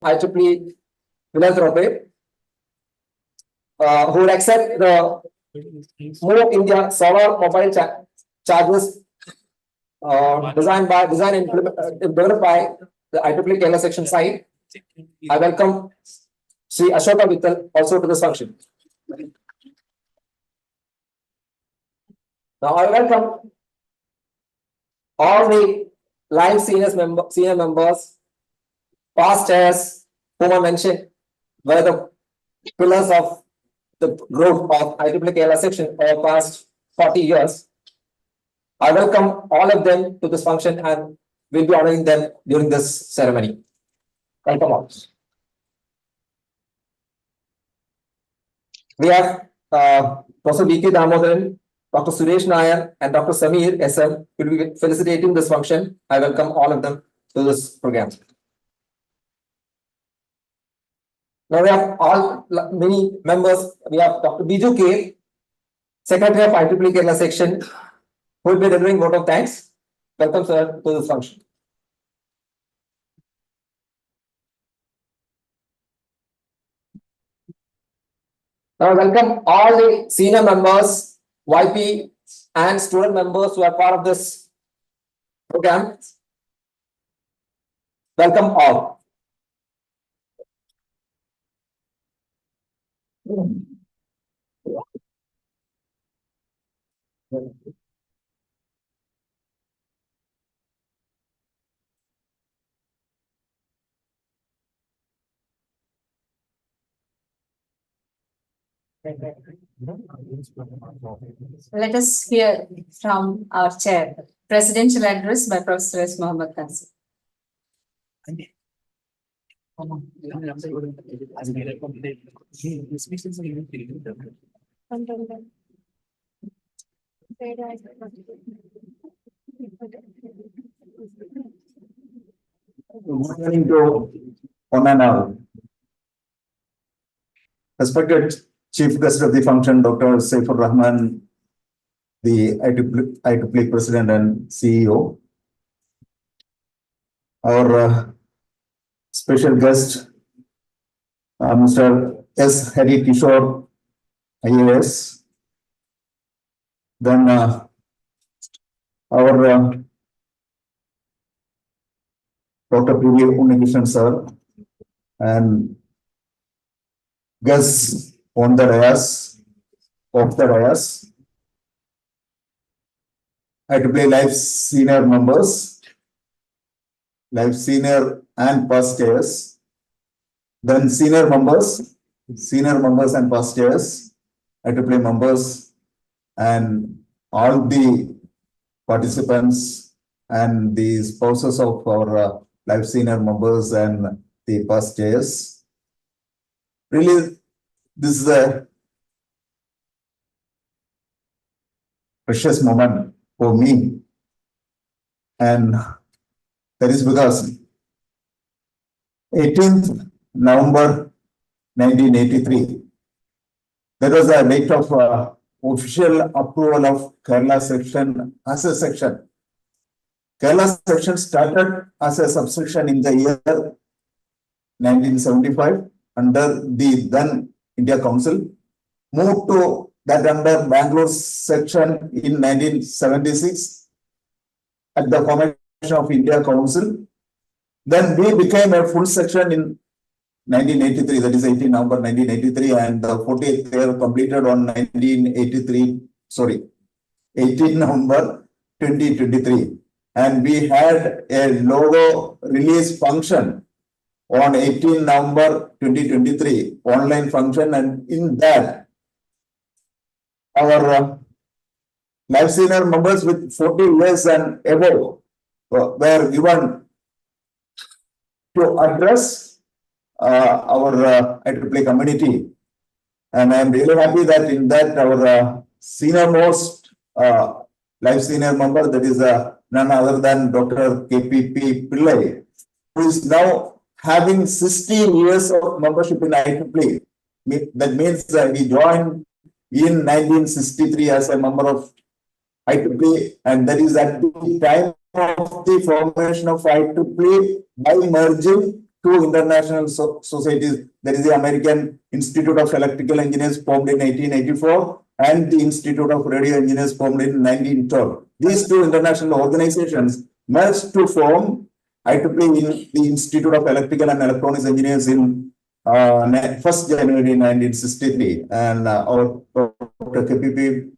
IEEE philanthropy, who will accept the Move India solar mobile chargers designed and developed by the IEEE Kerala Section site. I welcome Sri Ashoka Vittal also to this function. Now I welcome all the line senior members, past chairs, whom I mentioned, were the pillars of the growth of IEEE Kerala Section over past 40 years. I welcome all of them to this function and will be honoring them during this ceremony. Welcome all. We have Professor V.K. Damodaran, Dr. Suresh Nair, and Dr. Samir SM will be felicitating this function. I welcome all of them to this program. Now we have many members. We have Dr. Biju K, Secretary of IEEE Kerala Section, who will be delivering vote of thanks. Welcome, sir, to this function. Now welcome all the senior members, YP and student members who are part of this program. Welcome all. Let us hear from our chair, presidential address by Professor S. Mohammed Khansi. Good morning to one and all. Respected Chief Guest of the function, Dr. Saifur Rahman, the IEEE President and CEO. Our special guest, Mr. S. Hari Kishore, IAS. Then our Dr. P.V. Unnikrishnan sir, and guests on the dais, off the dais, IEEE Life senior members, Life senior and past chairs, then senior members and past chairs, IEEE members, and all the participants and the spouses of our Life senior members and the past chairs. Really, this is a precious moment for me, and that is because 18th November 1983, that was the date of official approval of Kerala Section as a section. Kerala Section started as a subsection in the year 1975 under the then India Council, moved to that under Bangalore Section in 1976 at the formation of India Council. Then we became a full section in 1983, that is 18 November 1983, and the 40th year completed on 18 November 2023. And we had a logo release function on 18 November 2023, online function, and in that, our Life senior members with 40 years and above were given to address our IEEE community. And I am really happy that in that our senior most Life senior member, that is none other than Dr. KPP Pillai, who is now having 16 years of membership in IEEE. That means he joined in 1963 as a member of IEEE, and that is at the time of the formation of IEEE by merging two international societies. There is the American Institute of Electrical Engineers formed in 1884 and the Institute of Radio Engineers formed in 1912. These two international organizations merged to form IEEE in the Institute of Electrical and Electronics Engineers in 1st January 1963, and our Dr. KPP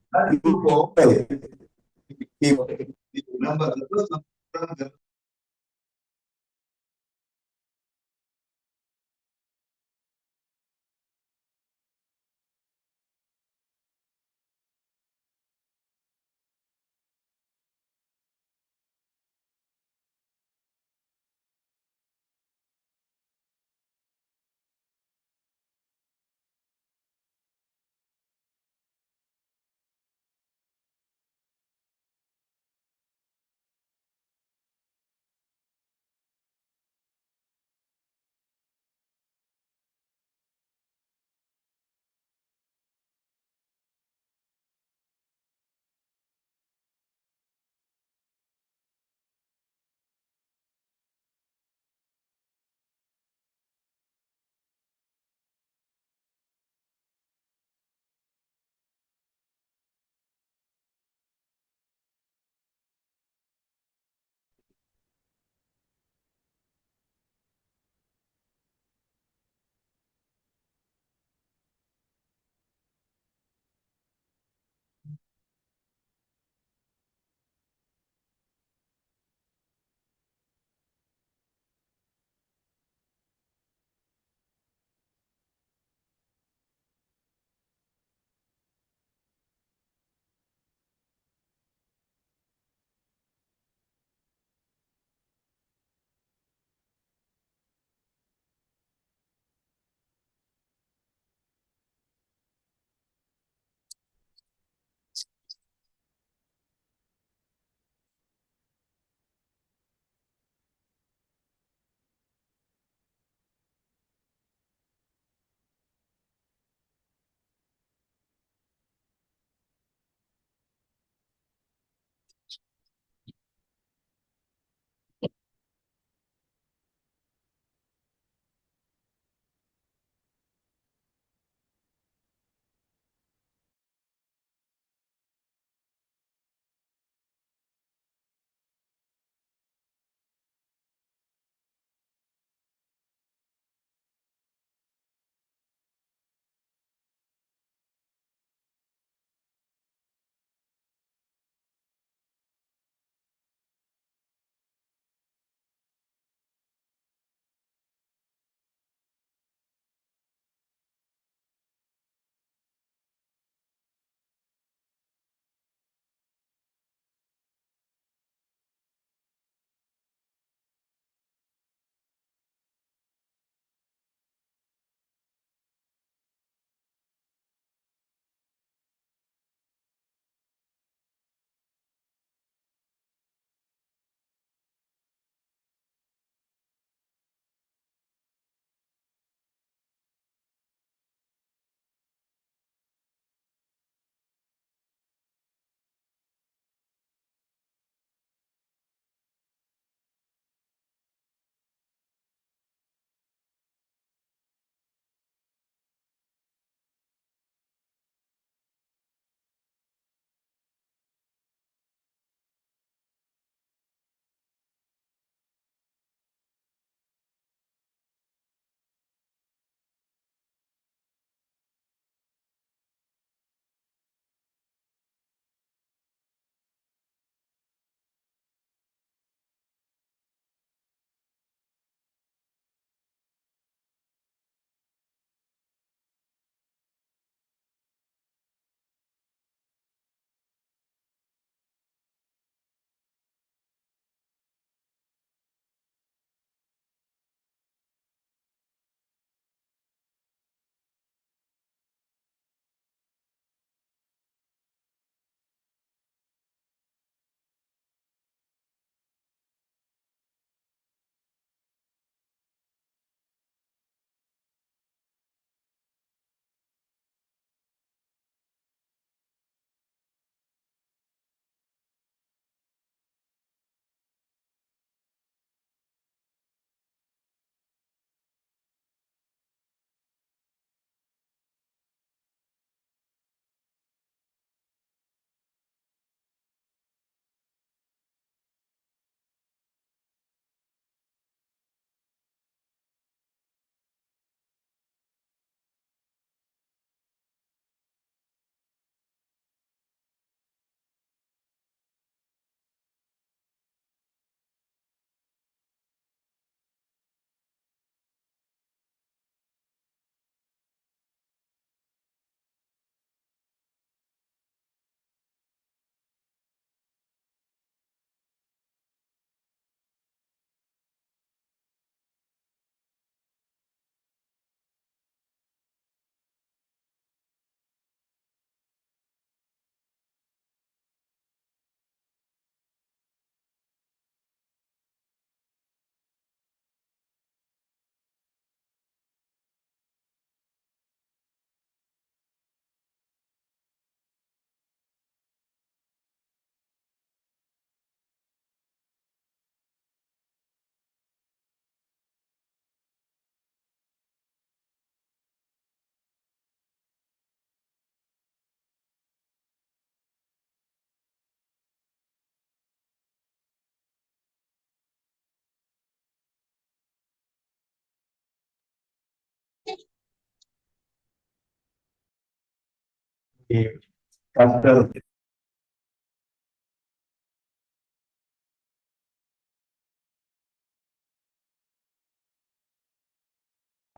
Dr.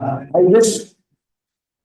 I wish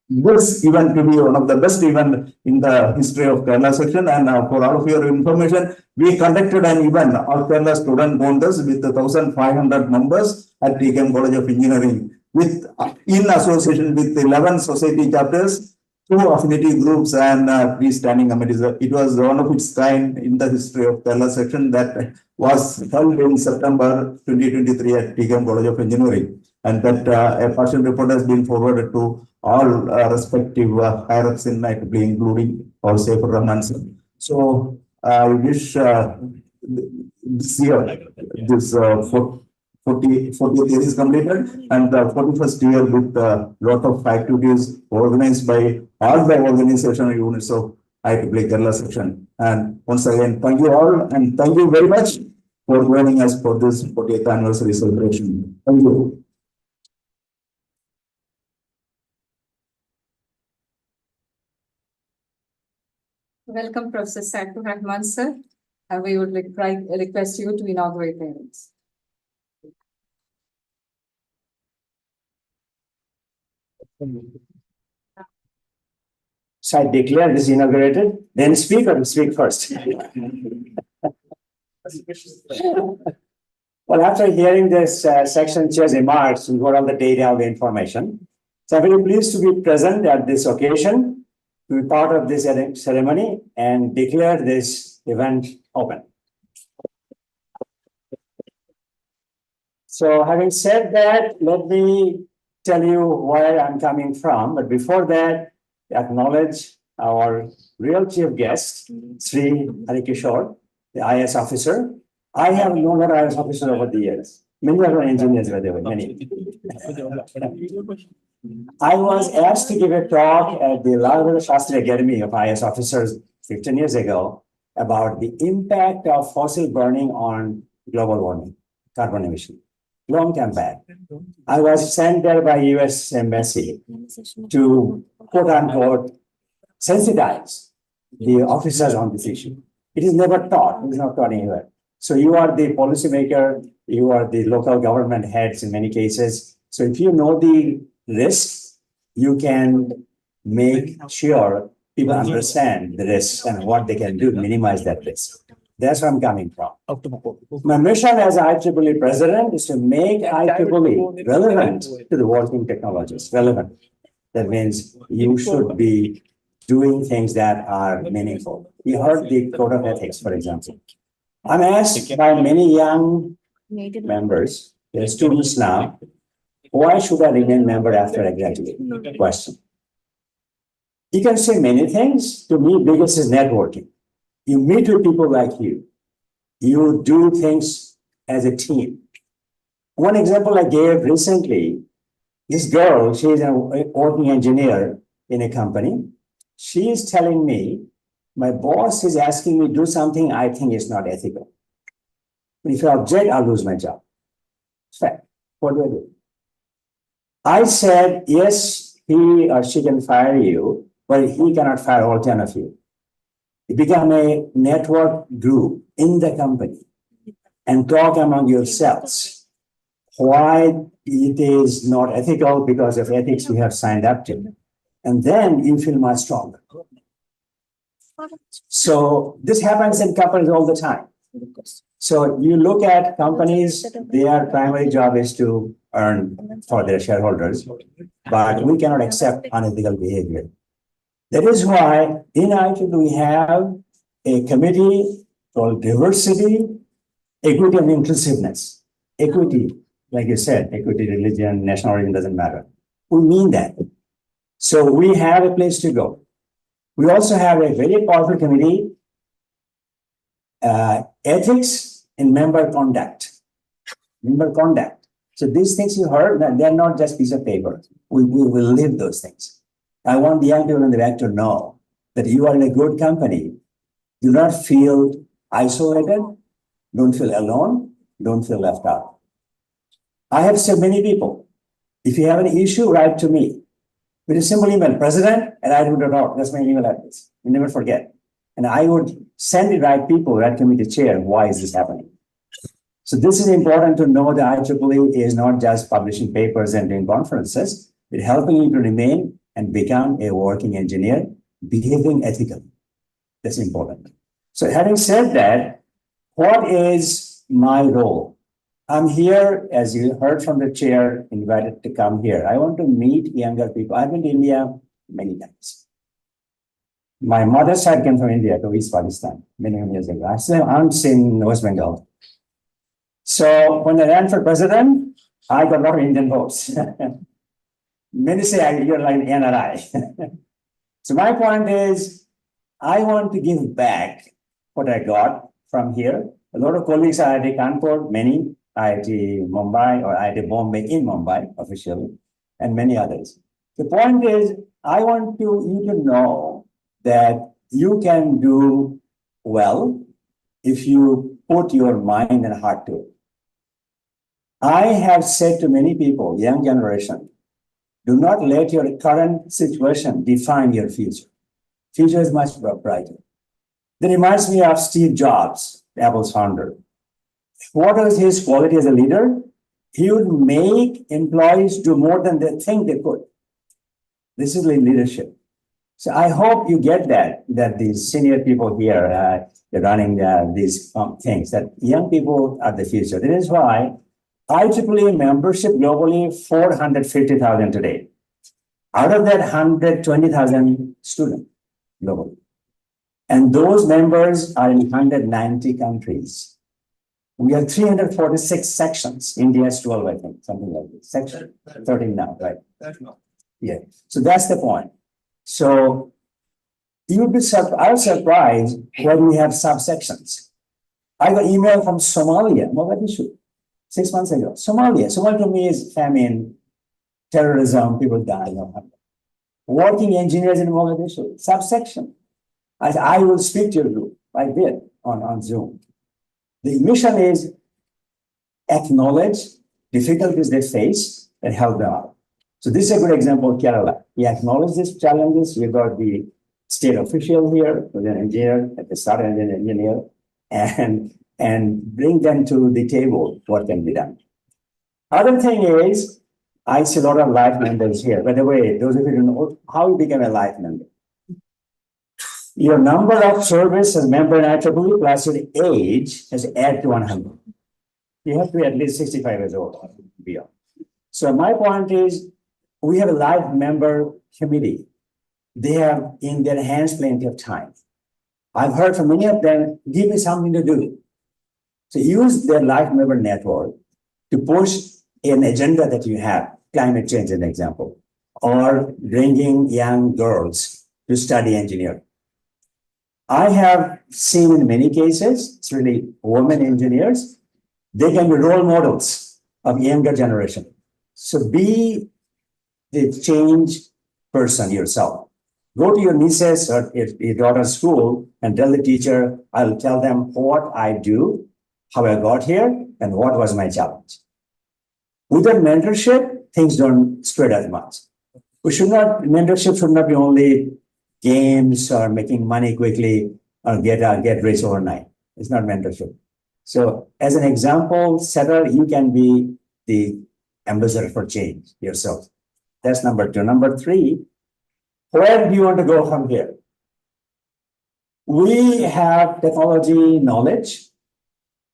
this event to be one of the best event in the history of Kerala section, and for all of your information, we conducted an event of Kerala student bonders with 1,500 members at TKM College of Engineering with in association with 11 society chapters, 2 affinity groups and 3 standing committees. It was one of its kind in the history of Kerala section that was held in September 2023 at TKM College of Engineering, and that a partial report has been forwarded to all respective higher-ups in IEEE, including our Safer Rahman sir. So I wish this year, this 40th year is completed, and the 41st year with a lot of activities organized by all the organizational units of IEEE Kerala section. And once again, thank you all, and thank you very much for joining us for this 40th anniversary celebration. Thank you. Welcome, Professor Saifur Rahman, sir. We would request you to inaugurate the events. So I declare this inaugurated, then speak or speak first? Well, after hearing this section chair's remarks, we got all the data, all the information. So I'm very pleased to be present at this occasion, to be part of this ceremony and declare this event open. So having said that, let me tell you where I'm coming from. But before that, acknowledge our real chief guest, Sri Harikishore, the IAS officer. I have known our IAS officer over the years. Many of our engineers were there, many. I was asked to give a talk at the Lalwada Shastri Academy of IAS officers 15 years ago about the impact of fossil burning on global warming, carbon emission. Long time back. I was sent there by US Embassy to quote unquote sensitize the officers on this issue. It is never taught, it is not taught anywhere. So you are the policymaker, you are the local government heads in many cases. So if you know the risks, you can make sure people understand the risks and what they can do to minimize that risk. That's where I'm coming from. My mission as IEEE president is to make IEEE relevant to the working technologies, relevant. That means you should be doing things that are meaningful. You heard the code of ethics, for example. I'm asked by many young members, they're students now, why should I remain member after I graduate? Question. You can say many things. To me, biggest is networking. You meet with people like you. You do things as a team. One example I gave recently, this girl, she is a working engineer in a company. She is telling me, my boss is asking me to do something I think is not ethical. If I object, I'll lose my job. Fact. What do I do? I said, yes, he or she can fire you, but he cannot fire all 10 of you. You become a network group in the company and talk among yourselves why it is not ethical because of ethics we have signed up to. And then you feel much stronger. So this happens in companies all the time. So you look at companies, their primary job is to earn for their shareholders, but we cannot accept unethical behavior. That is why in IEEE we have a committee called Diversity, Equity and Inclusiveness. Equity, like you said, equity, religion, national origin doesn't matter. We mean that. So we have a place to go. We also have a very powerful committee, ethics and member conduct. Member conduct. So these things you heard, they're not just piece of paper. We will live those things. I want the young people in the back to know that you are in a good company. Do not feel isolated. Don't feel alone. Don't feel left out. I have said many people, if you have an issue, write to me. with a simple email, president@iitb.org. That's my email address. You never forget. And I would send the right people, right committee chair, why is this happening? So this is important to know that IEEE is not just publishing papers and doing conferences, it's helping you to remain and become a working engineer, behaving ethically. That's important. So having said that, what is my role? I'm here, as you heard from the chair, invited to come here. I want to meet younger people. I've been to India many times. My mother's side came from India to East Pakistan many years ago. I still aunts in West Bengal. So when I ran for president, I got a lot of Indian votes. Many say you're like an NRI. So my point is, I want to give back what I got from here. A lot of colleagues are IIT Kanpur, many IIT Mumbai or IIT Bombay in Mumbai officially, and many others. The point is, I want you to know that you can do well if you put your mind and heart to it. I have said to many people, young generation, do not let your current situation define your future. Future is much brighter. That reminds me of Steve Jobs, Apple's founder. What was his quality as a leader? He would make employees do more than they think they could. This is leadership. So I hope you get that these senior people here, they're running these things, that young people are the future. That is why IEEE membership globally, 450,000 today. Out of that, 120,000 students globally. And those members are in 190 countries. We have 346 sections. India is 12, I think, something like this. Section 13 now, right? Yeah. So that's the point. So you'd be I was surprised when we have subsections. I got email from Somalia, Mogadishu, 6 months ago. Somalia to me is famine, terrorism, people dying of hunger. Working engineers in Mogadishu, subsection. I will speak to you. I did on Zoom. The mission is acknowledge difficulties they face and help them out. So this is a good example of Kerala. We acknowledge these challenges. We got the state official here with an engineer, at the start an engineer, and bring them to the table what can be done. Other thing is, I see a lot of life members here. By the way, those of you who know how you become a life member. Your number of service as member in IEEE plus your age has added to 100. You have to be at least 65 years old or beyond. So my point is, we have a life member committee. They have in their hands plenty of time. I've heard from many of them, give me something to do. So use their life member network to push an agenda that you have, climate change as an example, or bringing young girls to study engineering. I have seen in many cases, it's really women engineers, they can be role models of younger generation. So be the change person yourself. Go to your nieces or your daughter's school and tell the teacher, I'll tell them what I do, how I got here, and what was my challenge. Without mentorship, things don't spread as much. Mentorship should not be only games or making money quickly or get rich overnight. It's not mentorship. So as an example setter, you can be the ambassador for change yourself. That's number two. Number three, where do you want to go from here? We have technology knowledge.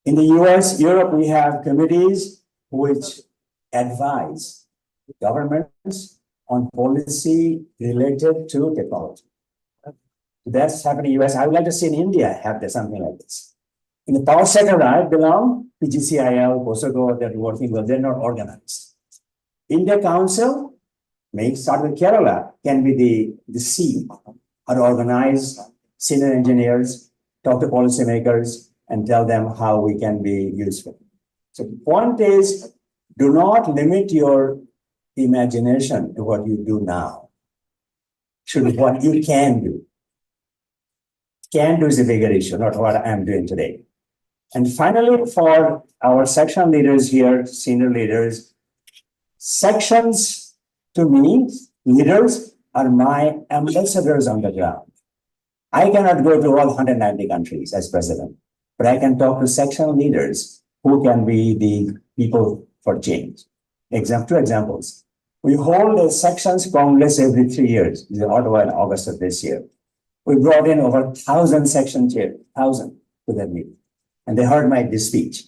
In the US, Europe, we have committees which advise governments on policy related to technology. That's happening in the US. I would like to see in India have something like this. In the power sector I belong, PGCIL, POSOGO, they're working well, they're not organized. India Council, may start with Kerala, can be the seed, how to organize senior engineers, talk to policymakers, and tell them how we can be useful. So the point is, do not limit your imagination to what you do now. Should be what you can do. Can do is a bigger issue, not what I'm doing today. And finally, for our section leaders here, senior leaders, sections to me Leaders are my ambassadors on the ground. I cannot go to all 190 countries as president, but I can talk to section leaders who can be the people for change. Two examples. We hold a sections congress every 3 years, in Ottawa in August of this year. We brought in over 1,000 section chairs, 1,000 to that meeting. And they heard my speech.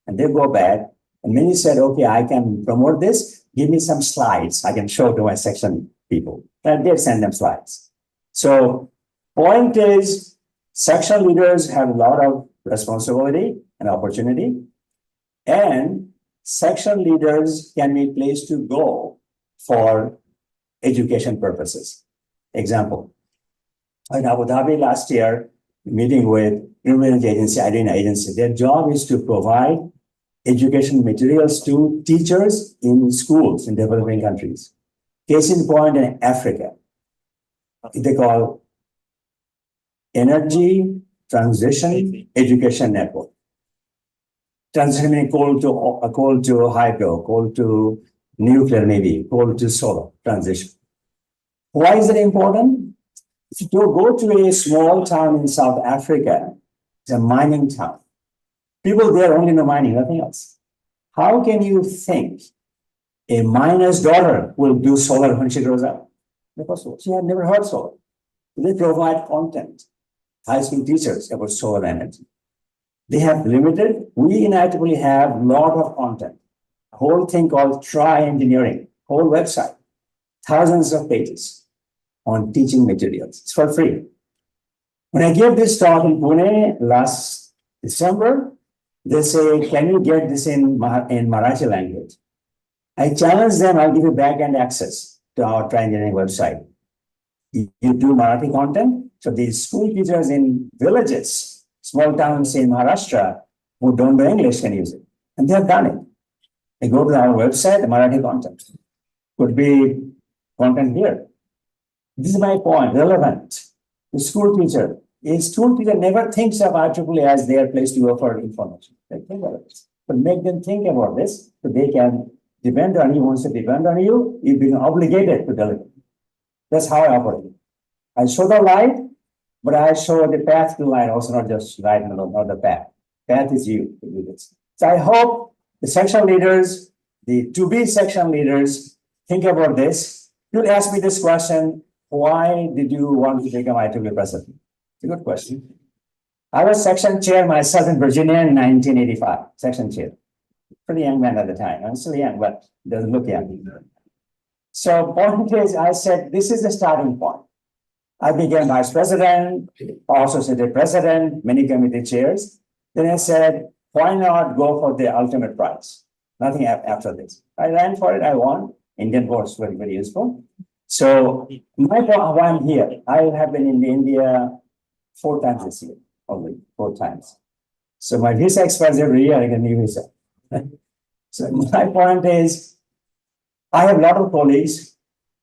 And they go back, and many said, okay, I can promote this. Give me some slides I can show to my section people. And they send them slides. So point is, section leaders have a lot of responsibility and opportunity. And section leaders can be a place to go for education purposes. Example, in Abu Dhabi last year, meeting with Human Agency, IDEA agency, their job is to provide education materials to teachers in schools in developing countries. Case in point in Africa, they call Energy Transition Education Network. Transitioning coal to hydro, coal to nuclear, maybe coal to solar transition. Why is it important? If you go to a small town in South Africa, it's a mining town. People there only know mining, nothing else. How can you think a miner's daughter will do solar when she grows up? Because she had never heard solar. They provide content, high school teachers about solar energy. They have limited, we in IEEE have a lot of content. A whole thing called Try Engineering, whole website, thousands of pages on teaching materials. It's for free. When I gave this talk in Pune last December, they say, can you get this in Marathi language? I challenge them, I'll give you back-end access to our Try Engineering website. You do Marathi content, so these school teachers in villages, small towns in Maharashtra who don't know English can use it. And they have done it. They go to our website, the Marathi content. Could be content here. This is my point, relevant. The school teacher. A school teacher never thinks of IEEE as their place to offer information. They think of it. But make them think about this, so they can depend on you. Once they depend on you, you've been obligated to deliver. That's how I operate. I show the light, but I show the path to light also, not just light, not the path. Path is you to do this. So I hope the section leaders, the to-be section leaders, think about this. You'll ask me this question, why did you want to become IEEE president? It's a good question. I was section chair myself in Virginia in 1985, section chair. Pretty young man at the time. I'm still young, but doesn't look young. So point is, I said, this is the starting point. I became vice president, associate president, many committee chairs. Then I said, why not go for the ultimate prize? Nothing after this. I ran for it, I won. Indian votes were very useful. So my point, why I'm here, I have been in India 4 times this year, only 4 times. So my visa expires every year, I get a new visa. So my point is, I have a lot of colleagues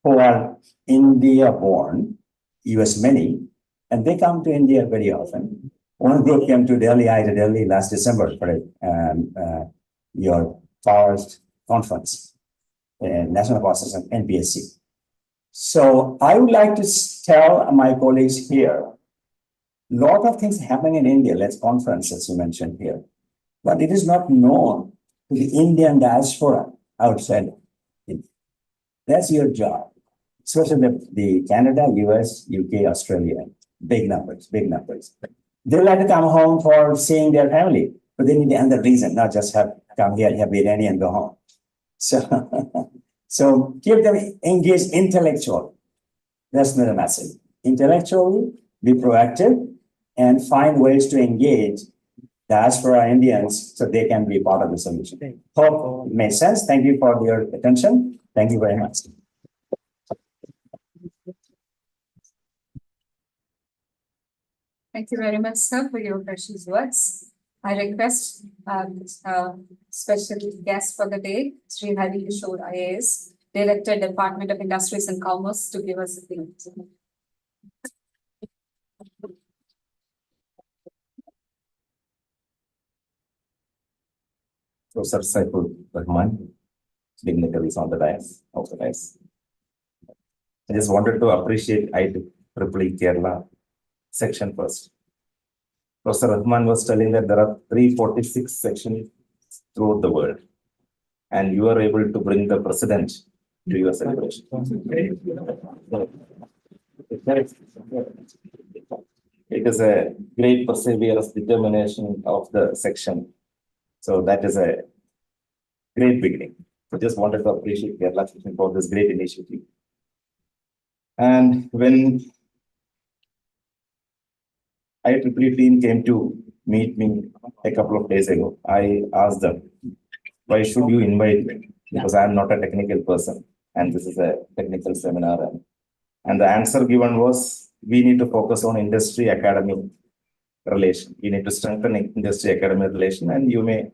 who are India born, US many, and they come to India very often. One group came to Delhi, I to Delhi last December for your Forest Conference, National Process and NPSC. So I would like to tell my colleagues here, a lot of things happening in India, let's conferences you mentioned here, but it is not known to the Indian diaspora outside India. That's your job, especially the Canada, US, UK, Australia, big numbers, big numbers. They like to come home for seeing their family, but they need another reason, not just have come here, have biryani and go home. So, so keep them engaged intellectually. That's the message. Intellectually, be proactive and find ways to engage diaspora Indians so they can be part of the solution. Hope it makes sense. Thank you for your attention. Thank you very much. Thank you very much, sir, for your precious words. I request special guest for the day, Sri Hari Kishore IAS, Director, Department of Industries and Commerce, to give us a thing. Professor Saiful Rahman, dignitaries on the dais, of the dais. I just wanted to appreciate IEEE Kerala section first. Professor Rahman was telling that there are 346 sections throughout the world, and you are able to bring the president to your celebration. It is a great perseverance, determination of the section. So that is a great beginning. I just wanted to appreciate Kerala section for this great initiative. And when IEEE team came to meet me a couple of days ago, I asked them, why should you invite me? Because I am not a technical person and this is a technical seminar. And the answer given was, we need to focus on industry academy relation. You need to strengthen industry academy relation, and you may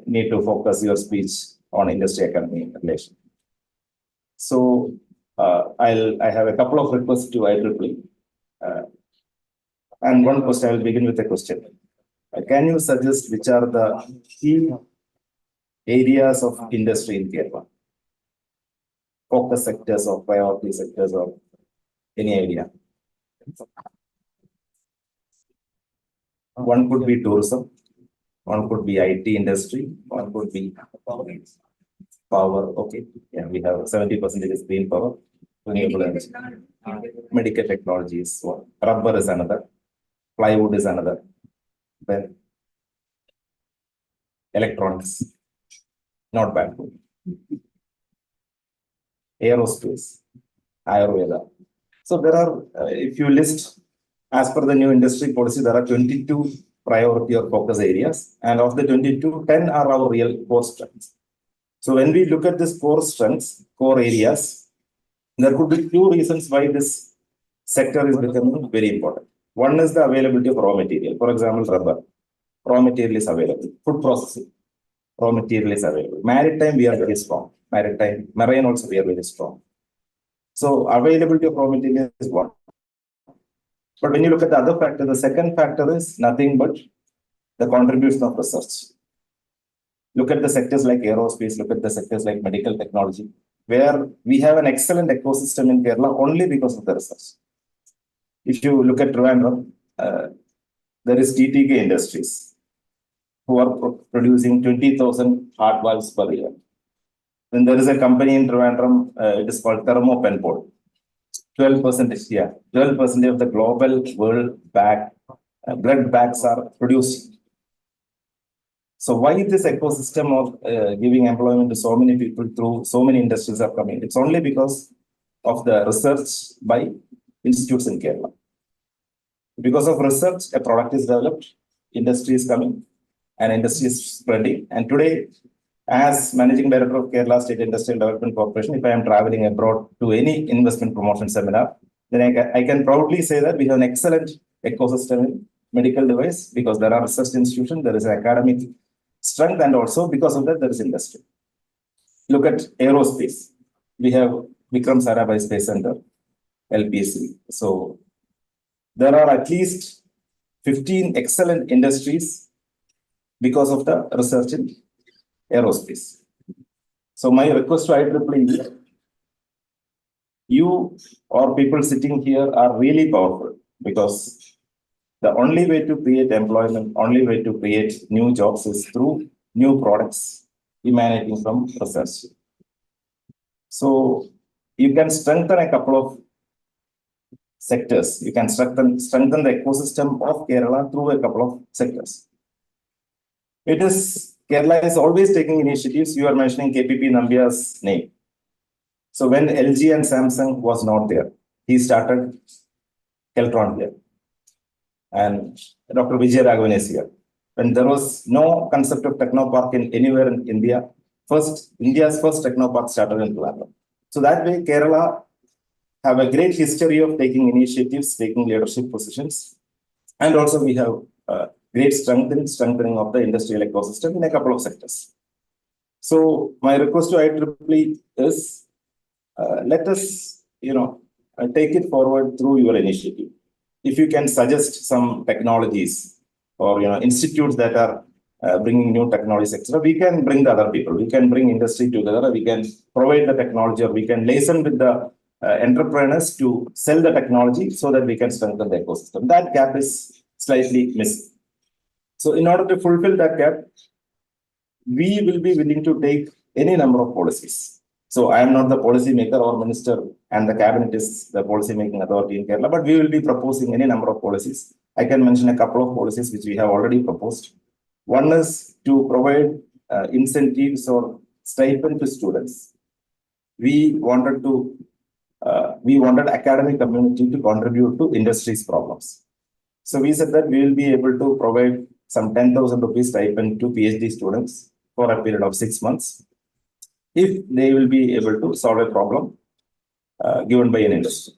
need to focus your speech on industry academy relation. So I have a couple of requests to IEEE. And one question, I will begin with a question. Can you suggest which are the key areas of industry in Kerala? Focus sectors or priority sectors or any idea? One could be tourism, one could be IT industry, one could be power. Okay, yeah, we have 70% is green power, renewable energy. Medical technology is one. Rubber is another. Plywood is another. Then electronics, not bad. Aerospace, Ayurveda. So there are, if you list, as per the new industry policy, there are 22 priority or focus areas, and of the 22, 10 are our real core strengths. So when we look at this core strengths, core areas, there could be two reasons why this sector is becoming very important. One is the availability of raw material. For example, rubber, raw material is available. Food processing, raw material is available. Maritime, we are very strong. Maritime, marine also we are very strong. So availability of raw material is one. But when you look at the other factor, the second factor is nothing but the contribution of research. Look at the sectors like aerospace, look at the sectors like medical technology, where we have an excellent ecosystem in Kerala only because of the research. If you look at Trivandrum, there is TTK Industries who are producing 20,000 heart valves per year. Then there is a company in Trivandrum, it is called Thermo Penpol. 12%, yeah, 12% of the global world blood bags are produced. So why this ecosystem of giving employment to so many people through so many industries are coming? It's only because of the research by institutes in Kerala. Because of research, a product is developed, industry is coming, and industry is spreading. And today, as Managing Director of Kerala State Industrial Development Corporation, if I am traveling abroad to any investment promotion seminar, then I can proudly say that we have an excellent ecosystem in medical device because there are research institutions, there is an academic strength, and also because of that, there is industry. Look at aerospace. We have Vikram Sarabhai Space Center, LPC. So there are at least 15 excellent industries because of the research in aerospace. So my request to IEEE is, you or people sitting here are really powerful because the only way to create employment, only way to create new jobs is through new products emanating from research. So you can strengthen a couple of sectors. You can strengthen the ecosystem of Kerala through a couple of sectors. Kerala is always taking initiatives. You are mentioning KPP Nambiar's name. So when LG and Samsung was not there, he started Keltron here. And Dr. Vijay Raghavan is here. When there was no concept of technopark anywhere in India, India's first technopark started in Trivandrum. So that way, Kerala have a great history of taking initiatives, taking leadership positions. And also we have great strengthening of the industrial ecosystem in a couple of sectors. So my request to IEEE is, let us, take it forward through your initiative. If you can suggest some technologies or, institutes that are bringing new technologies, etc., we can bring the other people. We can bring industry together. We can provide the technology, or we can liaison with the entrepreneurs to sell the technology so that we can strengthen the ecosystem. That gap is slightly missing. So in order to fulfill that gap, we will be willing to take any number of policies. So I am not the policy maker or minister, and the cabinet is the policy making authority in Kerala, but we will be proposing any number of policies. I can mention a couple of policies which we have already proposed. One is to provide incentives or stipend to students. We wanted academic community to contribute to industry's problems. So we said that we will be able to provide some 10,000 rupees stipend to PhD students for a period of 6 months, if they will be able to solve a problem given by an industry.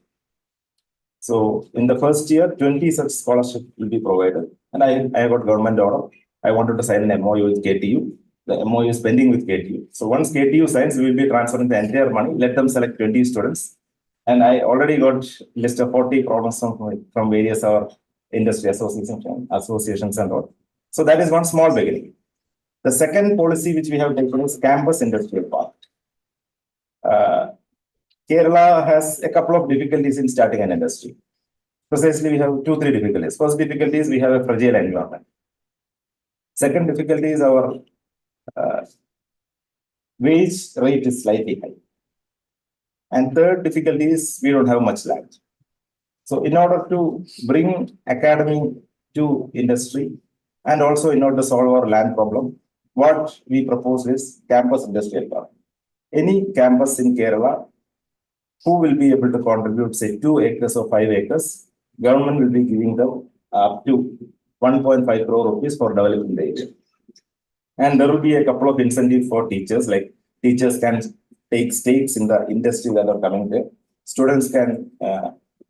So in the first year, 20 such scholarships will be provided. And I got government order. I wanted to sign an MOU with KTU. The MOU is pending with KTU. So once KTU signs, we will be transferring the entire money. Let them select 20 students. And I already got list of 40 problems from various industry associations and all. So that is one small beginning. The second policy which we have taken is campus industrial park. Kerala has a couple of difficulties in starting an industry. Precisely, we have 2-3 difficulties. First difficulty is we have a fragile environment. Second difficulty is our wage rate is slightly high. And third difficulty is we don't have much land. So in order to bring academy to industry, and also in order to solve our land problem, what we propose is campus industrial park. Any campus in Kerala who will be able to contribute, say, 2 acres or 5 acres, government will be giving them up to 1.5 crore rupees for developing the area. And there will be a couple of incentives for teachers, like teachers can take stakes in the industry that are coming there. Students can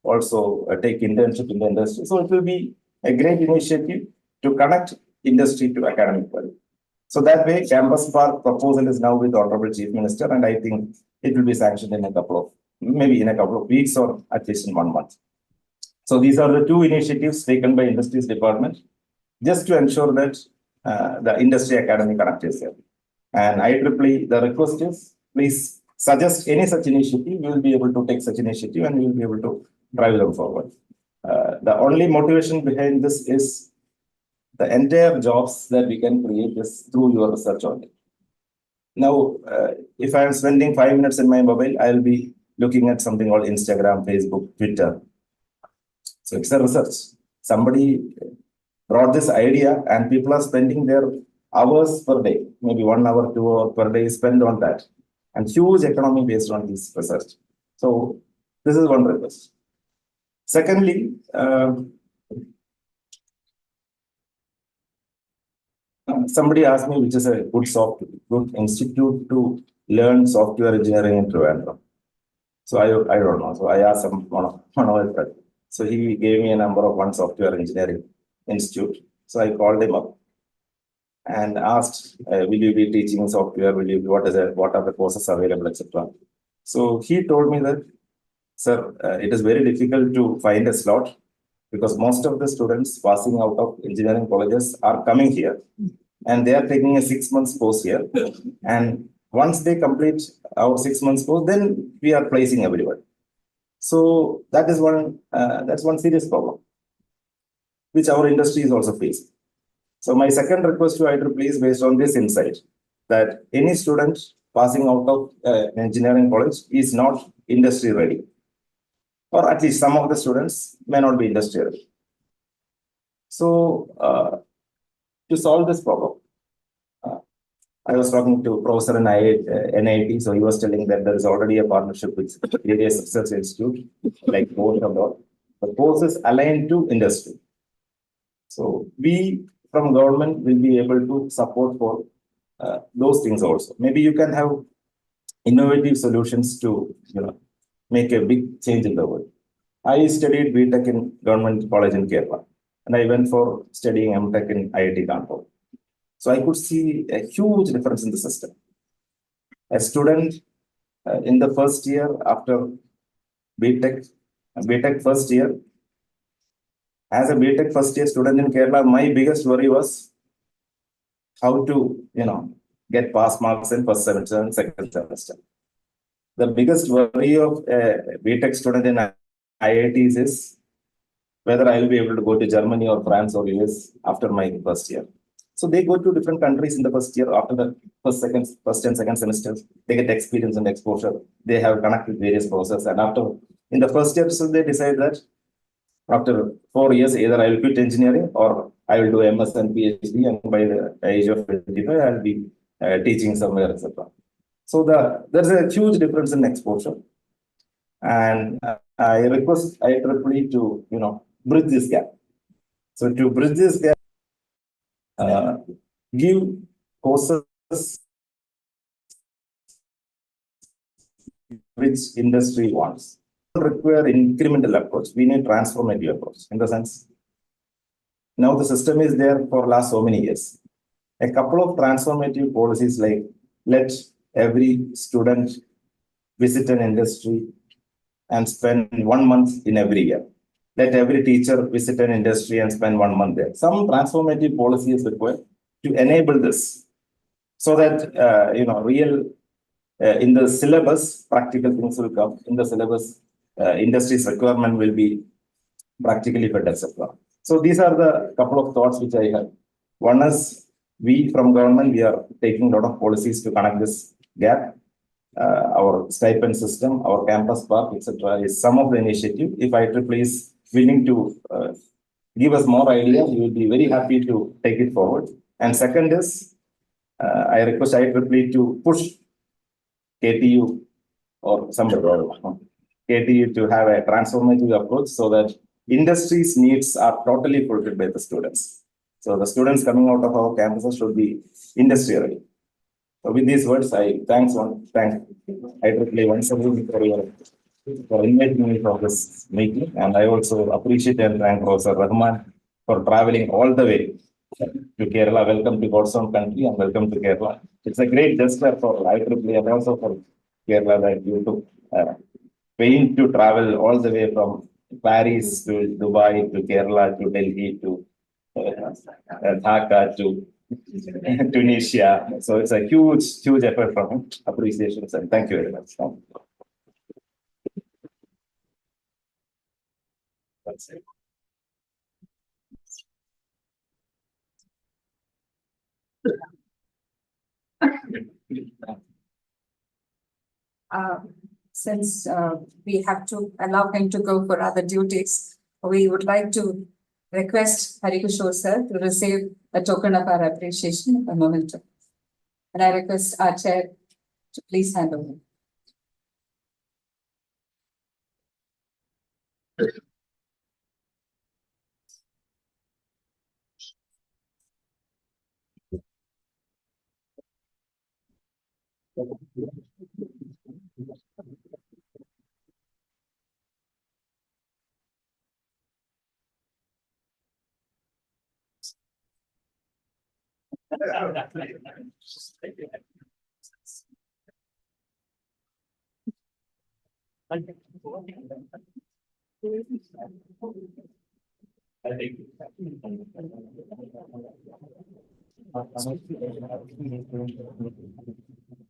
also take internship in the industry. So it will be a great initiative to connect industry to academic world. So that way, campus park proposal is now with Honorable Chief Minister, and I think it will be sanctioned in a couple of weeks or at least in 1 month. So these are the 2 initiatives taken by Industries Department just to ensure that the industry academic connect is there. And IEEE, the request is please suggest any such initiative. We will be able to take such initiative and we will be able to drive them forward. The only motivation behind this is the entire jobs that we can create is through your research only. Now, if I am spending 5 minutes in my mobile, I will be looking at something called Instagram, Facebook, Twitter. So it's a research. Somebody brought this idea and people are spending their hours per day, maybe 1 hour, 2 hours per day spent on that, and huge economy based on this research. So this is one request. Secondly, somebody asked me which is a good institute to learn software engineering in Trivandrum. So I don't know. So I asked one of my friends. So he gave me a number of one software engineering institute. So I called him up and asked, will you be teaching software? What are the courses available, etc. So he told me that, sir, it is very difficult to find a slot because most of the students passing out of engineering colleges are coming here and they are taking a 6 months course here. And once they complete our 6 months course, then we are placing everybody. So that is that's one serious problem, which our industry is also facing. So my second request to IEEE is based on this insight that any student passing out of engineering college is not industry ready, or at least some of the students may not be industry ready. So to solve this problem, I was talking to professor in NIT, so he was telling that there is already a partnership with various research institutes like both and all. The course is aligned to industry. So we from government will be able to support for those things also. Maybe you can have innovative solutions to make a big change in the world. I studied BTech in government college in Kerala, and I went for studying MTech in IIT Kanpur. So I could see a huge difference in the system. A student in the first year after BTech first year, as a BTech first year student in Kerala, my biggest worry was how to, get pass marks in first semester and second semester. the biggest worry of a BTech student in IITs is whether I will be able to go to Germany or France or US after my first year. So they go to different countries in the first year. After the first and second semesters, they get experience and exposure. They have connected with various processes, and after in the first year, so they decide that after 4 years, either I will quit engineering or I will do MS and PhD, and by the age of 25, I'll be teaching somewhere, etc. So there's a huge difference in exposure, and I request IEEE to bridge this gap. So to bridge this gap, give courses which industry wants. We don't require incremental approach. We need transformative approach in the sense. Now the system is there for last so many years. A couple of transformative policies like let every student visit an industry and spend 1 month in every year. Let every teacher visit an industry and spend 1 month there. Some transformative policy is required to enable this, so that real in the syllabus practical things will come. In the syllabus, industry's requirement will be practically fed, etc. So these are the couple of thoughts which I have. One is we from government, we are taking a lot of policies to connect this gap. Our stipend system, our campus park, etc. is some of the initiative. If IEEE is willing to give us more ideas, we will be very happy to take it forward. And second is, I request IEEE to push KTU or somebody, KTU to have a transformative approach so that industry's needs are totally fulfilled by the students. So the students coming out of our campuses should be industry ready. So with these words, I thank IEEE once again for inviting me for this meeting, and I also appreciate and thank Professor Rahman for traveling all the way to Kerala. Welcome to God's own country and welcome to Kerala. It's a great gesture for IEEE and also for Kerala that you took pain to travel all the way from Paris to Dubai to Kerala to Delhi to Dhaka to Tunisia. So it's a huge effort from him. Appreciations and thank you very much. That's it. Since we have to allow him to go for other duties, we would like to request Harikishore sir to receive a token of our appreciation, a memento. And I request our chair to please hand over.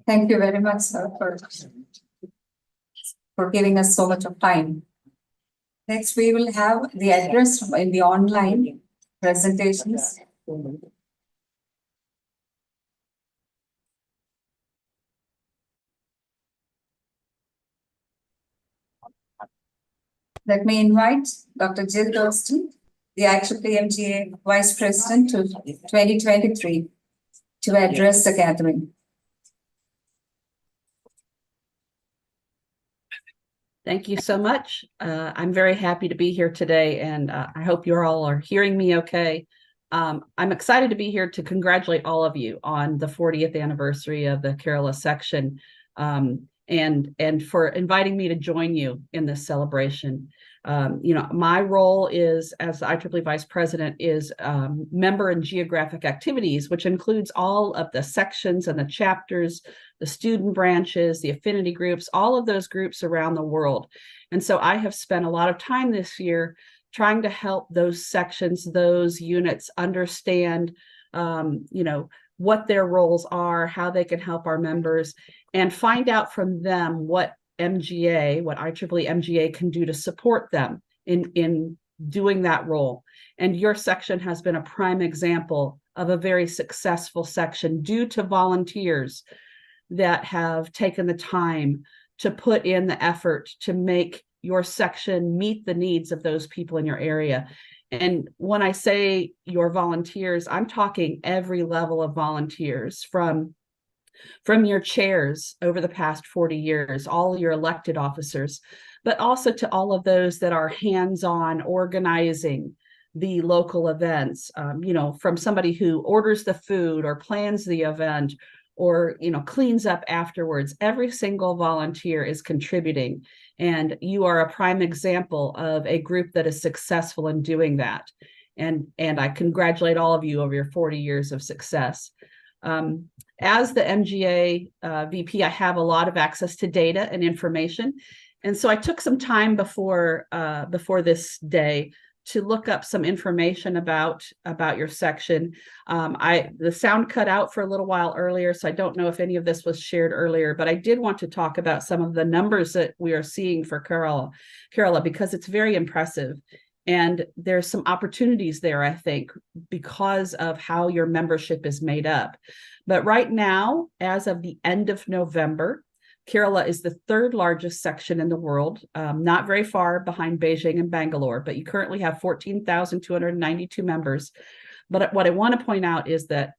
Thank you very much, sir, for giving us so much of time. Next, we will have the address in the online presentations. Let me invite Dr. Jill Thurston, the IEEE MGA Vice President to 2023, to address the gathering. Thank you so much. I'm very happy to be here today, and I hope you all are hearing me okay. I'm excited to be here to congratulate all of you on the 40th anniversary of the Kerala Section, and for inviting me to join you in this celebration. My role is, as IEEE Vice President, is member and geographic activities, which includes all of the sections and the chapters, the student branches, the affinity groups, all of those groups around the world. And so I have spent a lot of time this year trying to help those sections, those units understand, what their roles are, how they can help our members. and find out from them what IEEE MGA can do to support them in doing that role. And your section has been a prime example of a very successful section due to volunteers that have taken the time to put in the effort to make your section meet the needs of those people in your area. And when I say your volunteers, I'm talking every level of volunteers, from your chairs over the past 40 years, all your elected officers, but also to all of those that are hands-on organizing the local events, from somebody who orders the food or plans the event or, cleans up afterwards. Every single volunteer is contributing, and you are a prime example of a group that is successful in doing that. And I congratulate all of you over your 40 years of success. As the MGA VP, I have a lot of access to data and information. And so I took some time before this day to look up some information about your section. The sound cut out for a little while earlier, so I don't know if any of this was shared earlier, but I did want to talk about some of the numbers that we are seeing for Kerala, because it's very impressive. And there's some opportunities there, I think, because of how your membership is made up. But right now, as of the end of November, Kerala is the third largest section in the world, not very far behind Beijing and Bangalore, but you currently have 14,292 members. But what I want to point out is that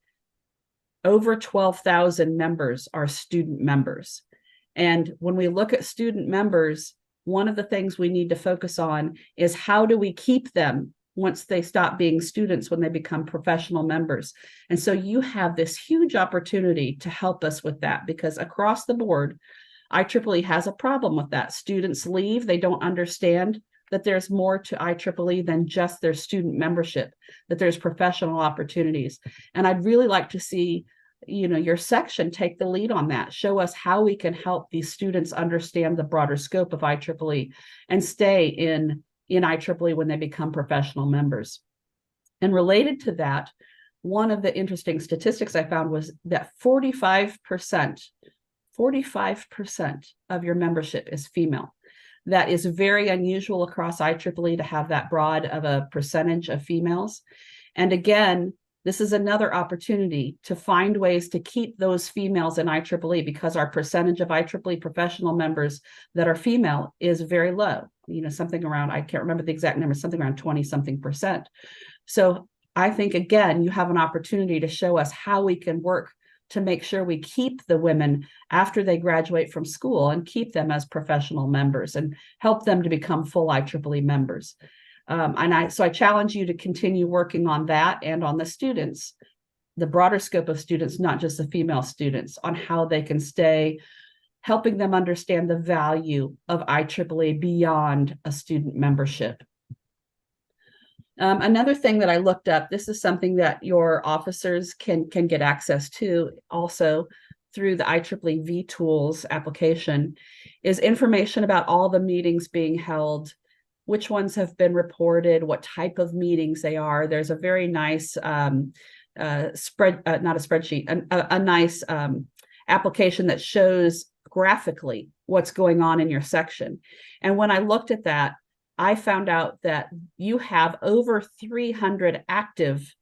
over 12,000 members are student members. And when we look at student members, one of the things we need to focus on is how do we keep them once they stop being students, when they become professional members. And so you have this huge opportunity to help us with that, because across the board, IEEE has a problem with that. Students leave, they don't understand that there's more to IEEE than just their student membership, that there's professional opportunities. And I'd really like to see your section take the lead on that. Show us how we can help these students understand the broader scope of IEEE and stay in IEEE when they become professional members. And related to that, one of the interesting statistics I found was that 45% of your membership is female. That is very unusual across IEEE to have that broad of a percentage of females. And again, this is another opportunity to find ways to keep those females in IEEE, because our percentage of IEEE professional members that are female is very low. Something around, I can't remember the exact number, something around 20-something%. So I think, again, you have an opportunity to show us how we can work to make sure we keep the women after they graduate from school and keep them as professional members and help them to become full IEEE members. So I challenge you to continue working on that and on the students, the broader scope of students, not just the female students, on how they can stay, helping them understand the value of IEEE beyond a student membership. Another thing that I looked up, this is something that your officers can get access to also through the IEEE vTools application, is information about all the meetings being held, which ones have been reported, what type of meetings they are. There's a very nice nice application that shows graphically what's going on in your section. And when I looked at that, I found out that you have over 300 active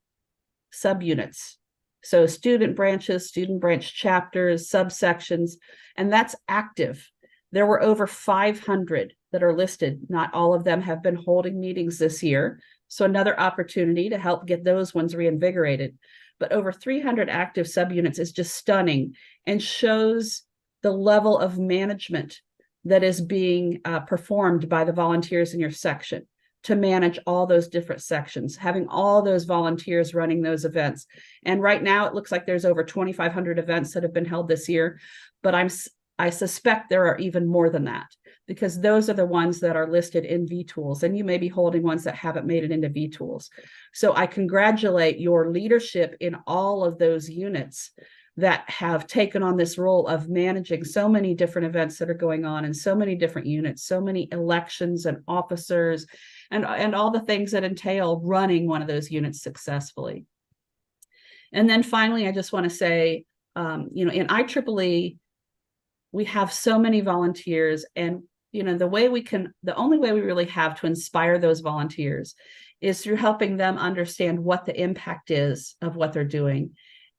subunits. So student branches, student branch chapters, subsections, and that's active. There were over 500 that are listed. Not all of them have been holding meetings this year. So another opportunity to help get those ones reinvigorated. But over 300 active subunits is just stunning and shows the level of management that is being performed by the volunteers in your section to manage all those different sections, having all those volunteers running those events. And right now it looks like there's over 2,500 events that have been held this year, but I suspect there are even more than that, because those are the ones that are listed in vTools, and you may be holding ones that haven't made it into vTools. So I congratulate your leadership in all of those units that have taken on this role of managing so many different events that are going on in so many different units, so many elections and officers, and all the things that entail running one of those units successfully. And then finally, I just want to say, in IEEE, we have so many volunteers, and the only way we really have to inspire those volunteers is through helping them understand what the impact is of what they're doing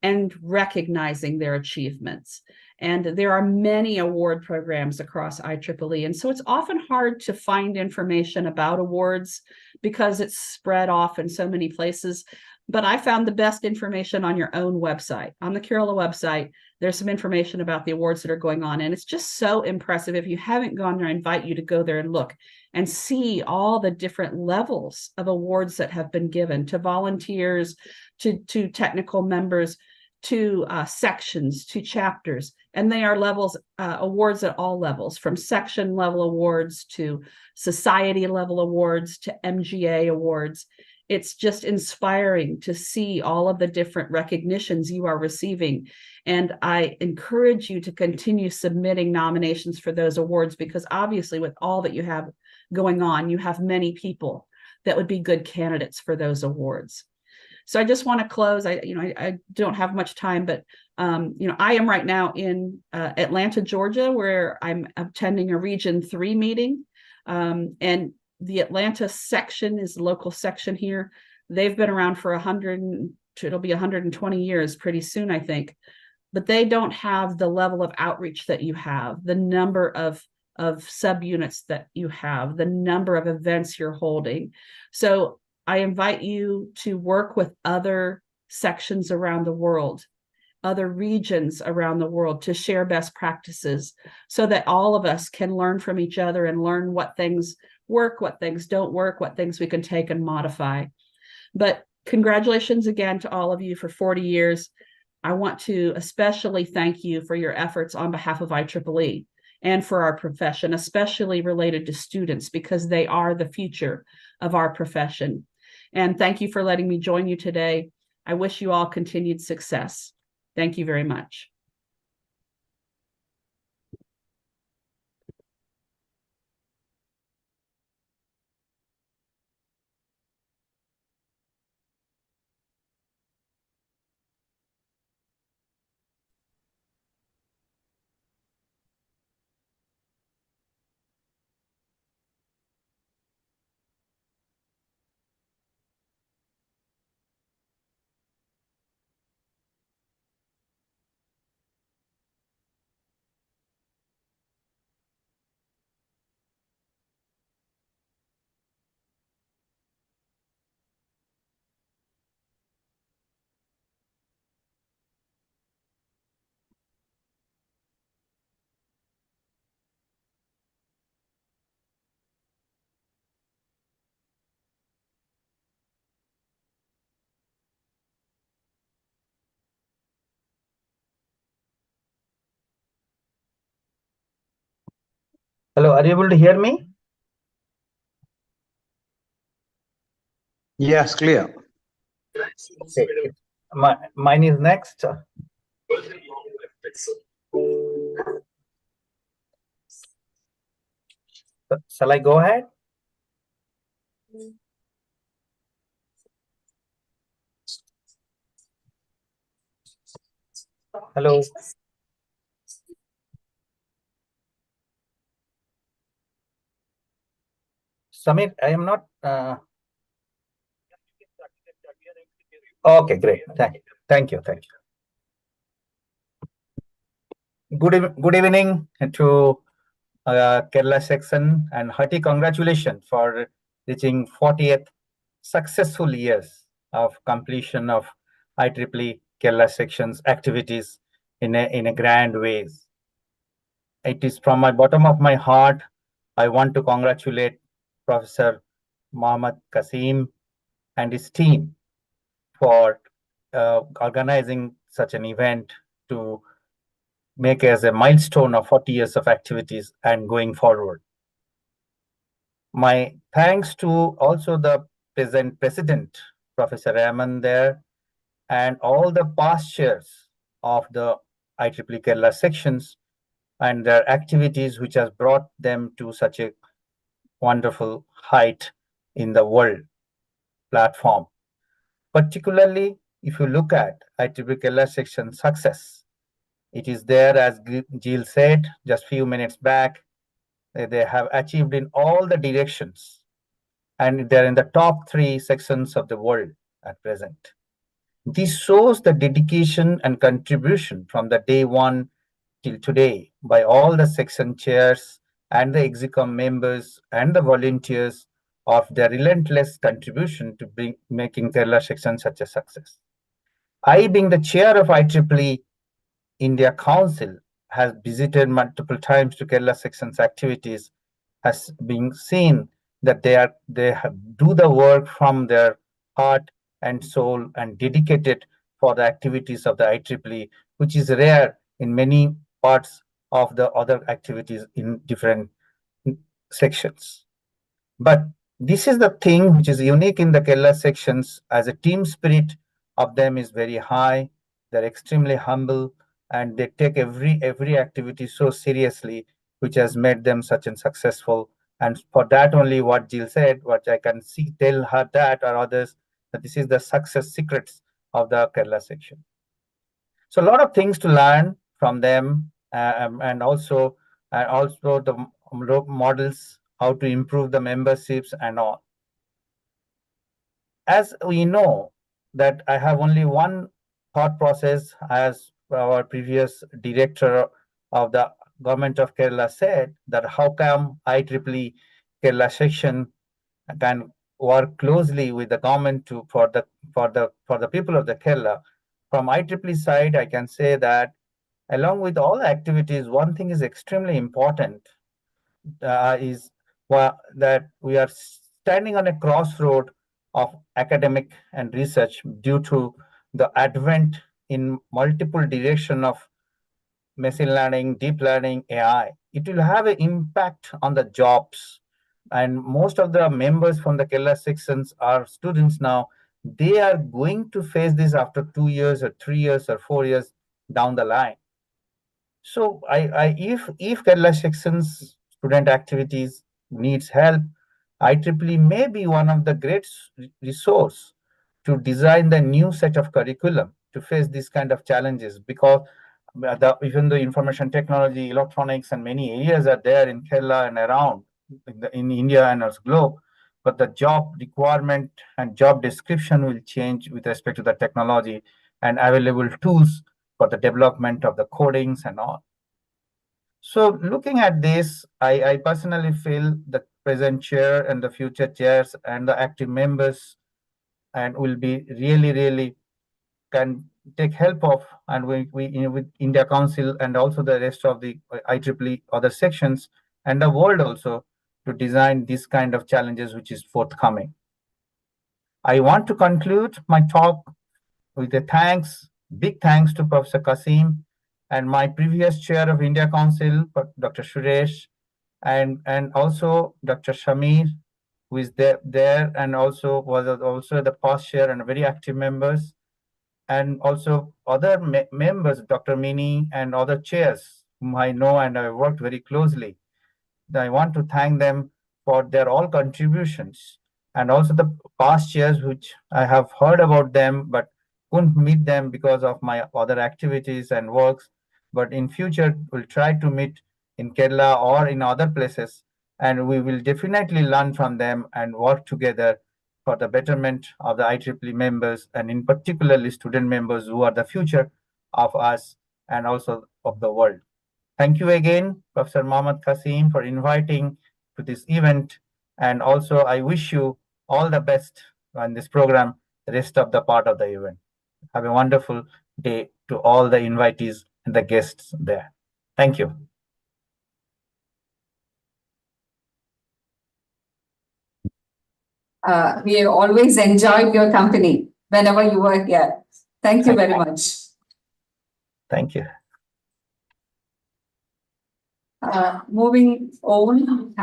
and recognizing their achievements. And there are many award programs across IEEE. And so it's often hard to find information about awards because it's spread off in so many places. But I found the best information on your own website. On the Kerala website, there's some information about the awards that are going on. And it's just so impressive. If you haven't gone there, I invite you to go there and look and see all the different levels of awards that have been given to volunteers, to technical members, to sections, to chapters. And they are awards at all levels, from section level awards to society level awards to MGA awards. It's just inspiring to see all of the different recognitions you are receiving. And I encourage you to continue submitting nominations for those awards, because obviously with all that you have going on, you have many people that would be good candidates for those awards. So I just want to close. I don't have much time, but I am right now in Atlanta, Georgia, where I'm attending a Region 3 meeting. And the Atlanta section is the local section here. They've been around for it'll be 120 years pretty soon, I think. But they don't have the level of outreach that you have, the number of subunits that you have, the number of events you're holding. So I invite you to work with other sections around the world, other regions around the world, to share best practices so that all of us can learn from each other and learn what things work, what things don't work, what things we can take and modify. But congratulations again to all of you for 40 years. I want to especially thank you for your efforts on behalf of IEEE and for our profession, especially related to students, because they are the future of our profession. And thank you for letting me join you today. I wish you all continued success. Thank you very much. Hello, are you able to hear me? Yes, clear. Okay. Mine is next. Shall I go ahead? Hello. Samir, I am not. Okay, great. Thank you. Good evening to Kerala section, and hearty congratulations for reaching 40th successful years of completion of IEEE Kerala section's activities in a grand ways. It is from my bottom of my heart, I want to congratulate Professor Mohammad Kasim and his team for organizing such an event to make as a milestone of 40 years of activities and going forward. My thanks to also the present president, Professor Rahman there, and all the past chairs of the IEEE Kerala sections and their activities which has brought them to such a wonderful height in the world platform. Particularly, if you look at IEEE Kerala section success, It is there, as Jill said just few minutes back, they have achieved in all the directions, and they're in the top 3 sections of the world at present. This shows the dedication and contribution from the day one till today by all the section chairs and the execom members and the volunteers of their relentless contribution to making Kerala section such a success. I, being the chair of IEEE India Council, has visited multiple times to Kerala section's activities, has been seen that they do the work from their heart and soul and dedicated for the activities of the IEEE, which is rare in many parts of the other activities in different sections. But this is the thing which is unique in the Kerala sections, as a team spirit of them is very high. They're extremely humble and they take every activity so seriously, which has made them such a successful. And for that only what Jill said, what I can tell her that or others, that this is the success secrets of the Kerala section. So a lot of things to learn from them, and also the models, how to improve the memberships and all. As we know that I have only one thought process, as our previous director of the government of Kerala said, that how come IEEE Kerala section can work closely with the government for the people of the Kerala. From IEEE side, I can say that along with all activities, one thing is extremely important, is that we are standing on a crossroad of academic and research due to the advent in multiple direction of machine learning, deep learning, AI. It will have an impact on the jobs. And most of the members from the Kerala sections are students now. They are going to face this after 2 years or 3 years or 4 years down the line. So if Kerala sections student activities needs help, IEEE may be one of the great resource to design the new set of curriculum to face these kind of challenges, because even the information technology, electronics, and many areas are there in Kerala and around in India and as globe, but the job requirement and job description will change with respect to the technology and available tools for the development of the codings and all. So looking at this, I personally feel the present chair and the future chairs and the active members and will be really can take help of, and we with India Council and also the rest of the IEEE other sections and the world also, to design this kind of challenges which is forthcoming. I want to conclude my talk with a big thanks to Professor Kasim and my previous chair of India Council, Dr. Suresh, and also Dr. Shamir, who is there and also was also the past chair and very active members, and also other members, Dr. Mini and other chairs whom I know and I worked very closely. I want to thank them for their all contributions, and also the past chairs which I have heard about them but couldn't meet them because of my other activities and works. But in future, we'll try to meet in Kerala or in other places, and we will definitely learn from them and work together for the betterment of the IEEE members, and in particularly student members who are the future of us and also of the world. Thank you again, Professor Mohammad Kasim, for inviting to this event. And also, I wish you all the best on this program, the rest of the part of the event. Have a wonderful day to all the invitees and the guests there. Thank you. We always enjoyed your company whenever you were here. Thank you very much. Thank you. Moving on,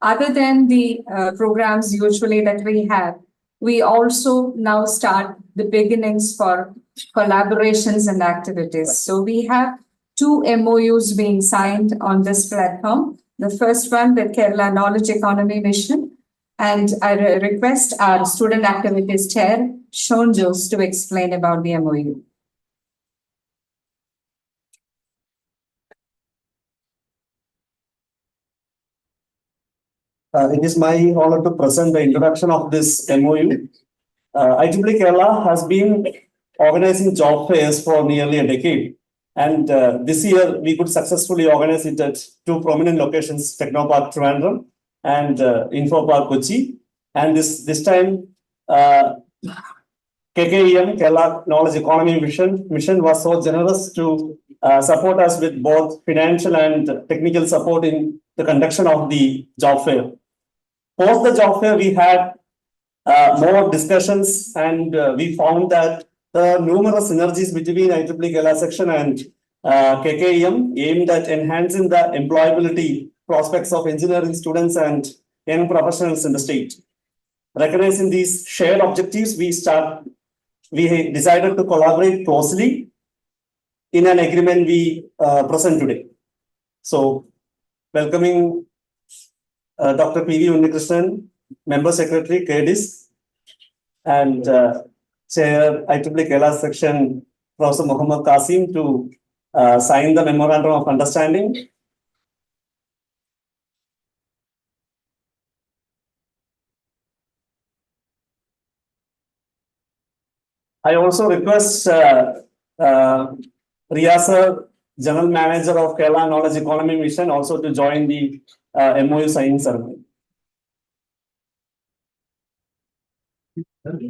other than the programs usually that we have, we also now start the beginnings for collaborations and activities. So we have 2 MOUs being signed on this platform. The first one, the Kerala Knowledge Economy Mission. And I request our Student Activities Chair, Sean Jose, to explain about the MOU. It is my honor to present the introduction of this MOU. IEEE Kerala has been organizing job fairs for nearly a decade. And this year, we could successfully organize it at two prominent locations, Technopark Trivandrum and Infopark Kochi. And this time, KKEM, Kerala Knowledge Economy Mission was so generous to support us with both financial and technical support in the conduction of the job fair. Post the job fair, we had more discussions and we found that there are numerous synergies between IEEE Kerala Section and KKEM aimed at enhancing the employability prospects of engineering students and young professionals in the state. Recognizing these shared objectives, we decided to collaborate closely in an agreement we present today. So, welcoming Dr. P.V. Unnikrishnan, Member Secretary, KDIS, and Chair IEEE Kerala Section, Professor Muhammad Qasim, to sign the Memorandum of Understanding. I also request Riyasa, General Manager of Kerala Knowledge Economy Mission, also to join the MOU signing ceremony. Image.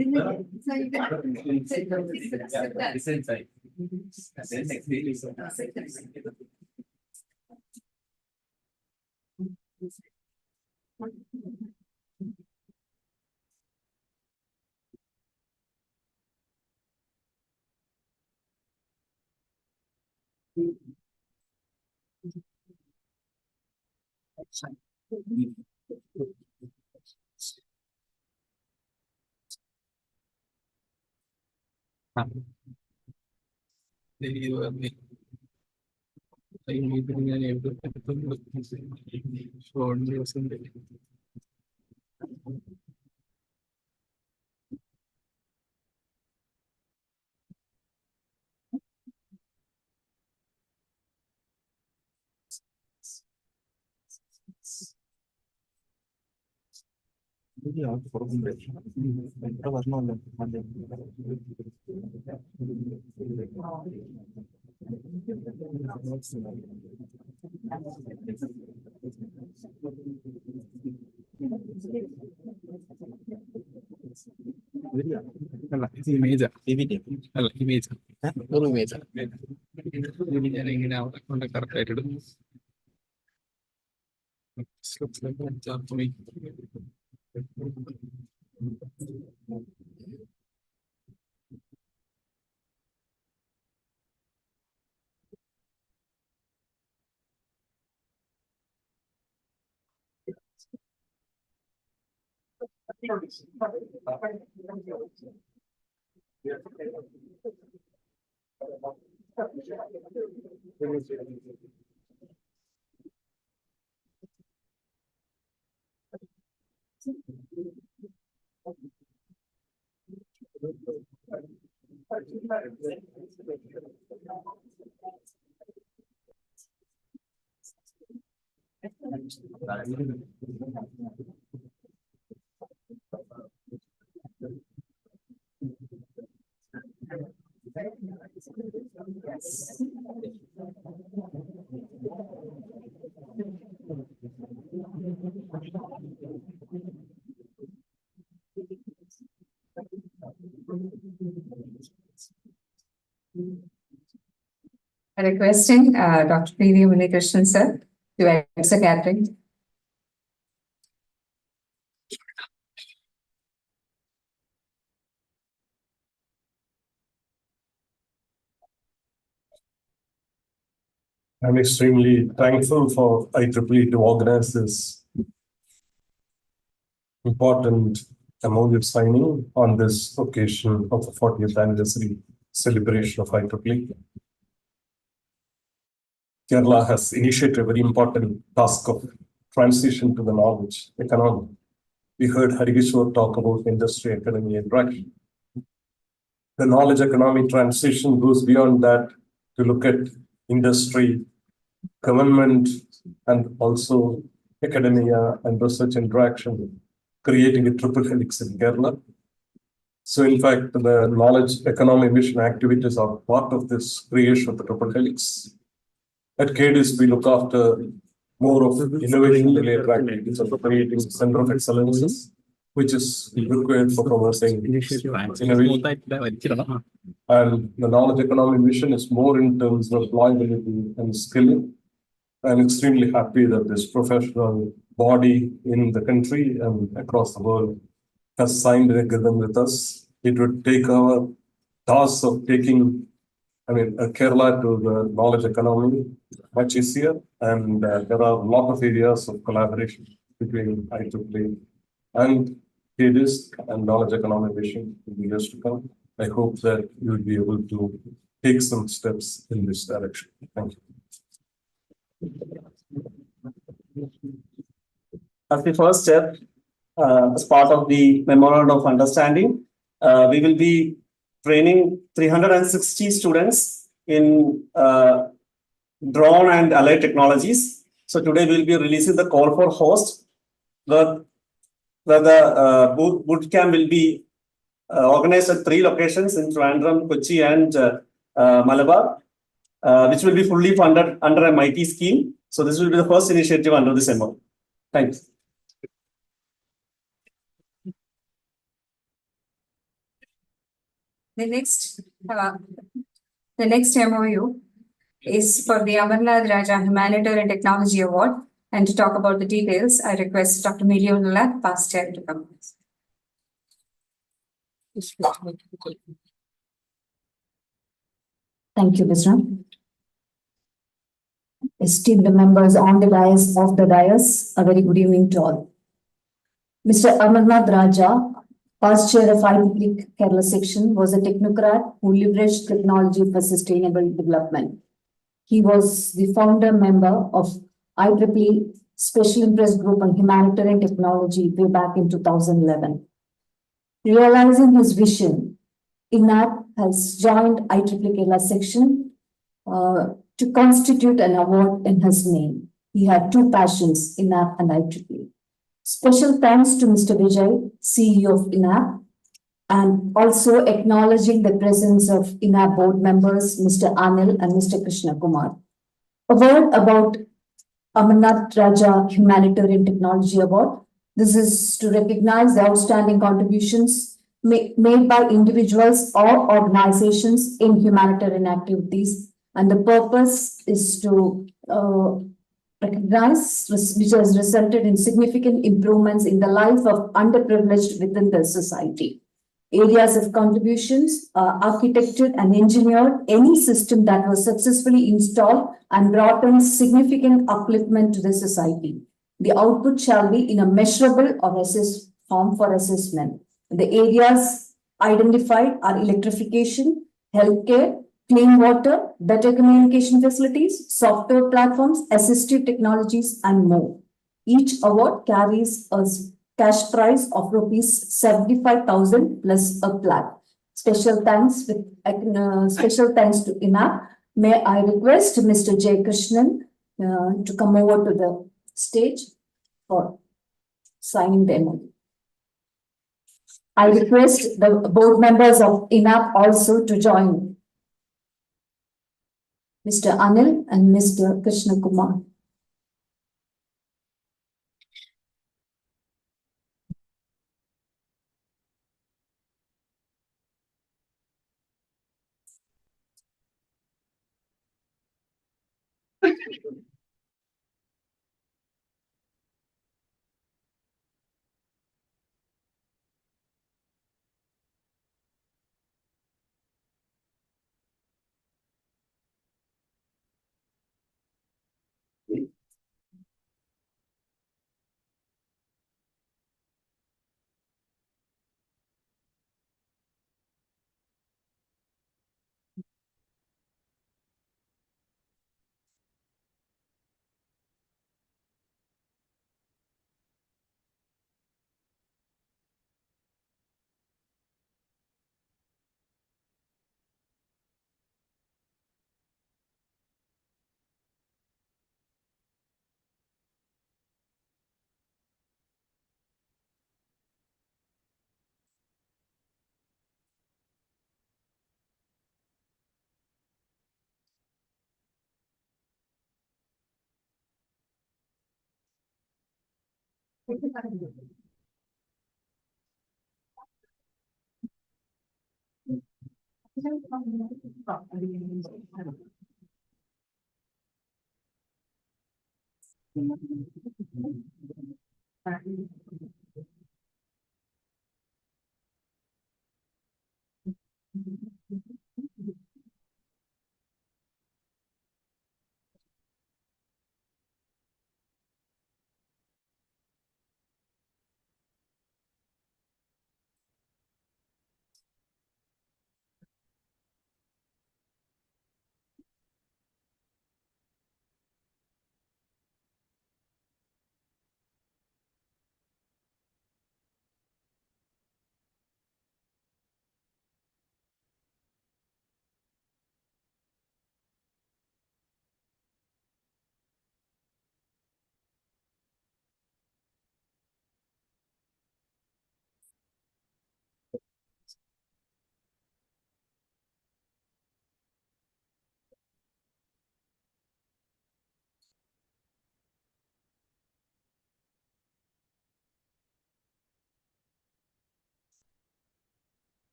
Looks like a job to me. Requesting Dr. P.V. Unnikrishnan sir to exit gathering. I'm extremely thankful for IEEE to organize this important MOU signing on this occasion of the 40th anniversary celebration of IEEE. Kerala has initiated a very important task of transition to the knowledge economy. We heard Harikishore talk about industry economy interaction. The knowledge economy transition goes beyond that to look at industry, government, and also academia and research interaction, creating a triple helix in Kerala. So in fact, the knowledge economy mission activities are part of this creation of the triple helix. At KDIS, we look after more of innovation related activities of creating center of excellences, which is required for promoting innovation. And the knowledge economy mission is more in terms of liability and skilling. I'm extremely happy that this professional body in the country and across the world has signed an agreement with us. It would take our task of taking, Kerala to the knowledge economy much easier. And there are a lot of areas of collaboration between IEEE and KDIS and knowledge economy vision in the years to come. I hope that you will be able to take some steps in this direction. Thank you. As the first step, as part of the memorandum of understanding, we will be training 360 students in drone and allied technologies. So today we'll be releasing the call for host, where the boot camp will be organized at 3 locations in Trivandrum, Kochi, and Malabar, which will be fully funded under a MIT scheme. So this will be the first initiative under this MOU. Thanks. The next MOU is for the Amarnath Raja Humanitarian Technology Award. And to talk about the details, I request Dr. Milionula, past chair, to come. Thank you, Vishnu. Esteemed members on the dais, a very good evening to all. Mr. Amarnath Raja, past chair of IEEE Kerala Section, was a technocrat who leveraged technology for sustainable development. He was the founder member of IEEE Special Interest Group on Humanitarian Technology way back in 2011. Realizing his vision, INAP has joined IEEE Kerala Section to constitute an award in his name. He had 2 passions, INAP and IEEE. Special thanks to Mr. Vijay, CEO of INAP, and also acknowledging the presence of INAP board members, Mr. Anil and Mr. Krishna Kumar. A word about Amarnath Raja Humanitarian Technology Award. This is to recognize the outstanding contributions made by individuals or organizations in humanitarian activities. And the purpose is to recognize which has resulted in significant improvements in the life of underprivileged within the society. Areas of contributions architected and engineered any system that was successfully installed and brought in significant upliftment to the society. The output shall be in a measurable or assessed form for assessment. The areas identified are electrification, healthcare, clean water, better communication facilities, software platforms, assistive technologies, and more. Each award carries a cash prize of rupees 75,000 plus a plaque. Special thanks to INAP. May I request Mr. J. Krishnan to come over to the stage for signing the MOU. I request the board members of INAP also to join. Mr. Anil and Mr. Krishna Kumar.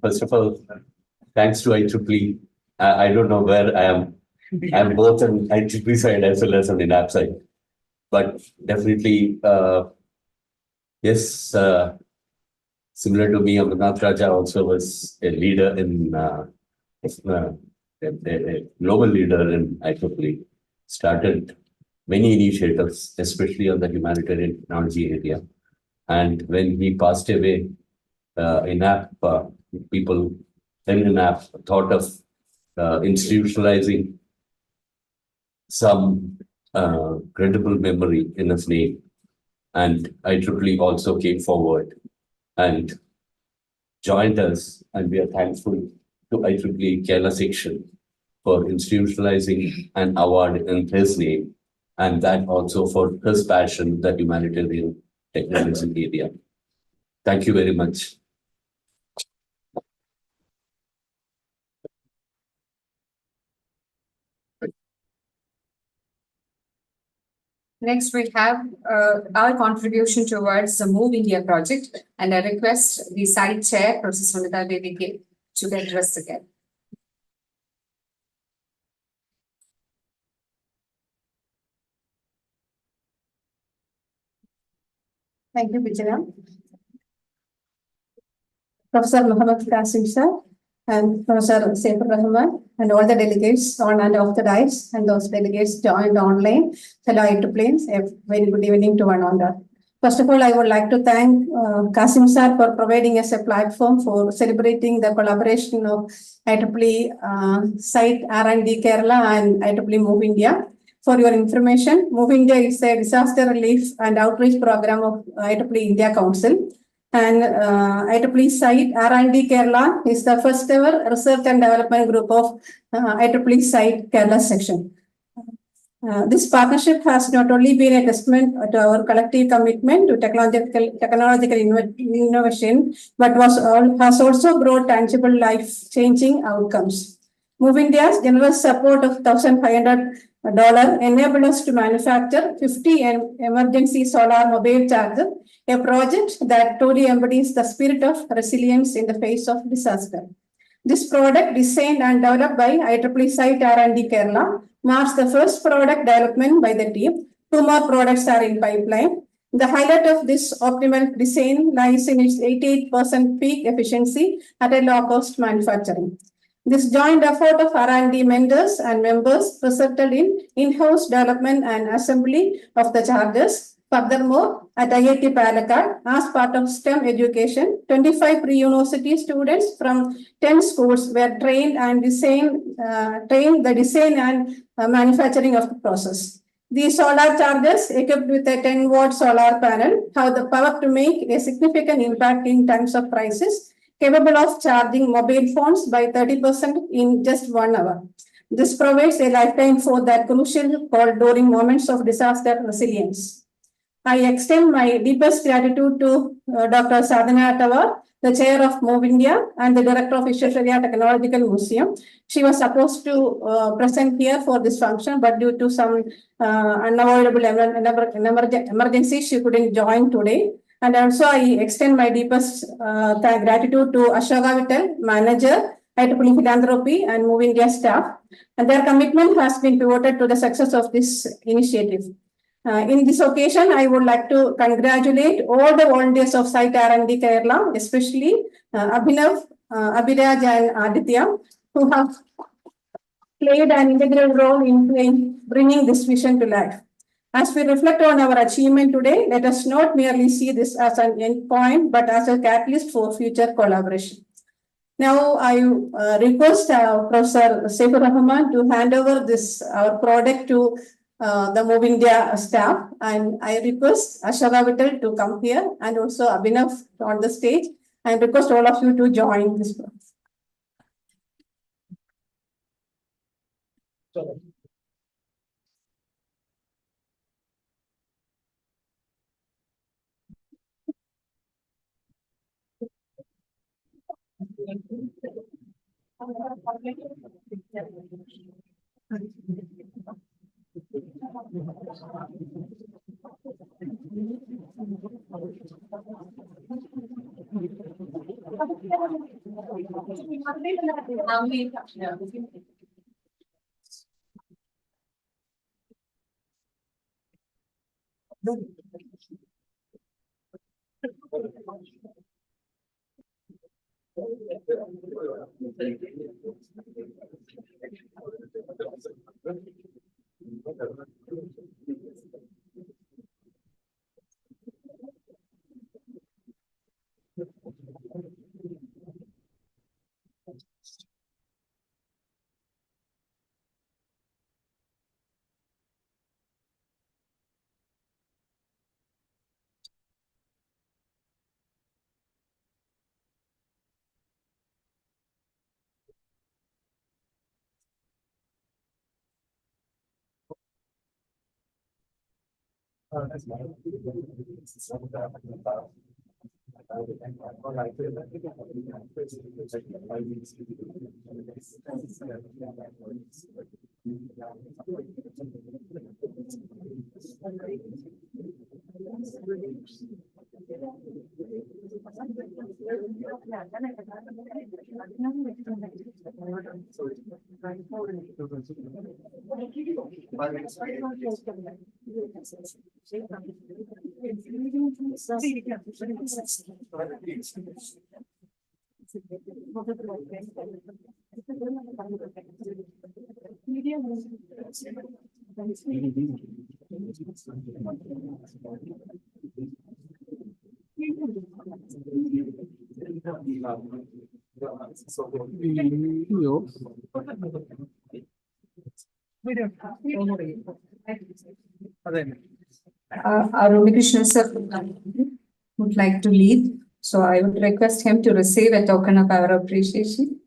First of all, thanks to IEEE. I don't know where I am. I'm both on IEEE side as well as on the NAP side. But definitely, yes, similar to me, Amarnath Raja also was a leader in a global leader in IEEE. Started many initiatives, especially on the humanitarian technology area. And when he passed away, INAP people in INAP thought of institutionalizing some credible memory in his name. And IEEE also came forward and joined us, and we are thankful to IEEE Kerala Section for institutionalizing an award in his name, and that also for his passion, the humanitarian technology area. Thank you very much. Next, we have our contribution towards the Move India project, and I request the site chair, Professor Sunita Devi, to address again. Thank you, Vijaya. Professor Muhammad Qasim sir and Professor Saifur Rahman and all the delegates on and off the dais and those delegates joined online. Hello, IEEE. A very good evening to one another. First of all, I would like to thank Qasim sir for providing us a platform for celebrating the collaboration of IEEE site R&D Kerala and IEEE Move India. For your information, Move India is a disaster relief and outreach program of IEEE India Council. And IEEE site R&D Kerala is the first ever research and development group of IEEE site Kerala section. This partnership has not only been a testament to our collective commitment to technological innovation, but has also brought tangible life-changing outcomes. Move India's generous support of $1,500 enabled us to manufacture 50 emergency solar mobile charger, a project that truly embodies the spirit of resilience in the face of disaster. This product, designed and developed by IEEE site R&D Kerala, marks the first product development by the team. 2 more products are in pipeline. The highlight of this optimal design lies in its 88% peak efficiency at a low-cost manufacturing. This joint effort of R&D mentors and members resulted in in-house development and assembly of the chargers, Furthermore, at IIT Palakkad, as part of STEM education, 25 pre-university students from 10 schools were trained the design and manufacturing of the process. These solar chargers, equipped with a 10-watt solar panel, have the power to make a significant impact in terms of prices, capable of charging mobile phones by 30% in just 1 hour. This provides a lifetime for that crucial call during moments of disaster resilience. I extend my deepest gratitude to Dr. Sadhana Tawar, the chair of Move India and the director of Vishwesvaraya Technological Museum. She was supposed to present here for this function, but due to some unavoidable emergency, she couldn't join today. And also, I extend my deepest gratitude to Ashoka Vittal, manager, IEEE Philanthropy and Move India staff. And their commitment has been pivotal to the success of this initiative. In this occasion, I would like to congratulate all the volunteers of Site R&D Kerala, especially Abhinav, Abhiraj and Aditya, who have played an integral role in bringing this vision to life. As we reflect on our achievement today, let us not merely see this as an end point, but as a catalyst for future collaboration. Now, I request Professor Saifur Rahman to hand over our product to the Move India staff, and I request Ashoka Vittal to come here and also Abhinav on the stage, and request all of you to join this program. Krishna sir would like to lead, so I would request him to receive a token of our appreciation.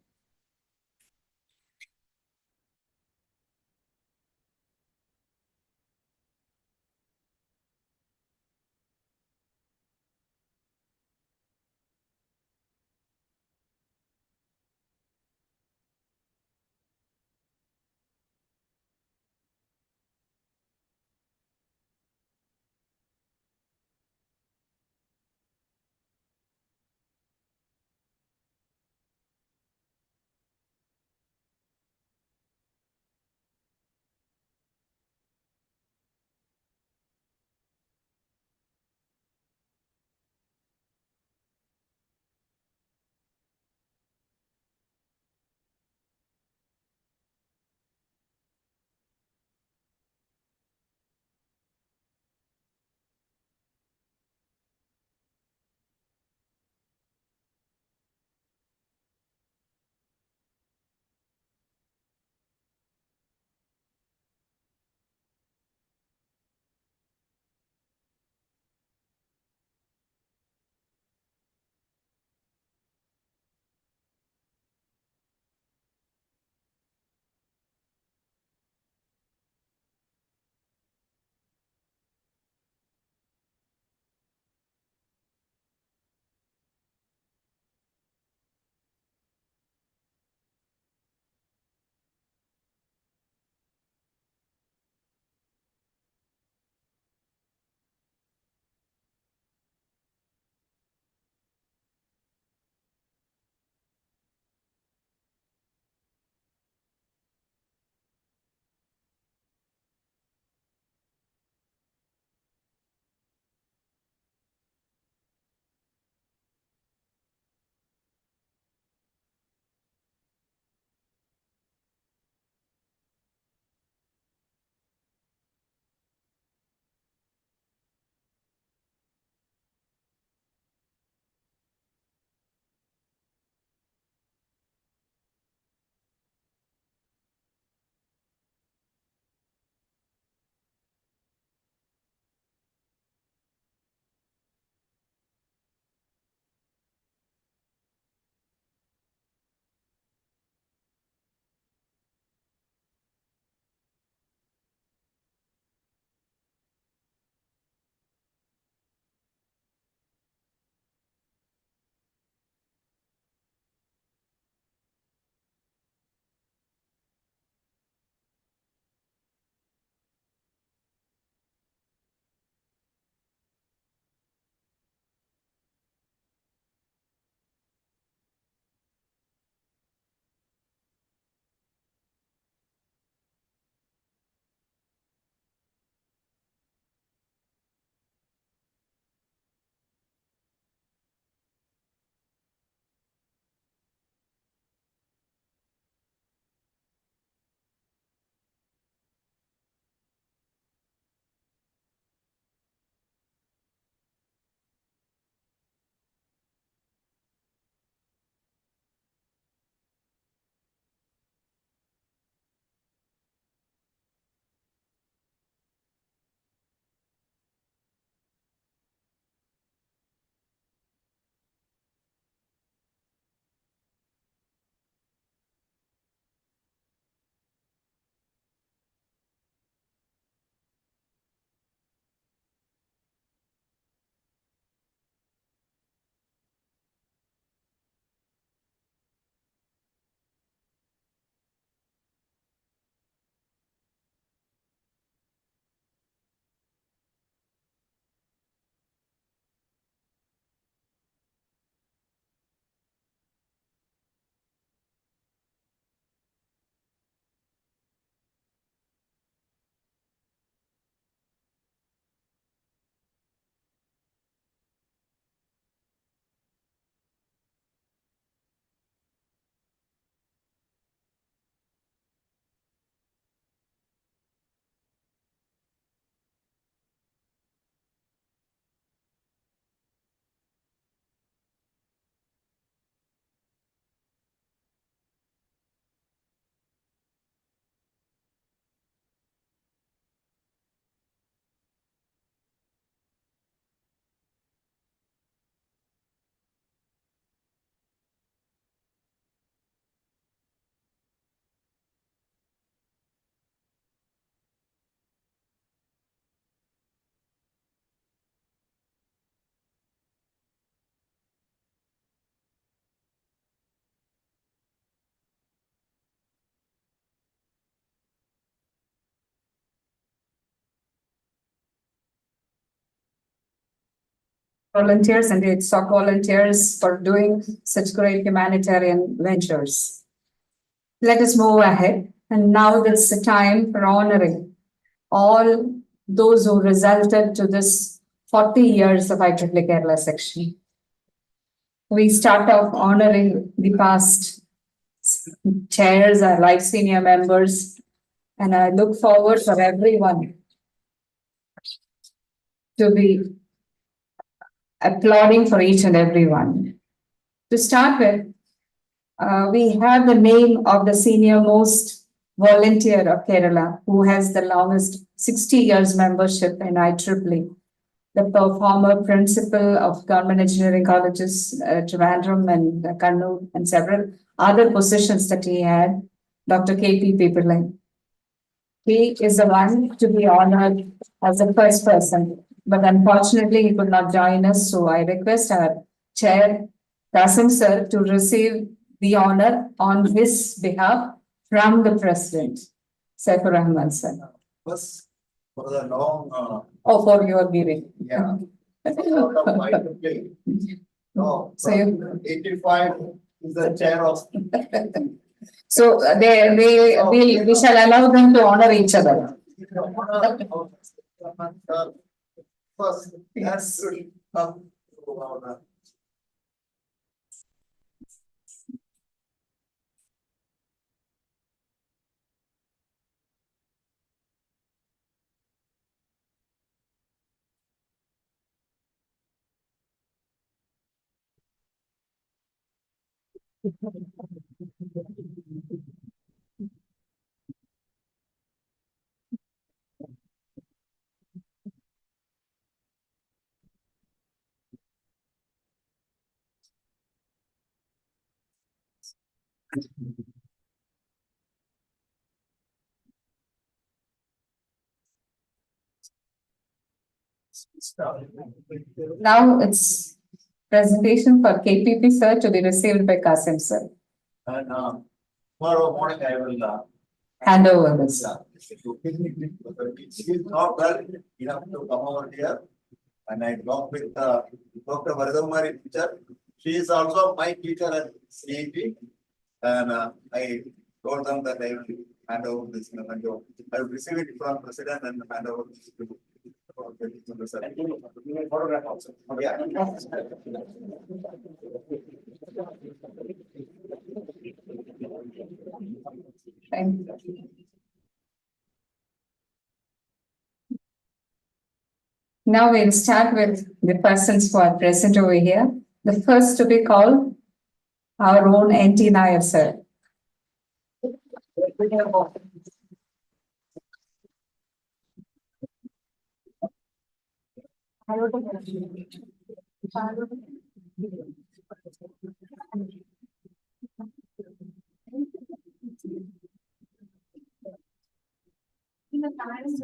volunteers and its stock volunteers for doing such great humanitarian ventures. Let us move ahead. And now it's the time for honoring all those who resulted to this 40 years of IEEE Kerala Section. We start off honoring the past chairs, our life senior members, and I look forward for everyone to be applauding for each and every one. To start with, we have the name of the senior most volunteer of Kerala who has the longest 60 years membership in IEEE, the former principal of government engineering colleges, Trivandrum and Kannur, and several other positions that he had, Dr. K.P. Pipillai. He is the one to be honored as the first person, but unfortunately he could not join us. So I request our chair, Kasim sir, to receive the honor on his behalf from the president, Saifur Rahman sir. First, for the long, Oh, for your giving. yeah. No, So you, 85 is the chair of. so we shall allow them to honor each other. First, yes. Now it's presentation for KPP sir to be received by Kasim sir. And tomorrow morning I will. Hand over this. She is not well enough to come over here. And I talked with Dr. Varadamari teacher. She is also my teacher at CET. And I told them that I will hand over this. I will receive it from president and hand over this to. Photograph also. Yeah. Thank you. Now we'll start with the persons who are present over here. The first to be called, our own NT Nair sir.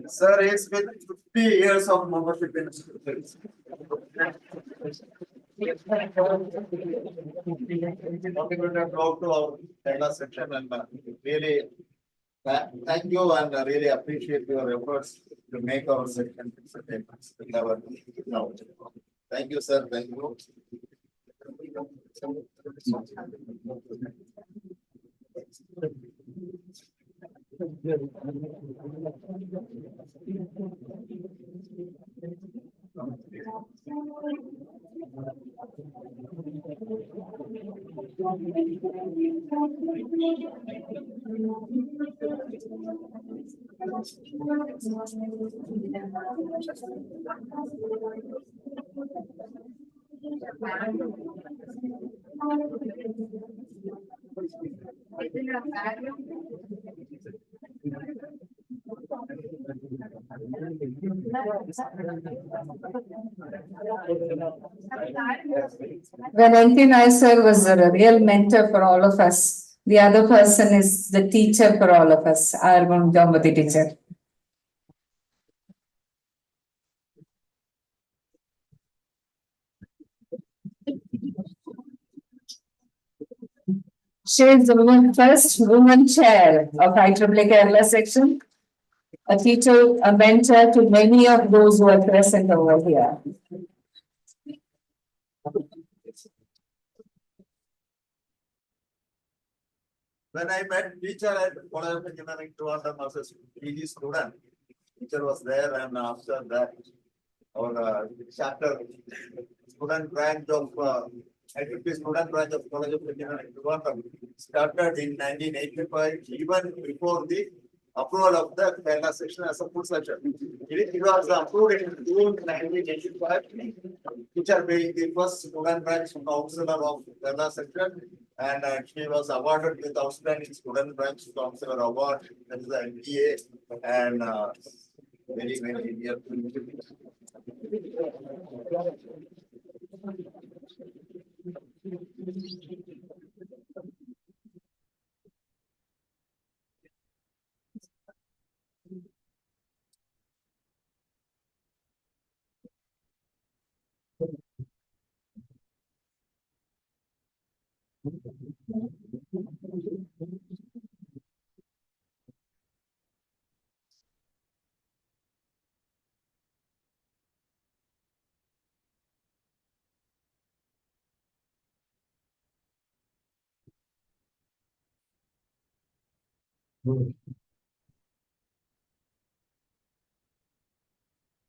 Sir is with 50 years of membership in schools. Talk to our Kerala section and really thank you and really appreciate your efforts to make our section level. Thank you, sir. Thank you. When NT Nair sir was a real mentor for all of us, the other person is the teacher for all of us, our Gamvati teacher. She is the first woman chair of IEEE Kerala Section, a teacher, a mentor to many of those who are present over here. when I met teacher at College of Engineering Trivandrum as a PG student, teacher was there, and after that, our chapter student branch of IEEE student branch of College of Engineering Trivandrum started in 1985, even before the approval of the Kerala section as a full section. It was approved in June 1985. Teacher being the first student branch counselor of Kerala section, and she was awarded with outstanding student branch counselor award. That is the NTA, and very dear.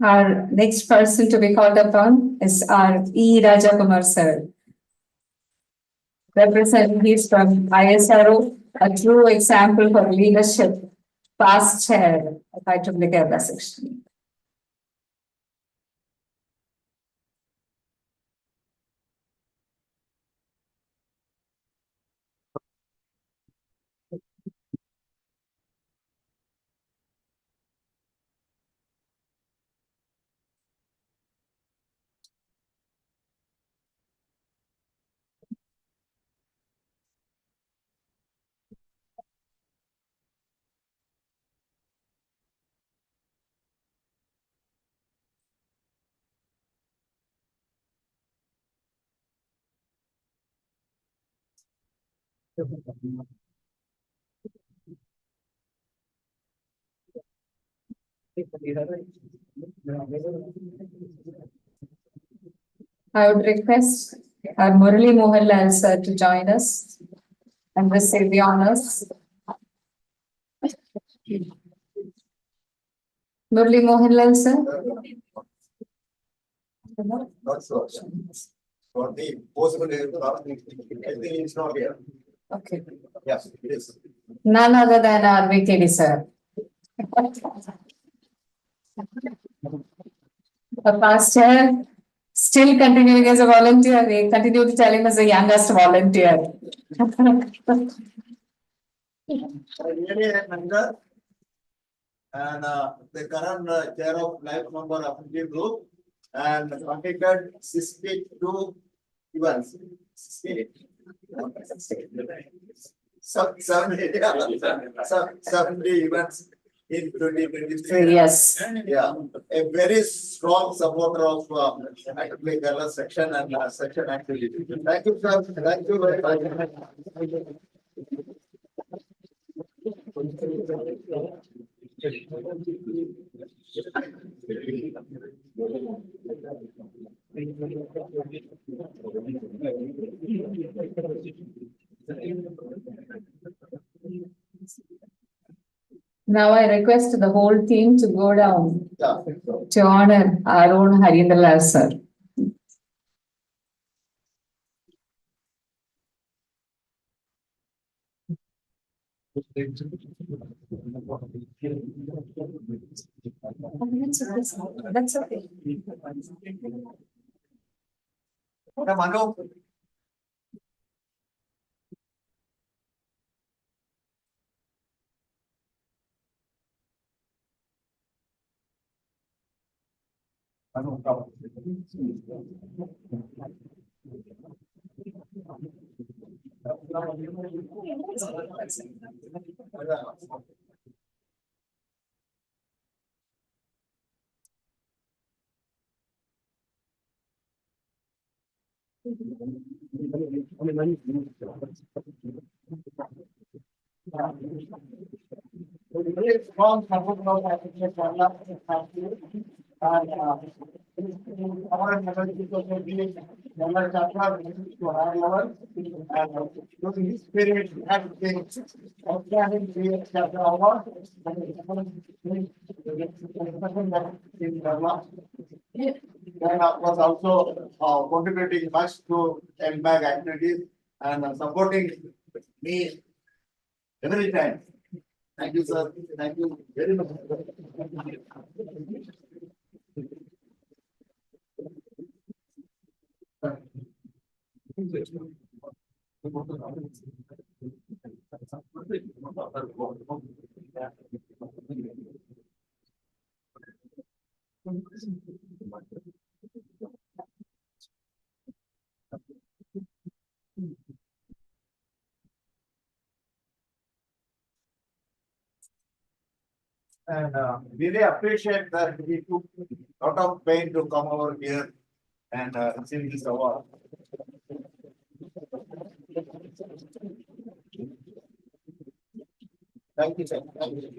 Our next person to be called upon is our E. Rajakumar sir. Representatives from ISRO, a true example for leadership, past chair of IEEE Kerala Section. I would request our Murali Mohanlal sir to join us and receive the honors. Murali Mohanlal sir. Not so. For the possible, I think it's not here. Okay. Yes, it is. None other than our VKD sir. A past chair, still continuing as a volunteer. They continue to tell him as the youngest volunteer. Really a member and the current chair of life member of the group and completed 62 events. 70 events in 2023. Yes. Yeah, a very strong supporter of IEEE Kerala section and section activity. Thank you, sir. Thank you very much. Now I request the whole team to go down Yeah. to honor our own Harindra sir. That's okay. Manu. Very strong support of IEEE Kerala. Was also contributing much to MBAG activities and supporting me every time. Thank you, sir. Thank you very much. And really appreciate that we took a lot of pain to come over here and receive this award. Thank you, sir. Thank you.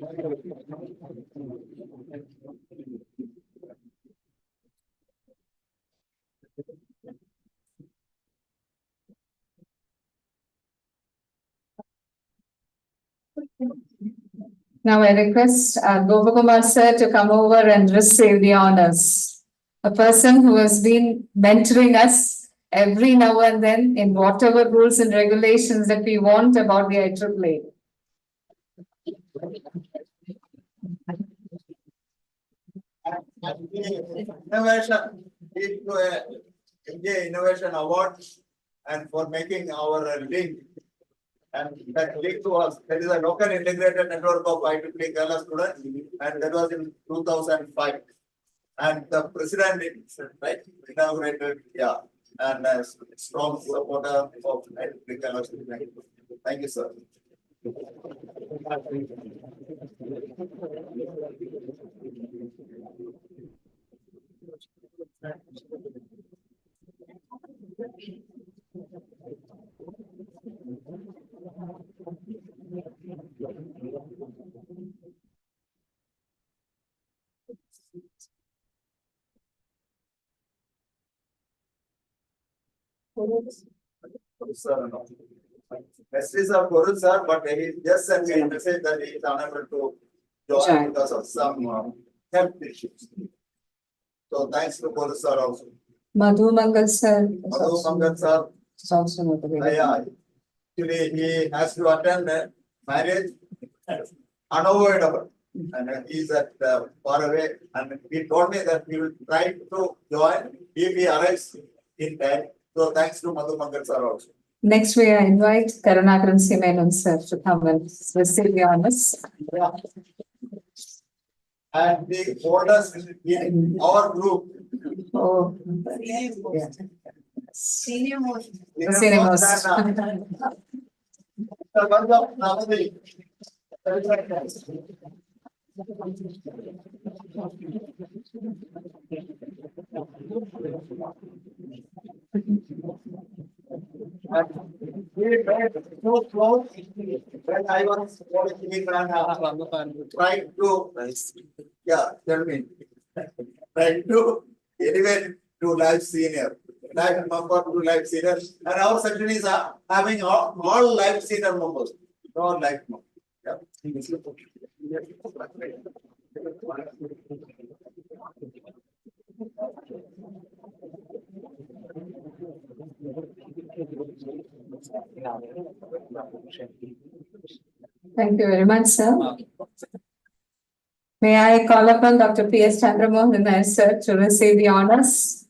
Now I request Gopakumar sir to come over and receive the honors. A person who has been mentoring us every now and then in whatever rules and regulations that we want about the IEEE. Innovation, Innovation Award and for making our link. And that link was, that is a local integrated network of IEEE Kerala students, and that was in 2005. And the president, right, inaugurated, yeah, and a strong supporter of IEEE Kerala students. Thank you, sir. Sir, no. Best is of Guru sir, but he just sent me a message that he is unable to join because of some health issues. So thanks to Guru sir also. Madhu Mangal sir. Madhu Mangal sir. Is also not available. Yeah, actually he has to attend a marriage, unavoidable. And he is at far away, and he told me that he will try to join if he arrives in time. So thanks to Madhu Mangal sir also. Next, we invite Karunakaran Simenon sir to come and receive the honors. Yeah. And the holders in our group. Oh. Yeah. Senior most. So close when I was trying to, yeah, tell me, trying to elevate to life senior, life member to life senior, and our section is having all life senior members, no life member. Yeah. Thank you very much, sir. May I call upon Dr. P.S. Chandramohan sir to receive the honors.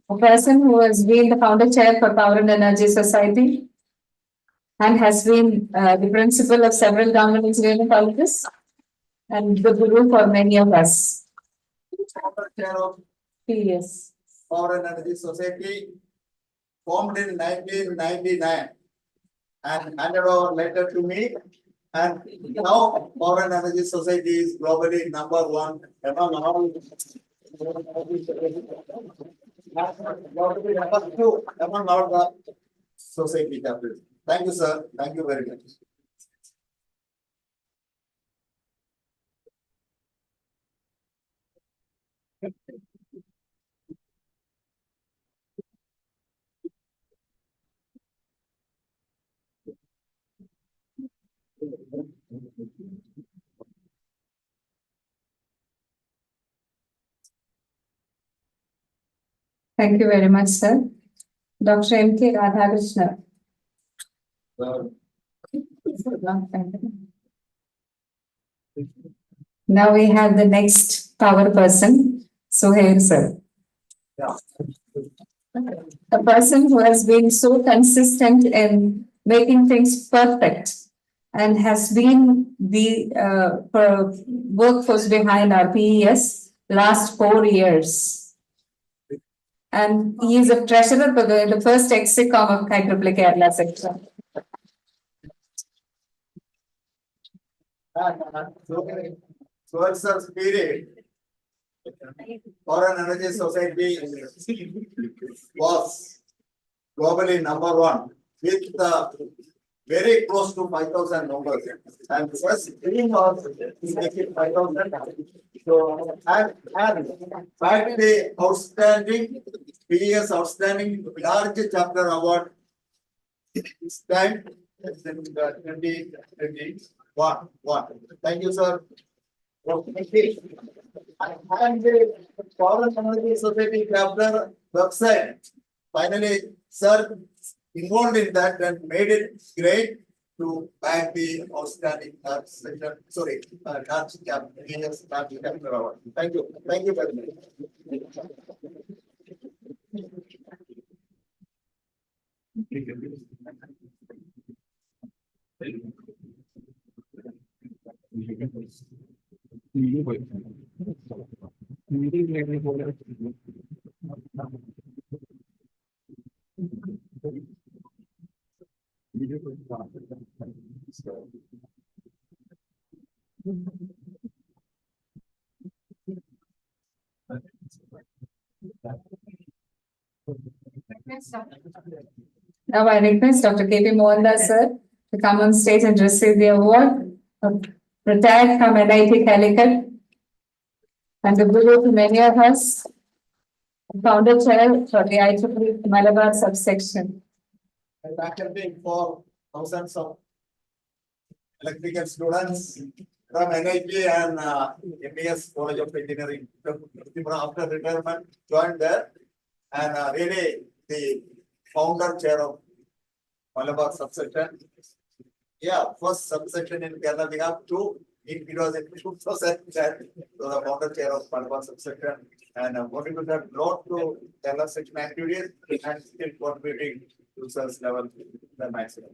A person who has been the founder chair for Power and Energy Society and has been the principal of several government engineering colleges and the guru for many of us. Chair of P.S. Power and Energy Society, formed in 1999 and handed over later to me. And now Power and Energy Society is globally #1 among all. #2 among all the society capitals. Thank you, sir. Thank you very much. Thank you very much, sir. Dr. M.K. Radhakrishna. Now we have the next power person, Suhail sir. A person who has been so consistent in making things perfect and has been the workforce behind our PES last 4 years. And he is a treasurer for the first execom of IEEE Kerala Section. So it's a spirit. Foreign Energy Society was globally #1 with very close to 5,000 members. And first dream was to make it 5,000. So, and fact the outstanding, PES outstanding large chapter award this time is in 2021. Thank you, sir. And the Foreign Energy Society chapter website, finally, sir involved in that and made it great to back the outstanding section. Sorry, large chapter award. Thank you. Thank you very much. Now I request Dr. K.P. Mohandas sir to come on stage and receive the award. Retired from NIT Calicut and the guru to many of us, founder chair for the IEEE Malabar subsection. And faculty for thousands of electrical students from NIT and MES College of Engineering. After retirement, joined there and really the founder chair of Malabar subsection. Yeah, first subsection in Kerala, we have two. It was in 2010, so the founder chair of Malabar subsection and contributed a lot to Kerala section activities and still contributing to sales level the maximum.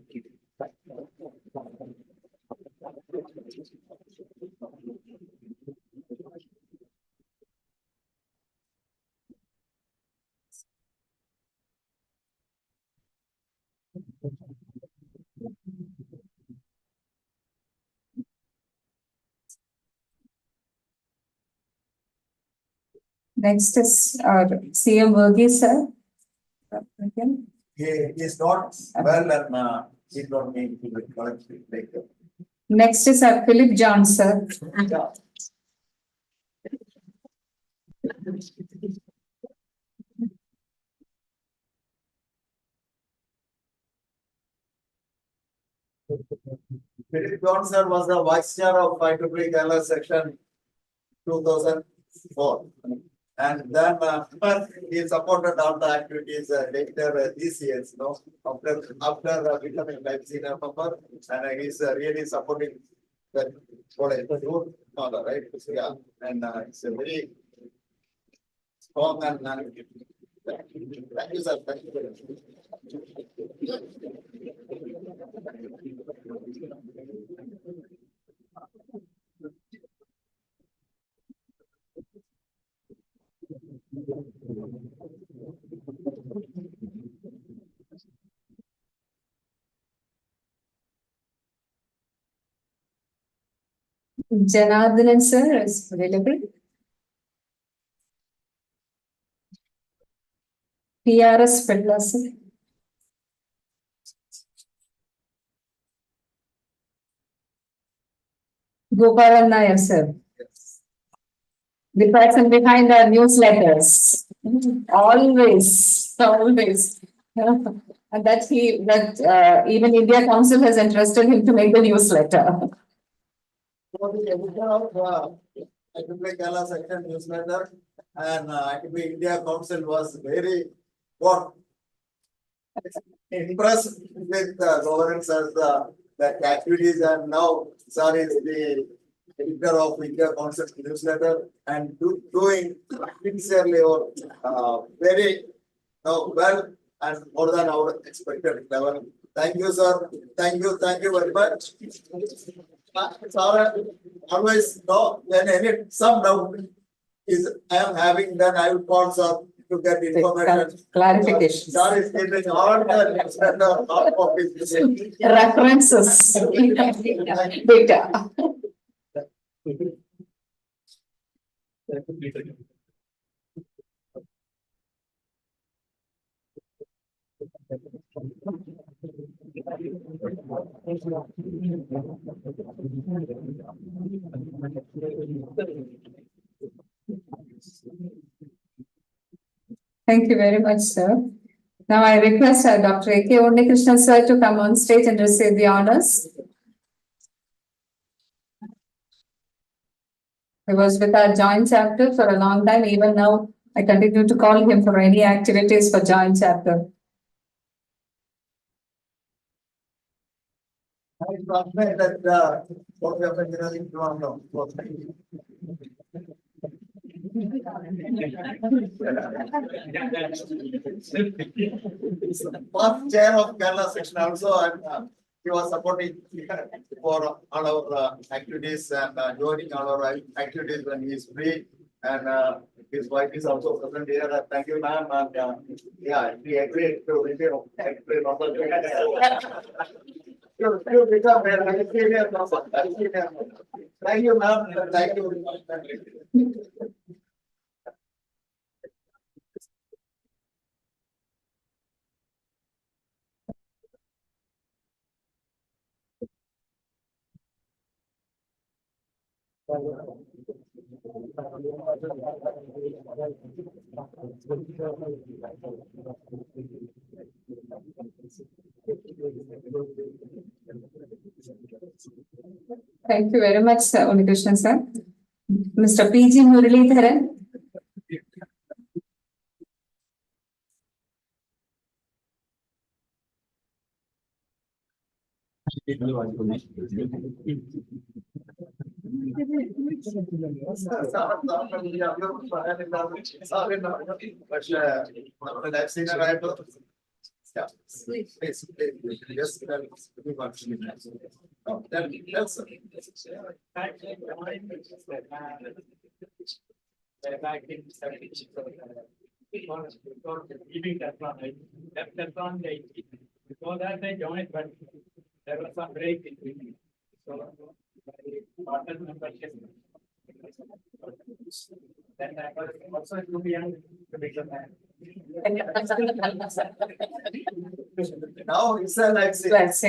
Next is our CM Verghese sir. He is not well and he don't need to be correctly later. Next is our Philip John sir. Yeah. Philip Johnson was the vice chair of IEEE Kerala Section 2004. And then he supported all the activities later these years, you know, after becoming like senior member, and he's really supporting the college, right? So, yeah, and it's a very strong and thank you, sir. Thank you very much. Janardhanan sir is available. PRS Pedla sir. Gopalan Nair sir. The person behind our newsletters. Always. And that even India Council has entrusted him to make the newsletter. So the editor of IEEE Kerala Section newsletter and IEEE India Council was very what impressed with the governance as the activities, and now sir is the editor of India Council newsletter and doing sincerely or very well and more than our expected level. Thank you, sir. Thank you very much. Sir, always know when any some doubt is I am having, then I will call sir to get information. Clarification. Sir is getting all the newsletter of his References. Data. Thank you very much, sir. Now I request Dr. A.K. Krishnan sir to come on stage and receive the honors. He was with our joint chapter for a long time. Even now, I continue to call him for any activities for joint chapter. I transmit that what we have been doing tomorrow. First chair of Kerala Section also, and he was supporting for all our activities and joining all our activities when he is free. And his wife is also present here. Thank you, ma'am. And yeah, we agreed to review. You become a senior member. Thank you, ma'am. Thank you very much. Thank you very much, sir. Krishnan sir. Mr. P.G. Muralidharan. Yeah, please. Yes, before that I joined, but there was some break in between. So partner membership. Then I was also too young to become a now it's a like yes.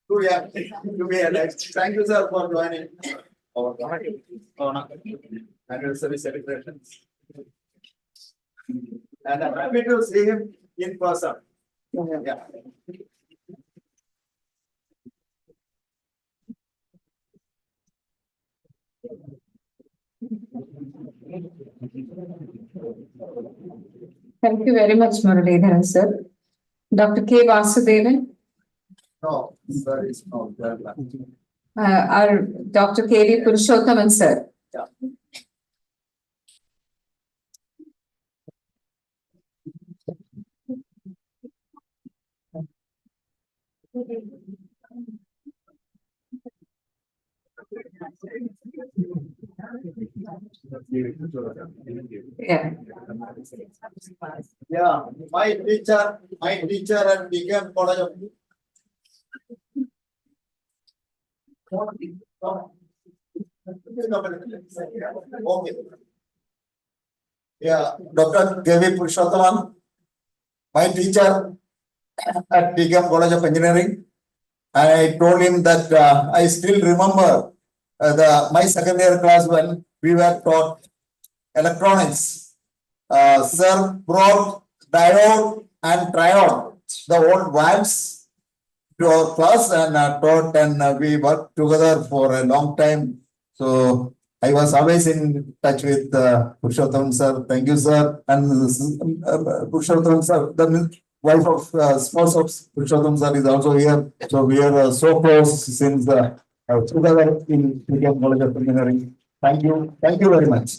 Too young to be alive. Thank you, sir, for joining our anniversary celebrations. And I'm happy to see him in person. Yeah. Thank you very much, Muralidharan sir. Dr. K. Vasudevan. No, sir, it's not. Our Dr. K.V. Purushothaman sir. Yeah. Yeah. Yeah, my teacher and became college of. Okay. Yeah, Dr. K.V. Purushothaman, my teacher at BKM College of Engineering. And I told him that I still remember my second year class when we were taught electronics. Sir brought diode and triode, the old valves, to our class and taught, and we worked together for a long time. So I was always in touch with Purushottam sir. Thank you, sir. And Purushottam sir, the wife of spouse of Purushottam sir is also here. So we are so close since together in Indian College of Engineering. Thank you. Thank you very much.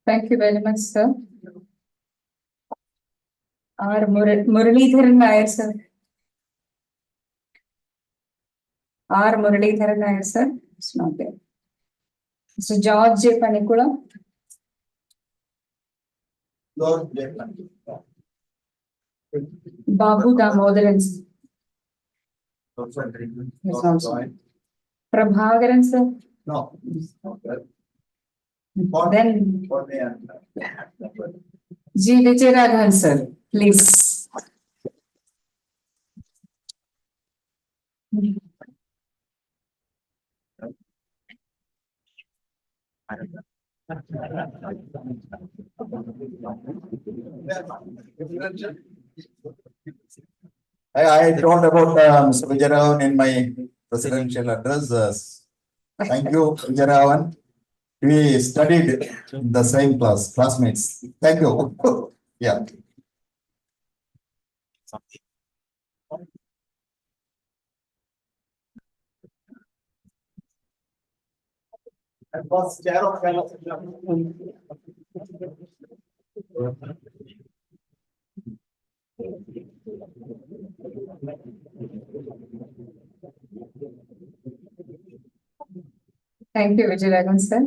Thank you very much, sir. Our Muralidharan Nair, sir. R. Muralidharan Nair, sir. It's not there. Mr. George J. Panikula. Lord, Babu Damodaran. Yes, also. Prabhakaran, sir. No. Then G. Vijayaraghavan, sir. Please. I told about Mr. Vijayaraghavan in my presidential address. Thank you, Vijayaraghavan. We studied in the same classmates. Thank you. Yeah. And was chair of Kerala Section. Thank you, Vijayaraghavan, sir.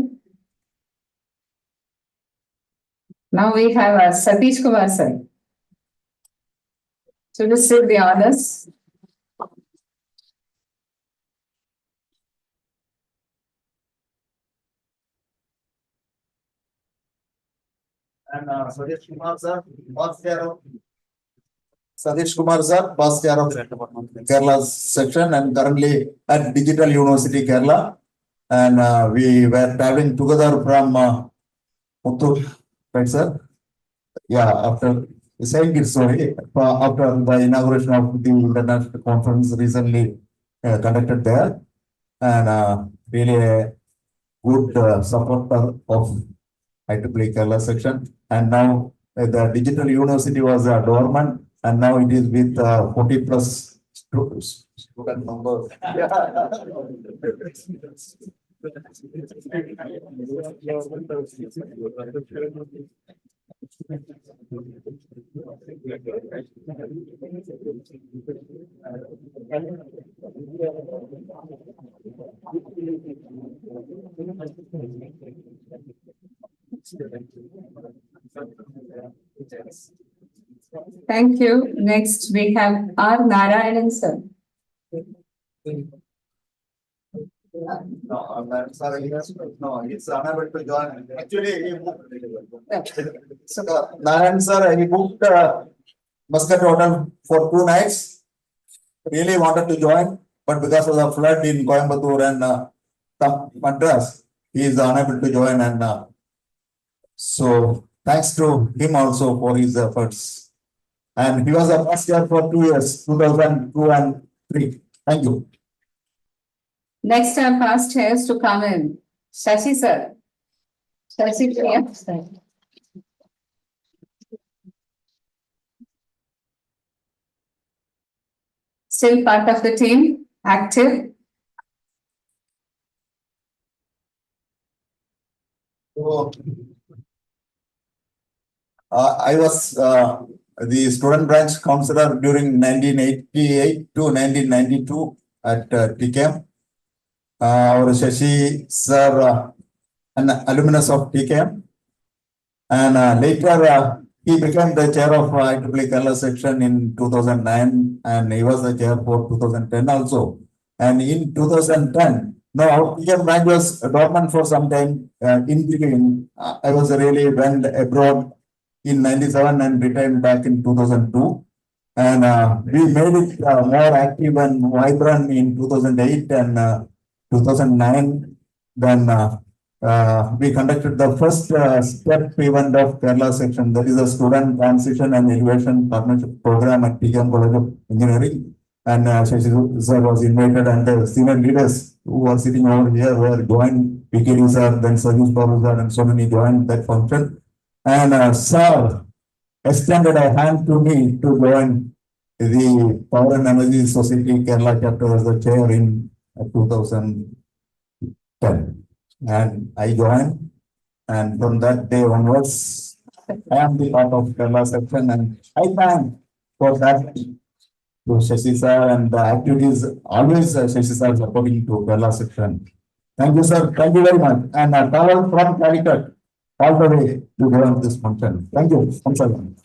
Now we have Satish Kumar, sir. To receive the honors. And Satish Kumar sir, past chair of Satish Kumar sir, past chair of Kerala Section and currently at Digital University Kerala. And we were traveling together from Muttur, right sir? Yeah, after saying it, sorry, after the inauguration of the international conference recently conducted there, and really a good supporter of IEEE Kerala Section. And now the Digital University was dormant, and now it is with 40 plus student numbers. Thank you. Next, we have R. Narayanan, sir. No, I'm sorry. No, it's unable to join. Actually, he booked. So, Narayan sir, he booked Muscat Hotel for 2 nights. Really wanted to join, but because of the flood in Coimbatore and Madras, he is unable to join. And so, thanks to him also for his efforts. And he was a past year for 2 years, 2002 and 3. Thank you. Next, our past chairs to come in. Shashi, sir. Shashi, Priya, sir. Still part of the team, active. So, I was the student branch counselor during 1988 to 1992 at TKM. Our Shashi sir, an alumnus of TKM, and later he became the chair of IEEE Kerala Section in 2009, and he was the chair for 2010 also. And in 2010, no, our TKM branch was dormant for some time in between. I was really went abroad in 97 and retired back in 2002. And we made it more active and vibrant in 2008 and 2009. Then we conducted the first step event of Kerala section, that is a student transition and innovation partnership program at PKM College of Engineering. And Shashi sir was invited, and the senior leaders who were sitting over here were joined, PKD sir, then Service Babu sir, and so many joined that function. And sir extended a hand to me to join the Power and Energy Society Kerala chapter as the chair in 2010. And I joined, and from that day onwards, I am the part of Kerala section, and I thank for that to Shashi sir, and the activities always Shashi sir supporting to Kerala section. Thank you, sir. Thank you very much. And I travel from Calicut all the way to join this function. Thank you. Once again.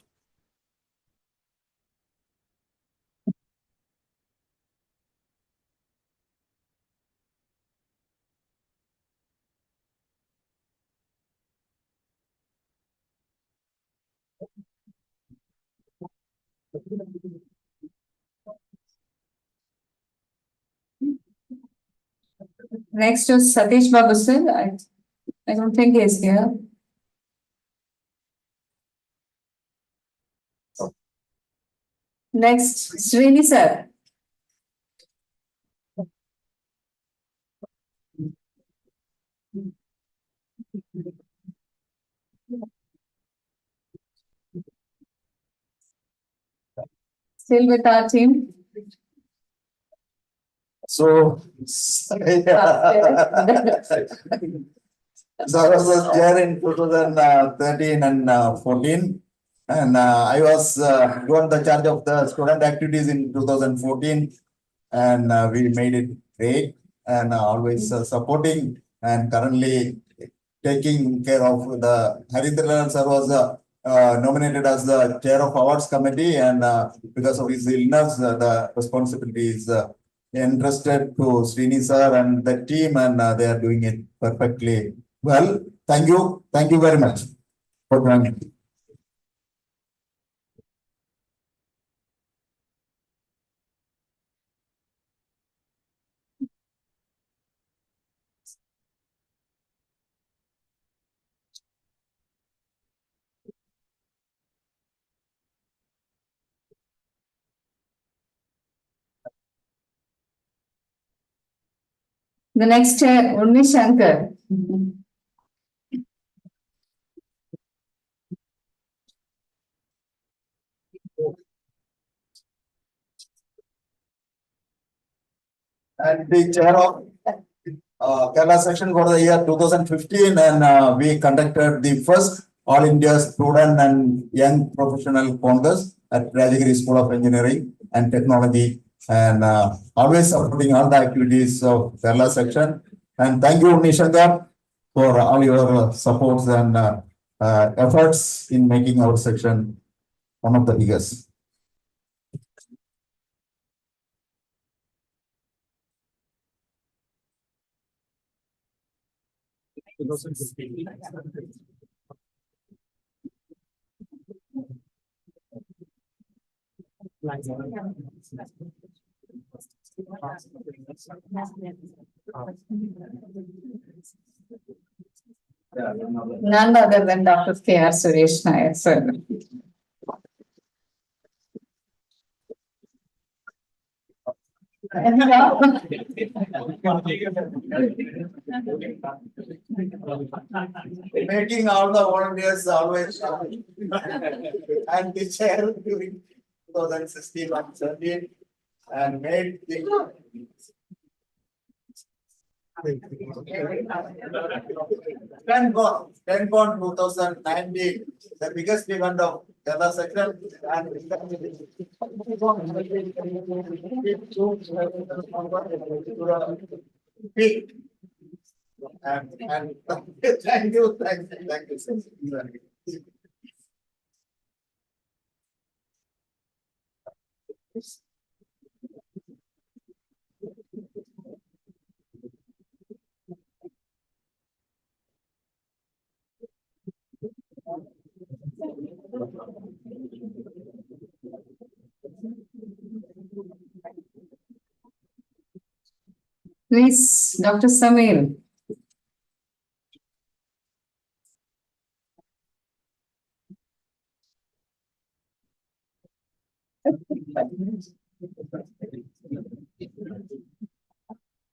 Next is Satish Babu sir. I don't think he's here. Next, Srini sir. Still with our team. So, so I was there in 2013 and 14, and I was given the charge of the student activities in 2014, and we made it great, and always supporting, and currently taking care of the Harindra sir was nominated as the chair of awards committee, and because of his illness, the responsibility is entrusted to Srini sir and the team, and they are doing it perfectly well. Thank you very much for joining. The next chair, Urmi Shankar. And the chair of Kerala section for the year 2015, and we conducted the first All India Student and Young Professional Congress at Rajagiri School of Engineering and Technology, and always supporting all the activities of Kerala section. And thank you, Nishankar, for all your supports and efforts in making our section one of the biggest. None other than Dr. K.R. Suresh Nair, sir. Making all the volunteers always and the chair during 2016 and 17, and made the 2019, the biggest event of Kerala section, and thank you. Please, Dr. Samir.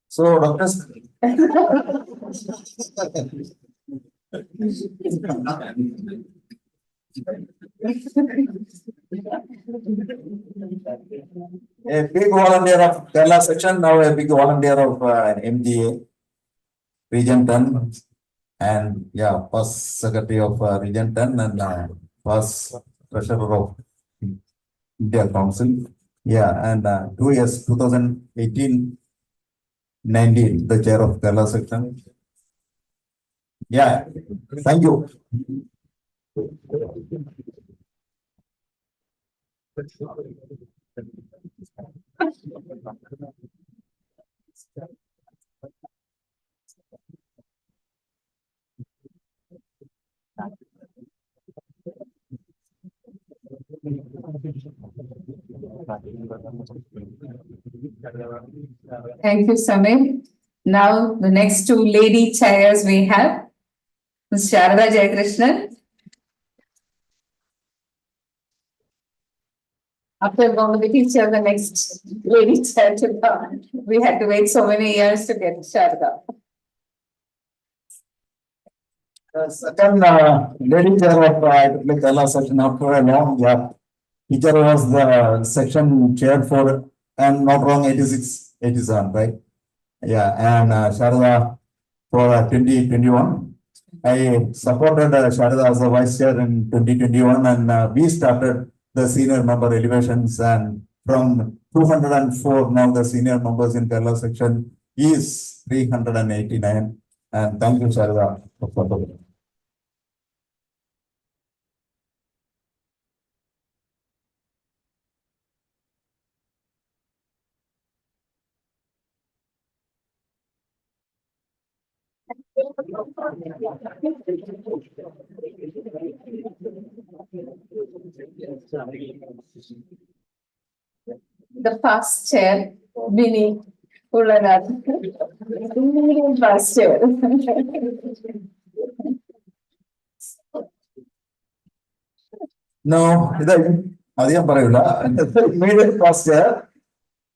So, doctors. A big volunteer of Kerala Section, now a big volunteer of MGA, Region 10, and yeah, first secretary of Region 10 and first treasurer of India Council. Yeah, and 2 years, 2018, 19, the chair of Kerala Section. Yeah, thank you. Thank you, Samir. Now, the next two lady chairs we have, Ms. Sharada Jayakrishnan. After going to the teacher, the next lady chair to come. We had to wait so many years to get Sharada. Second lady chair of Kerala Section after a long gap. Teacher was the section chair for, and not wrong, 86, 87, right? Yeah, and Sharada for 2021. I supported Sharada as a vice chair in 2021, and we started the senior member elevations, and from 204 now the senior members in Kerala Section is 389. And thank you, Sharada, for supporting. The past chair, Mini Ulanath. Past chair. No, immediate past year,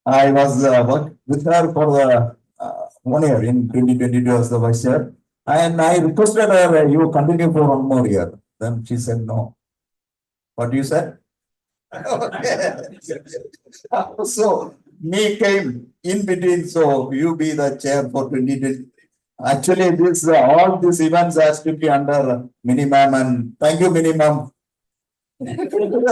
I was work with her for the 1 year in 2022 as the vice chair, and I requested her, you continue for 1 more year. Then she said no. What you said? Okay. So me came in between, so you be the chair for 2020. Actually, this all these events has to be under minimum, and thank you, minimum. Thank you.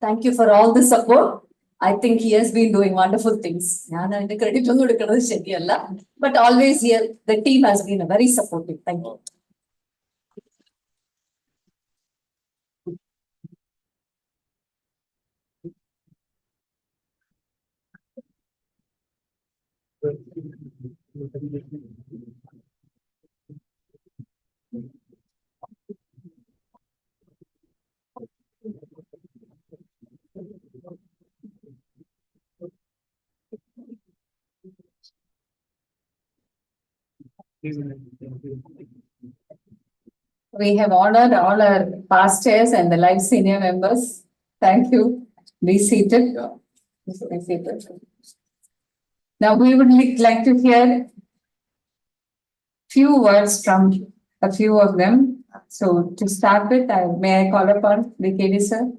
Thank you for all the support. I think he has been doing wonderful things. But always here, the team has been very supportive. Thank you. We have honored all our past chairs and the live senior members. Thank you. Be seated. Be seated. Now we would like to hear few words from a few of them. So to start with, may I call upon the KD sir?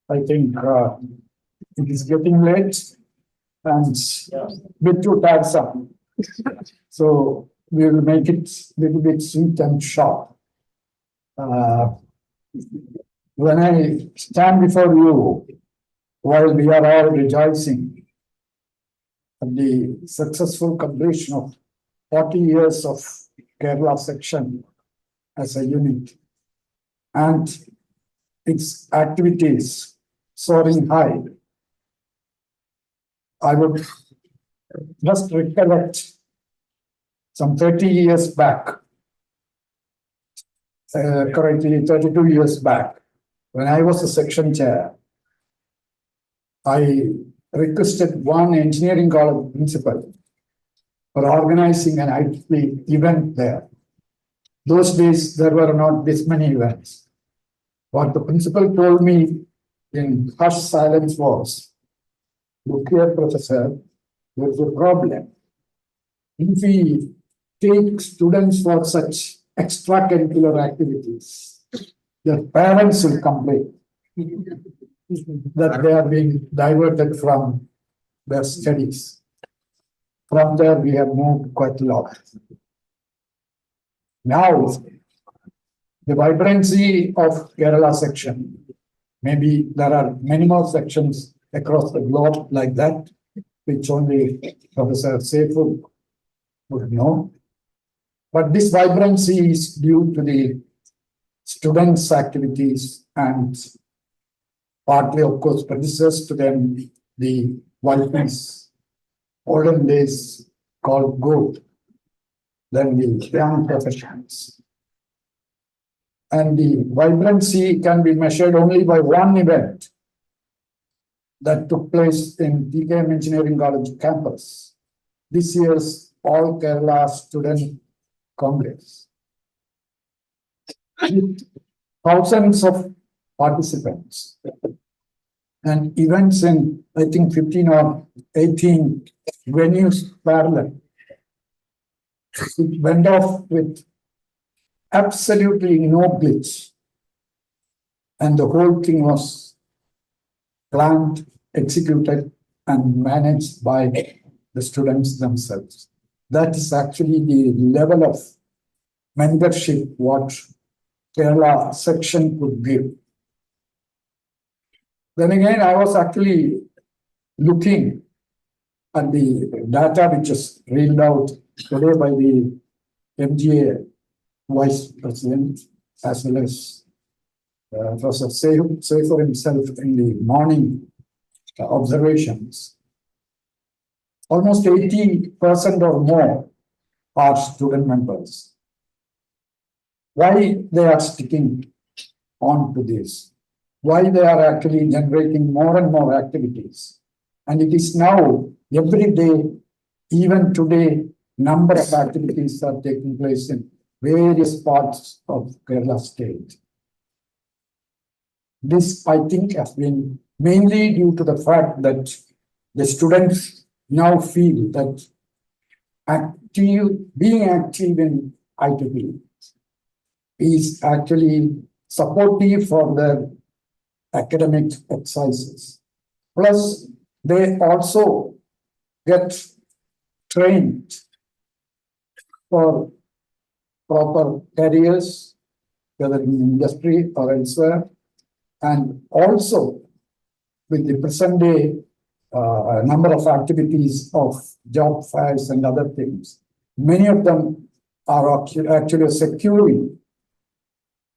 I think it is getting late and bit too tiresome. So we will make it a little bit sweet and sharp. When I stand before you, while we are all rejoicing at the successful completion of 40 years of Kerala Section as a unit and its activities soaring high, I would just recollect some 30 years back, correctly 32 years back, when I was a section chair, I requested one engineering college principal for organizing an IEEE event there. Those days, there were not this many events. What the principal told me in hushed silence was, look here, professor, there's a problem. If we take students for such extracurricular activities, their parents will complain that they are being diverted from their studies. From there, we have moved quite a lot. Now, the vibrancy of Kerala section, maybe there are many more sections across the globe like that, which only Professor Seyful would know. But this vibrancy is due to the students' activities and partly, of course, predecessors to them, the wildness, olden days called gold, then the young professions. And the vibrancy can be measured only by one event that took place in TKM Engineering College campus, this year's All Kerala Student Congress. With thousands of participants and events in, I think, 15 or 18 venues parallel. It went off with absolutely no glitch. And the whole thing was planned, executed, and managed by the students themselves. That is actually the level of mentorship what Kerala section could give. Then again, I was actually looking at the data which is read out today by the MGA Vice President as well as Professor Seyful himself in the morning observations. Almost 80% or more are student members. Why they are sticking on to this? Why they are actually generating more and more activities? And it is now every day, even today, number of activities are taking place in various parts of Kerala state. This, I think, has been mainly due to the fact that the students now feel that being active in IEEE is actually supportive for their academic exercises. Plus, they also get trained for proper careers, whether in industry or elsewhere, and also with the present day number of activities of job fairs and other things. Many of them are actually securing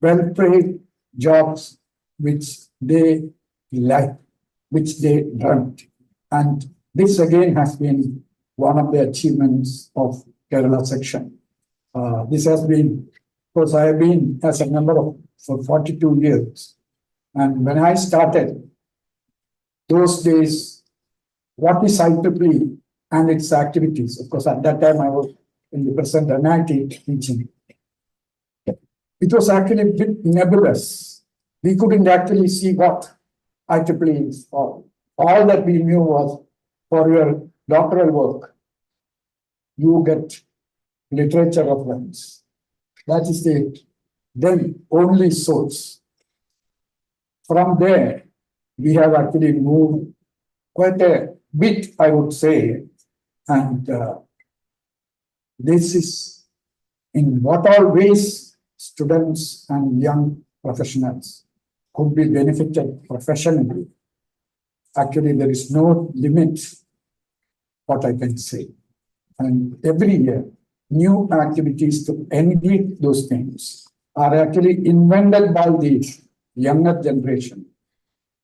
well-paid jobs which they like, which they dreamt. And this again has been one of the achievements of Kerala section. This has been, because I have been as a member of for 42 years. And when I started, those days, what is IEEE and its activities? Of course, at that time I was in the present NIT teaching. It was actually a bit nebulous. We couldn't actually see what IEEE is for. All that we knew was for your doctoral work, you get literature reference. That is the then only source. From there, we have actually moved quite a bit, I would say, and this is in what all ways students and young professionals could be benefited professionally. Actually, there is no limit, what I can say. And every year, new activities to enrich those things are actually invented by the younger generation,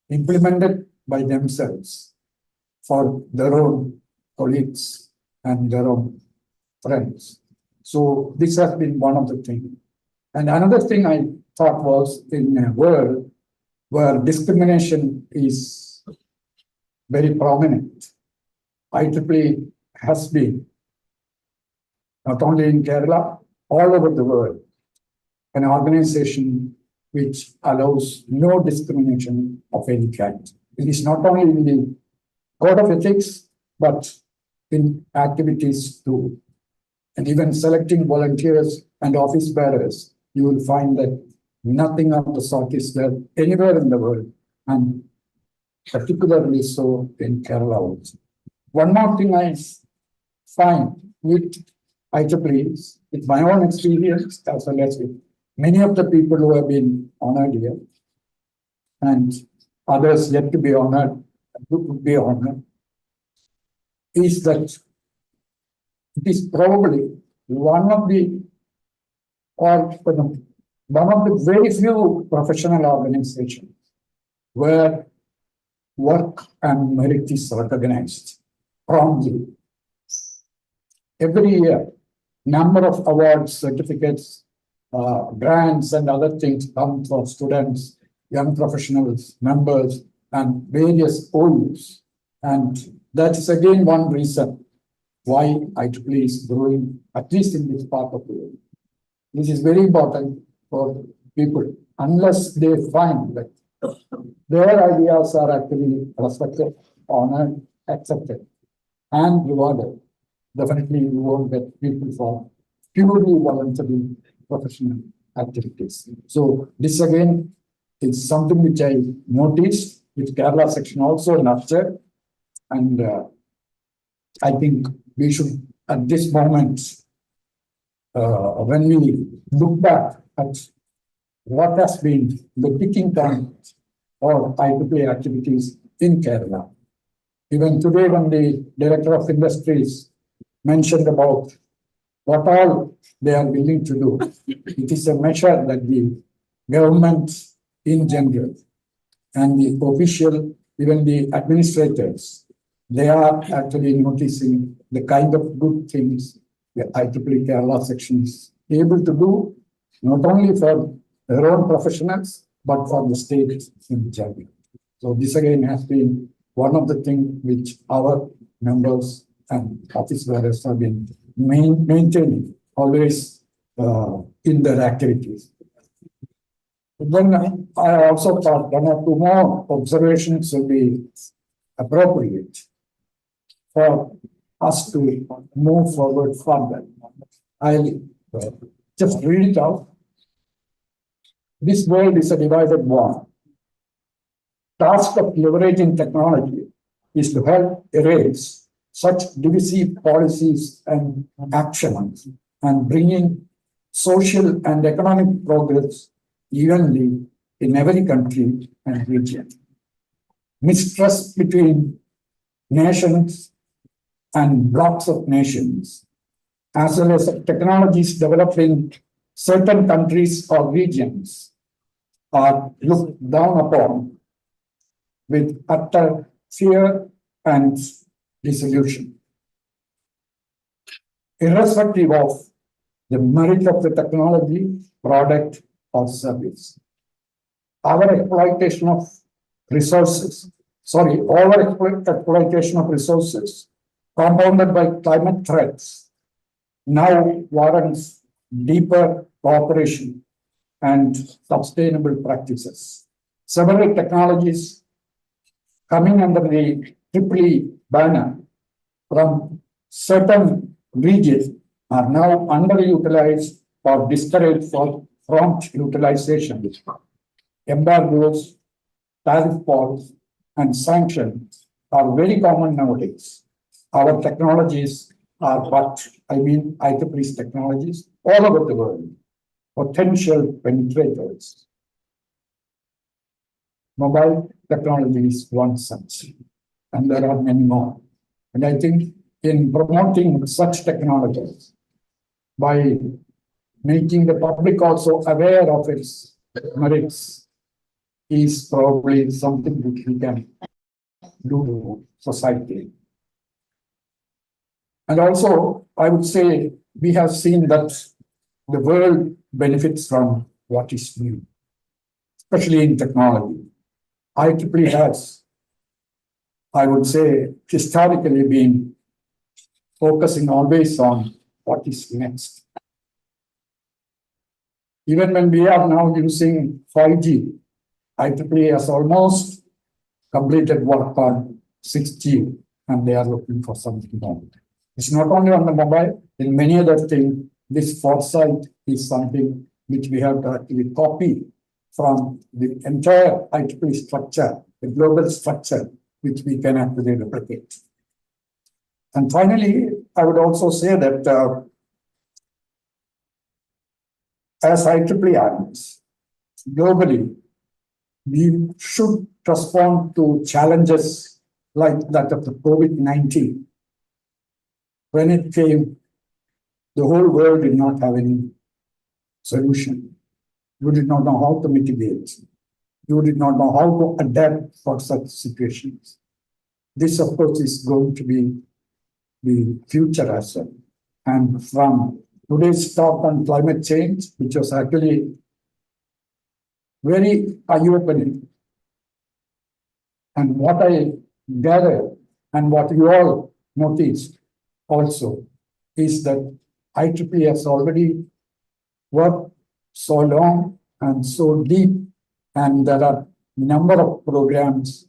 implemented by themselves for their own colleagues and their own friends. So this has been one of the things. And another thing I thought was, in a world where discrimination is very prominent, IEEE has been, not only in Kerala, all over the world, an organization which allows no discrimination of any kind. It is not only in the code of ethics, but in activities too. And even selecting volunteers and office bearers, you will find that nothing of the sort is there anywhere in the world, and particularly so in Kerala also. One more thing I find with IEEE is, with my own experience, as well as with many of the people who have been honored here, and others yet to be honored, is that it is probably one of the very few professional organizations where work and merit is recognized promptly. Every year, number of awards, certificates, grants, and other things come for students, young professionals, members, and various OUs. And that is again one reason why IEEE is growing, at least in this part of the world. This is very important for people, unless they find that their ideas are actually respected, honored, accepted, and rewarded. Definitely, we won't get people for purely voluntary professional activities. So this again is something which I noticed, which Kerala section also nurtured, and I think we should, at this moment, when we look back at what has been the ticking point of IEEE activities in Kerala. Even today, when the Director of Industries mentioned about what all they are willing to do, it is a measure that the government in general and the official, even the administrators, they are actually noticing the kind of good things the IEEE Kerala section is able to do, not only for their own professionals, but for the state in general. So this again has been one of the things which our members and office bearers have been maintaining always in their activities. Then I also thought one or two more observations will be appropriate for us to move forward further. I'll just read it out. This world is a divided one. Task of leveraging technology is to help erase such divisive policies and actions and bringing social and economic progress evenly in every country and region. Mistrust between nations and blocks of nations, as well as technologies developed in certain countries or regions, are looked down upon with utter fear and disillusion. Irrespective of the merit of the technology, product, or service. Our exploitation of resources, exploitation of resources, compounded by climate threats, now warrants deeper cooperation and sustainable practices. Several technologies coming under the IEEE banner from certain regions are now underutilized or discouraged for prompt utilization. Embargoes, tariff walls, and sanctions are very common nowadays. Our technologies are IEEE's technologies all over the world, potential penetrators. Mobile technology is one such, and there are many more. And I think in promoting such technologies, by making the public also aware of its merits is probably something which we can do to society. And also, I would say we have seen that the world benefits from what is new, especially in technology. IEEE has, I would say, historically been focusing always on what is next. Even when we are now using 5G, IEEE has almost completed work on 6G, and they are looking for something more. It's not only on the mobile, in many other things, this foresight is something which we have to actually copy from the entire IEEE structure, the global structure, which we can actually replicate. And finally, I would also say that as IEEE admits, globally, we should respond to challenges like that of the COVID-19. When it came, the whole world did not have any solution. You did not know how to mitigate. You did not know how to adapt for such situations. This, of course, is going to be the future as well. And from today's talk on climate change, which was actually very eye-opening, and what I gathered and what you all noticed also is that IEEE has already worked so long and so deep, and there are number of programs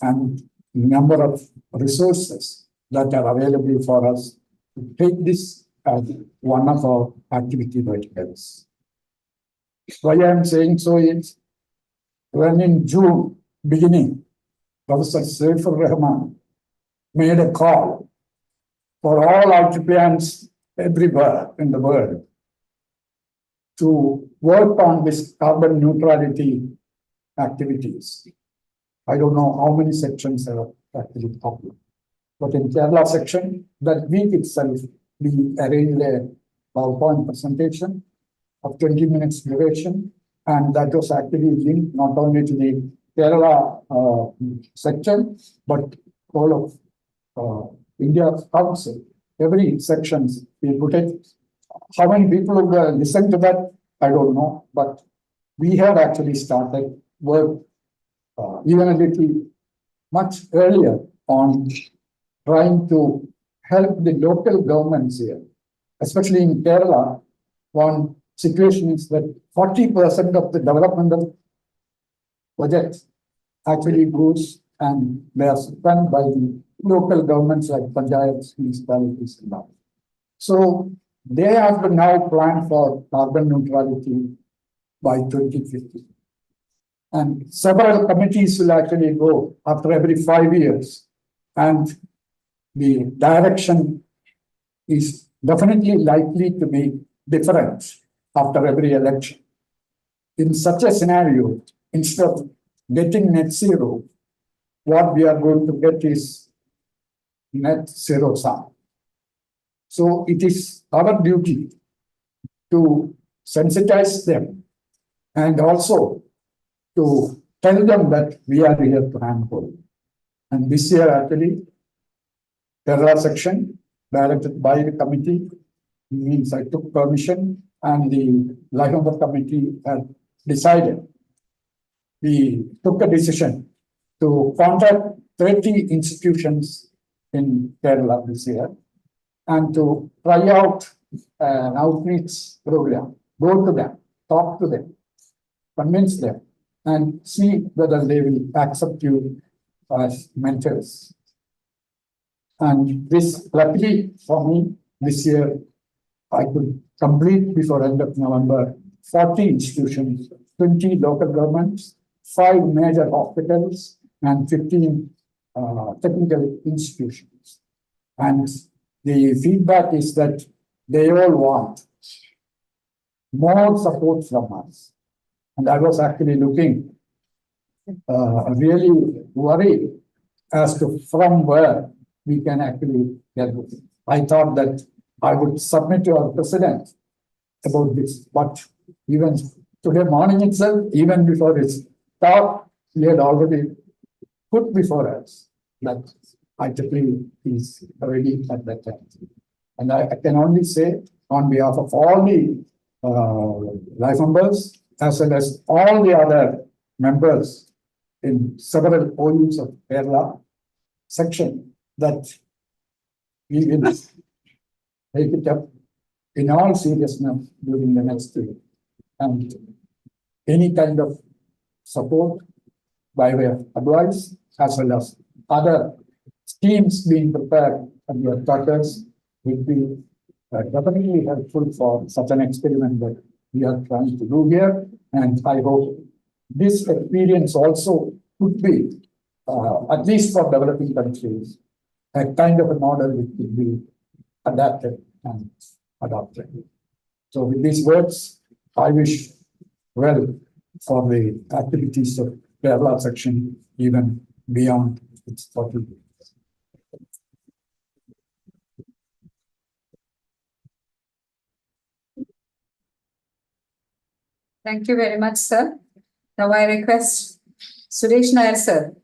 and number of resources that are available for us to take this as one of our activity verticals. Why I am saying so is when in June beginning, Professor Saifur Rahman made a call for all IEEEans everywhere in the world to work on this carbon neutrality activities. I don't know how many sections are actually popular, but in Kerala section, that week itself, we arranged a PowerPoint presentation of 20 minutes duration, and that was actually linked not only to the Kerala section, but all of India Council. Every sections we put it. How many people will listen to that? I don't know, but we have actually started work even a little much earlier on trying to help the local governments here, especially in Kerala. One situation is that 40% of the developmental projects actually goes and they are spent by the local governments like panchayats, municipalities, and all. So they have to now plan for carbon neutrality by 2050. And several committees will actually go after every 5 years. And the direction is definitely likely to be different after every election. In such a scenario, instead of getting net zero, what we are going to get is net zero sum. So it is our duty to sensitize them and also to tell them that we are here to handhold. And this year, actually, Kerala section, directed by the committee, means I took permission, and the Lahore committee had decided. We took a decision to contact 30 institutions in Kerala this year and to try out an outreach program. Go to them, talk to them, convince them, and see whether they will accept you as mentors. And this, luckily for me, this year, I could complete before end of November 40 institutions, 20 local governments, 5 major hospitals, and 15 technical institutions. And the feedback is that they all want more support from us. And I was actually looking, really worried as to from where we can actually get it. I thought that I would submit to our president about this, but even today morning itself, even before his talk, he had already put before us that IEEE is ready at that time. And I can only say on behalf of all the life members, as well as all the other members in several OUs of Kerala section, that we will take it up in all seriousness during the next year. And any kind of support by way of advice, as well as other schemes being prepared at your quarters will be definitely helpful for such an experiment that we are trying to do here. And I hope this experience also could be, at least for developing countries, a kind of a model which could be adapted and adopted. So with these words, I wish well for the activities of Kerala section, even beyond its 40 years. Thank you very much, sir. Now I request Suresh Nair, sir,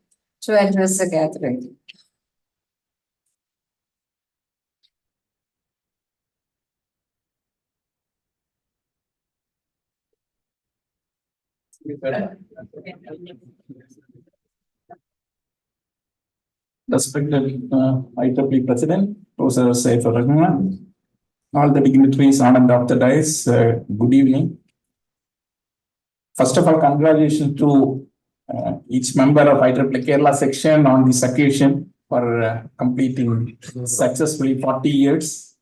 to address the gathering. Respected IEEE President, Professor Saifur Rahman, all the dignitaries on and off the dais, good evening. First of all, congratulations to each member of IEEE Kerala section on this occasion for completing successfully 40 years.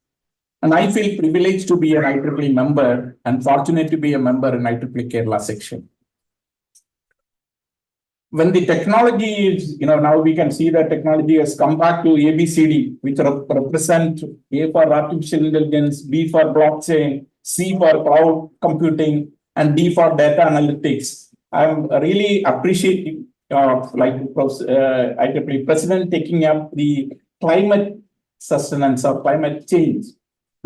And I feel privileged to be an IEEE member and fortunate to be a member in IEEE Kerala section. When the technology is, now we can see that technology has come back to ABCD, which represent A for artificial intelligence, B for blockchain, C for cloud computing, and D for data analytics. I'm really appreciating IEEE President taking up the climate sustenance or climate change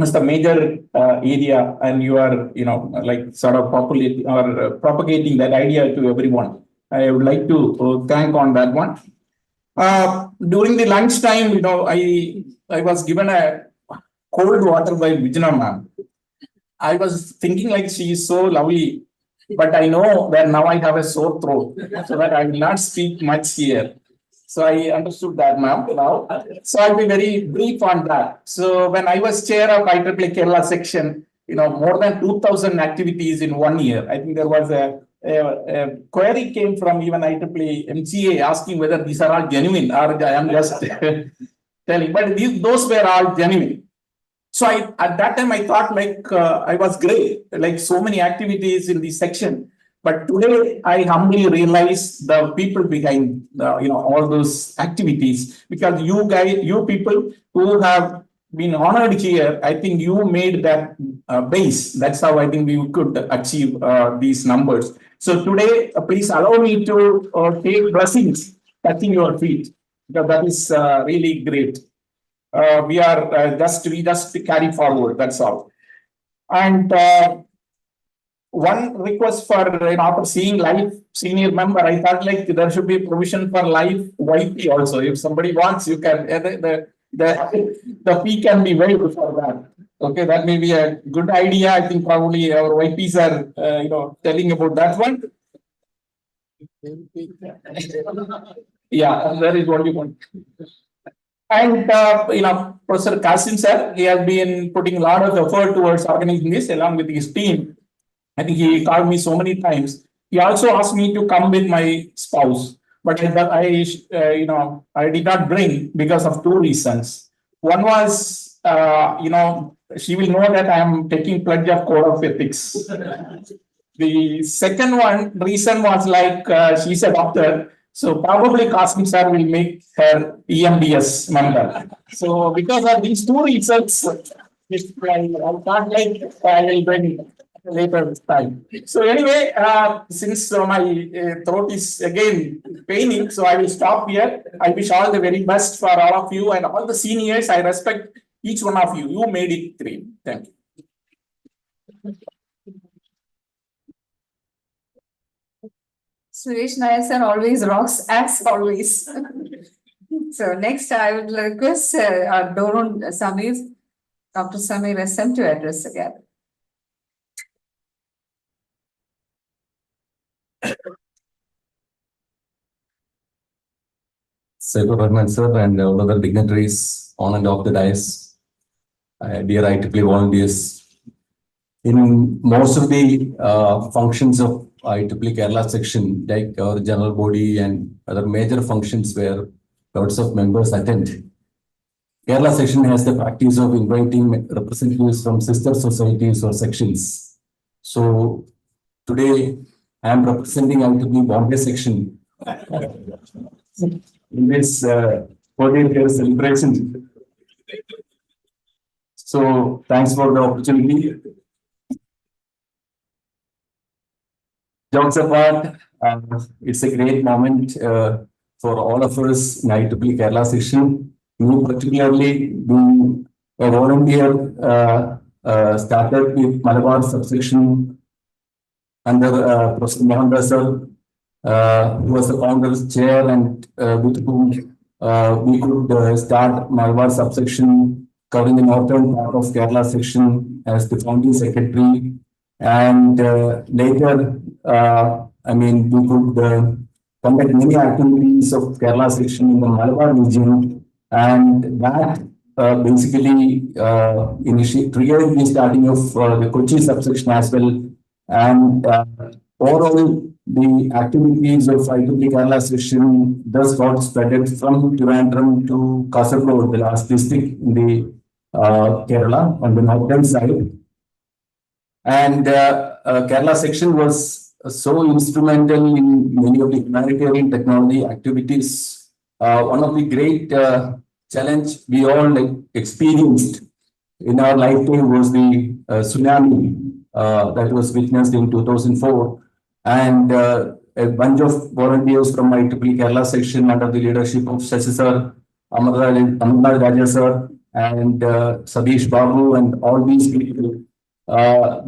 as the major area, and you are, sort of populating or propagating that idea to everyone. I would like to thank on that one. During the lunchtime, I was given a cold water by Vijana ma'am. I was thinking like she is so lovely, but I know that now I have a sore throat, so that I will not speak much here. So I understood that, ma'am, now. So I'll be very brief on that. So when I was chair of IEEE Kerala section, more than 2,000 activities in 1 year. I think there was a query came from even IEEE MCA asking whether these are all genuine, or I am just telling, but those were all genuine. So at that time I thought I was great, like so many activities in this section. But today I humbly realize the people behind all those activities, because you people who have been honored here, I think you made that base. That's how I think we could achieve these numbers. So today, please allow me to take blessings touching your feet, because that is really great. We just carry forward. That's all. And one request for after seeing life senior member, I thought there should be provision for life YP also. If somebody wants, you can the fee can be waived for that. Okay, that may be a good idea. I think probably our YPs are telling about that one. Yeah, that is what we want. And Professor Kasim sir, he has been putting a lot of effort towards organizing this along with his team. I think he called me so many times. He also asked me to come with my spouse, but I did not bring because of two reasons. One was, she will know that I am taking pledge of code of ethics. The second reason was she's a doctor. So probably Qasim sir will make her EMDS member. So because of these two reasons, I thought I will bring later time. So anyway, since my throat is again paining, so I will stop here. I wish all the very best for all of you and all the seniors. I respect each one of you, you made it great. Thank you. Suresh Nair sir always rocks as always. So next I would request our Dorun Samir, Dr. Samir SM to address the gathering. Saifur Rahman sir and all other dignitaries on and off the dais, dear IEEE volunteers. In most of the functions of IEEE Kerala section, like our general body and other major functions where lots of members attend, Kerala section has the practice of inviting representatives from sister societies or sections. So today I am representing IEEE Bombay section in this 40th year celebration. So thanks for the opportunity. Jokes apart, it's a great moment for all of us in IEEE Kerala section. Me particularly being a volunteer started with Malabar subsection under Professor Mohan sir, who was the founder's chair, and with whom we could start Malabar subsection covering the northern part of Kerala section as the founding secretary. And later, I mean, we could conduct many activities of Kerala section in the Malabar region, and that basically triggered the starting of the Kochi subsection as well. And overall, the activities of IEEE Kerala section thus got spread from Trivandrum to Kasaragod, the last district in the Kerala on the northern side. And Kerala section was so instrumental in many of the humanitarian technology activities. One of the great challenge we all experienced in our lifetime was the tsunami that was witnessed in 2004. And a bunch of volunteers from IEEE Kerala section under the leadership of Shashi sir, Amarnath Raja sir, and Sadish Babu, and all these people, I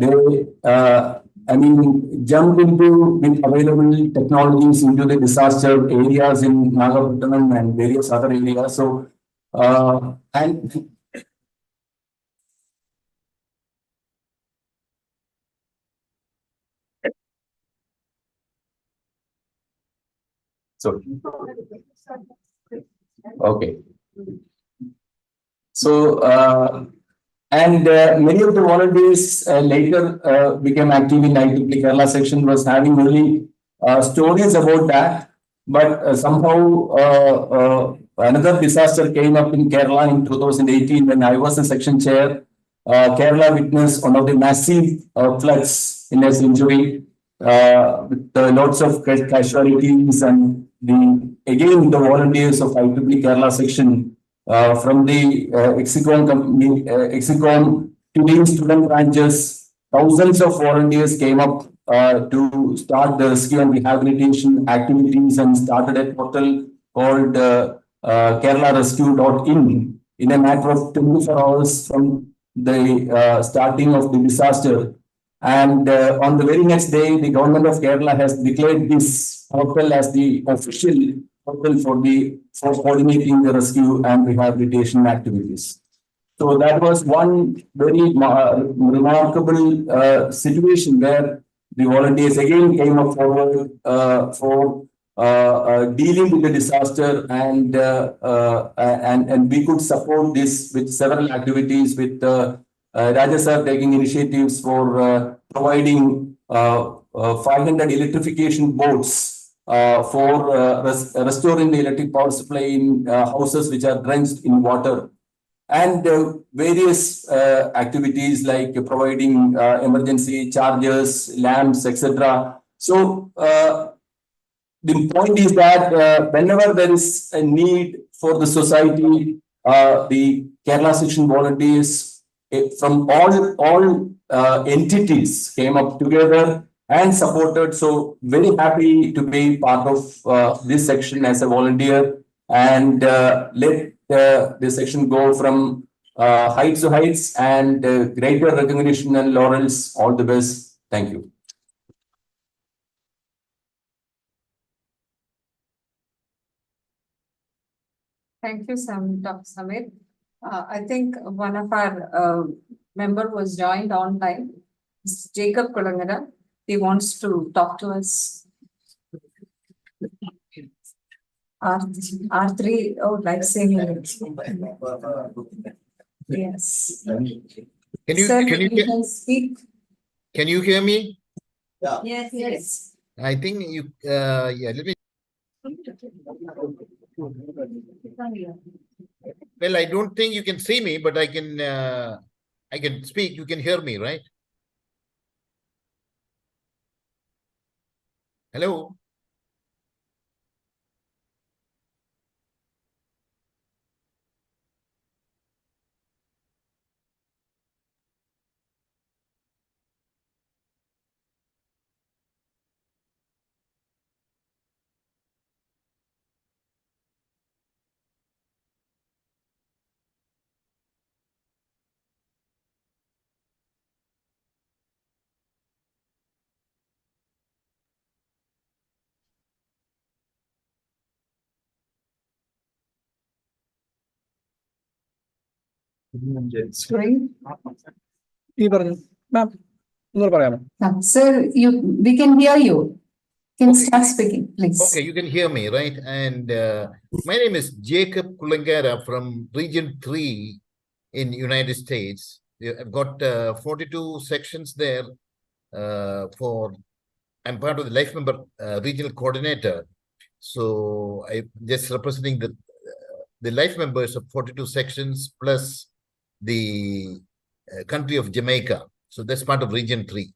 mean, jumped into with available technologies into the disaster areas in Nagapattinam and various other areas. So, and so, okay. So, and many of the volunteers later became active in IEEE Kerala section, was having only stories about that. But somehow another disaster came up in Kerala in 2018 when I was the section chair. Kerala witnessed one of the massive floods in a century with lots of casualties, and again the volunteers of IEEE Kerala section from the Exicon to the student branches, thousands of volunteers came up to start the rescue and rehabilitation activities, and started a portal called KeralaRescue.in in a matter of 24 hours from the starting of the disaster. And on the very next day, the government of Kerala has declared this portal as the official portal for coordinating the rescue and rehabilitation activities. So that was one very remarkable situation where the volunteers again came up forward for dealing with the disaster, and we could support this with several activities, with Raja sir taking initiatives for providing 500 electrification boats for restoring the electric power supply in houses which are drenched in water, and various activities like providing emergency chargers, lamps, etc. So the point is that whenever there is a need for the society, the Kerala section volunteers from all entities came up together and supported. So very happy to be part of this section as a volunteer, and let this section go from heights to heights and greater recognition and laurels. All the best. Thank you. Thank you, Dr. Samir. I think one of our member was joined online, Jacob Kulangara. He wants to talk to us. R3, oh, life saving. Yes. Can you, Sir, can you, you can speak. can you hear me? Yes, yes. I think you, yeah, let me. Well, I don't think you can see me, but I can speak. You can hear me, right? Hello? Screen. Sir, we can hear you. Can start speaking, please. Okay, you can hear me, right? And my name is Jacob Kulangara from Region 3 in United States. I've got 42 sections there I'm part of the life member regional coordinator. So I'm just representing the life members of 42 sections plus the country of Jamaica. So that's part of Region 3.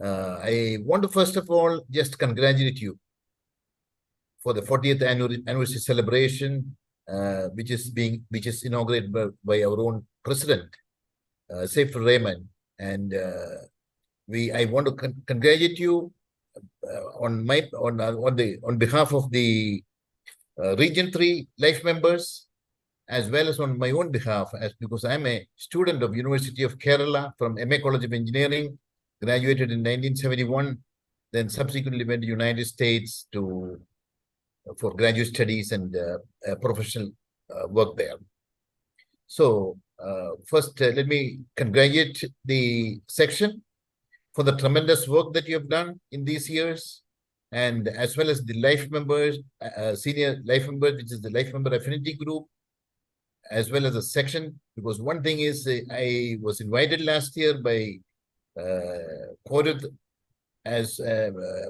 I want to first of all just congratulate you for the 40th anniversary celebration, which is inaugurated by our own president, Saif Rahman, and I want to congratulate you on behalf of the Region 3 life members, as well as on my own behalf, because I'm a student of University of Kerala from MA College of Engineering, graduated in 1971, then subsequently went to United States for graduate studies and professional work there. So first, let me congratulate the section for the tremendous work that you have done in these years, and as well as the life members, senior life members, which is the life member affinity group, as well as a section. Because one thing is, I was invited last year by Koruth as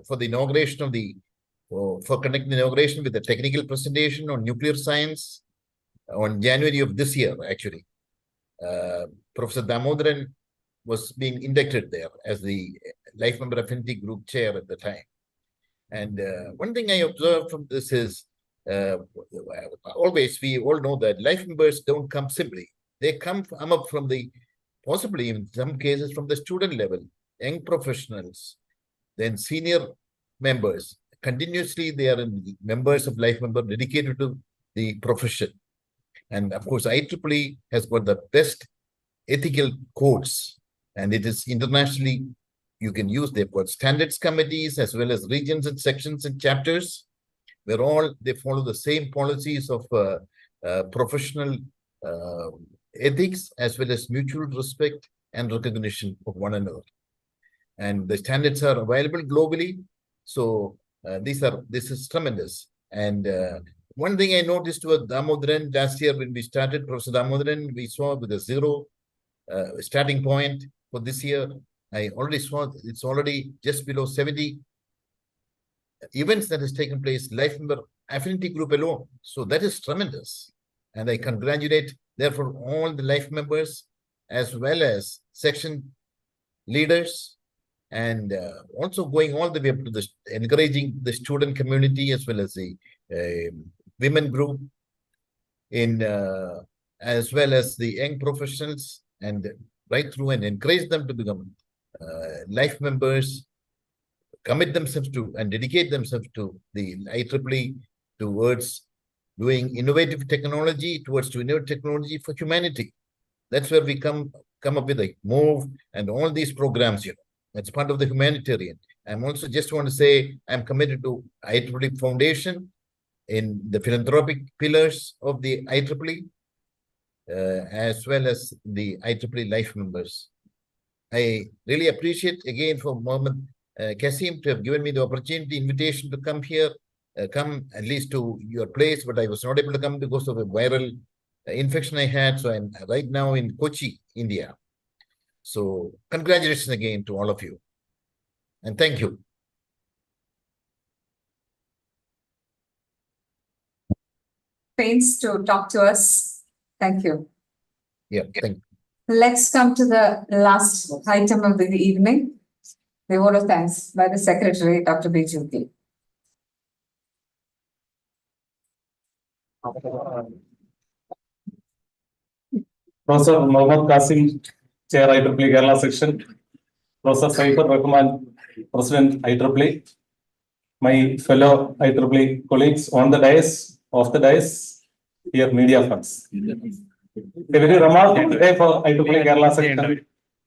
for the inauguration of for conducting the inauguration with a technical presentation on nuclear science on January of this year, actually. Professor Damodaran was being inducted there as the life member affinity group chair at the time. And one thing I observed from this is, always we all know that life members don't come simply. They come up from possibly in some cases from the student level, young professionals, then senior members. Continuously, they are members of life member dedicated to the profession. And of course, IEEE has got the best ethical codes, and it is internationally, you can use, they've got standards committees as well as regions and sections and chapters, where they follow the same policies of professional ethics as well as mutual respect and recognition of one another. And the standards are available globally. So this is tremendous. And one thing I noticed with Damodaran last year when we started, Professor Damodaran, we saw with a 0 starting point for this year. I already saw it's already just below 70 events that has taken place, life member affinity group alone. So that is tremendous. And I congratulate, therefore, all the life members as well as section leaders, and also going all the way up to encouraging the student community as well as the women group, as well as the young professionals, and right through, and encourage them to become life members, commit themselves to and dedicate themselves to the IEEE towards doing innovative technology, for humanity. That's where we come up with a move and all these programs, That's part of the humanitarian. I'm also just want to say I'm committed to IEEE Foundation in the philanthropic pillars of the IEEE, as well as the IEEE life members. I really appreciate again for Mohammed Kasim to have given me the opportunity, invitation to come here, come at least to your place, but I was not able to come because of a viral infection I had. So I'm right now in Kochi, India. So congratulations again to all of you. And thank you. Pains to talk to us. Thank you. Yeah, thank you. Let's come to the last item of the evening. The vote of thanks by the Secretary, Dr. B. Jyoti. Professor Mohammed Kasim, Chair IEEE Kerala Section, Professor Saifur Rahman, President IEEE, my fellow IEEE colleagues on the dais, off the dais, here media friends. A very remarkable day for IEEE Kerala Section,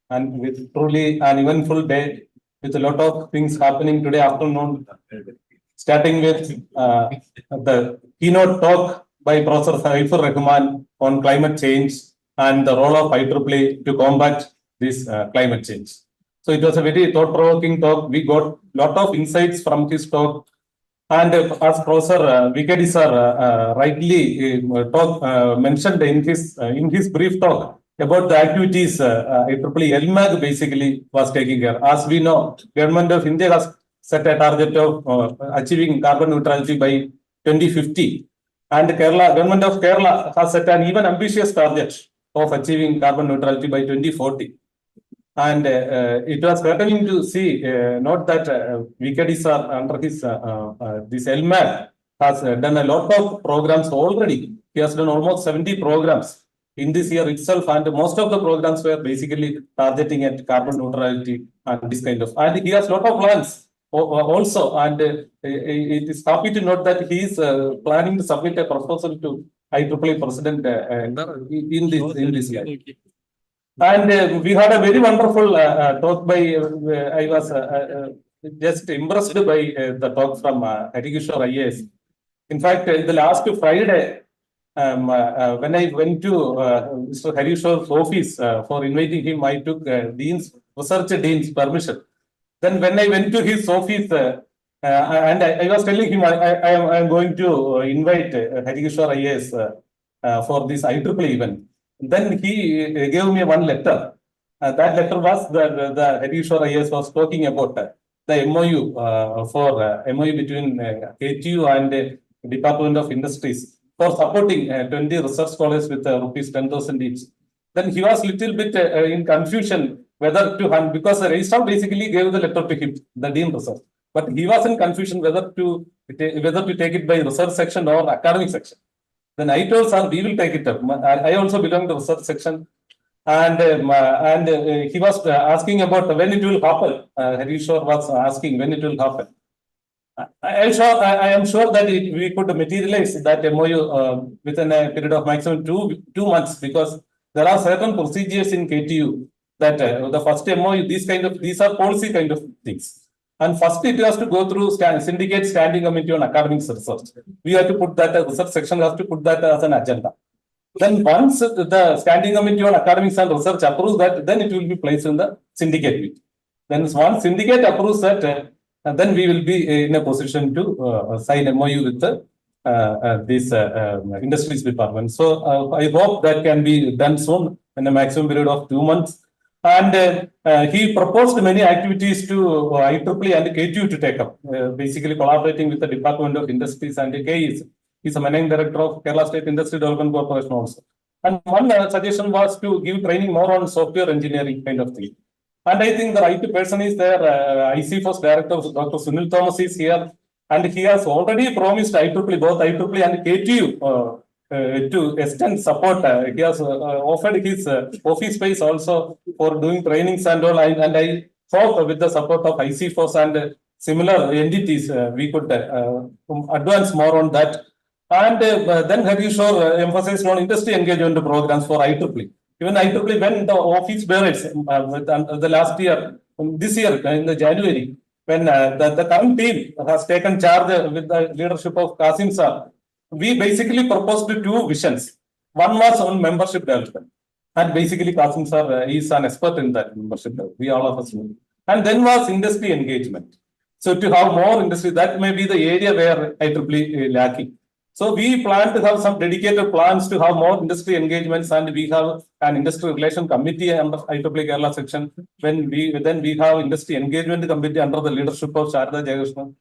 and with truly an eventful day with a lot of things happening today afternoon, starting with the keynote talk by Professor Saifur Rahman on climate change and the role of IEEE to combat this climate change. So it was a very thought-provoking talk. We got a lot of insights from his talk. And as Professor Vikedi sir rightly mentioned in his brief talk about the activities IEEE LMAG basically was taking care. As we know, Government of India has set a target of achieving carbon neutrality by 2050. And Government of Kerala has set an even ambitious target of achieving carbon neutrality by 2040. And it was heartening to see, not that Vikedi sir under his this LMAG has done a lot of programs already. He has done almost 70 programs in this year itself, and most of the programs were basically targeting at carbon neutrality and this kind of. And he has a lot of plans also, and it is happy to note that he is planning to submit a proposal to IEEE President in this year. And we had a very wonderful talk by, I was just impressed by the talk from Harikishore IAS. In fact, the last Friday, when I went to Mr. Harishore's office for inviting him, I took research dean's permission. Then when I went to his office, and I was telling him I am going to invite Harikishore IAS for this IEEE event. Then he gave me one letter. That letter was the Harishore IAS was talking about the MOU for MOU between KTU and Department of Industries for supporting 20 research scholars with rupees 10,000 each. Then he was little bit in confusion whether to hand, because the registrar basically gave the letter to him, the Dean Research. But he was in confusion whether to take it by research section or academic section. Then I told sir, we will take it up. I also belong to the research section. And he was asking about when it will happen. Harishore was asking when it will happen. I am sure that we could materialize that MOU within a period of maximum two months, because there are certain procedures in KTU that the first MOU, these are policy kind of things. And first it has to go through syndicate standing committee on academic research. We have to put that, research section has to put that as an agenda. Then once the standing committee on academics and research approves that, then it will be placed in the syndicate meeting. Then once syndicate approves that, then we will be in a position to sign MOU with this industries department. So I hope that can be done soon in a maximum period of 2 months. And he proposed many activities to IEEE and KTU to take up, basically collaborating with the Department of Industries and KEs. He's a managing director of Kerala State Industry Development Corporation also. And one suggestion was to give training more on software engineering kind of thing. And I think the right person is there. ICFO's director, Dr. Sunil Thomas, is here. And he has already promised IEEE, both IEEE and KTU, to extend support. He has offered his office space also for doing trainings and all. And I hope with the support of ICFOS and similar entities, we could advance more on that. And then Harishore emphasized on industry engagement programs for IEEE. Even IEEE, when the office bearers, the last year, this year, in the January, when the current team has taken charge with the leadership of Kasim sir, we basically proposed two visions. One was on membership development. And basically, Kasim sir is an expert in that membership. We all of us know. And then was industry engagement. So to have more industry, that may be the area where IEEE is lacking. So we plan to have some dedicated plans to have more industry engagements, and we have an industry relation committee under IEEE Kerala section. Then we have industry engagement committee under the leadership of Sharda Jayakrishan.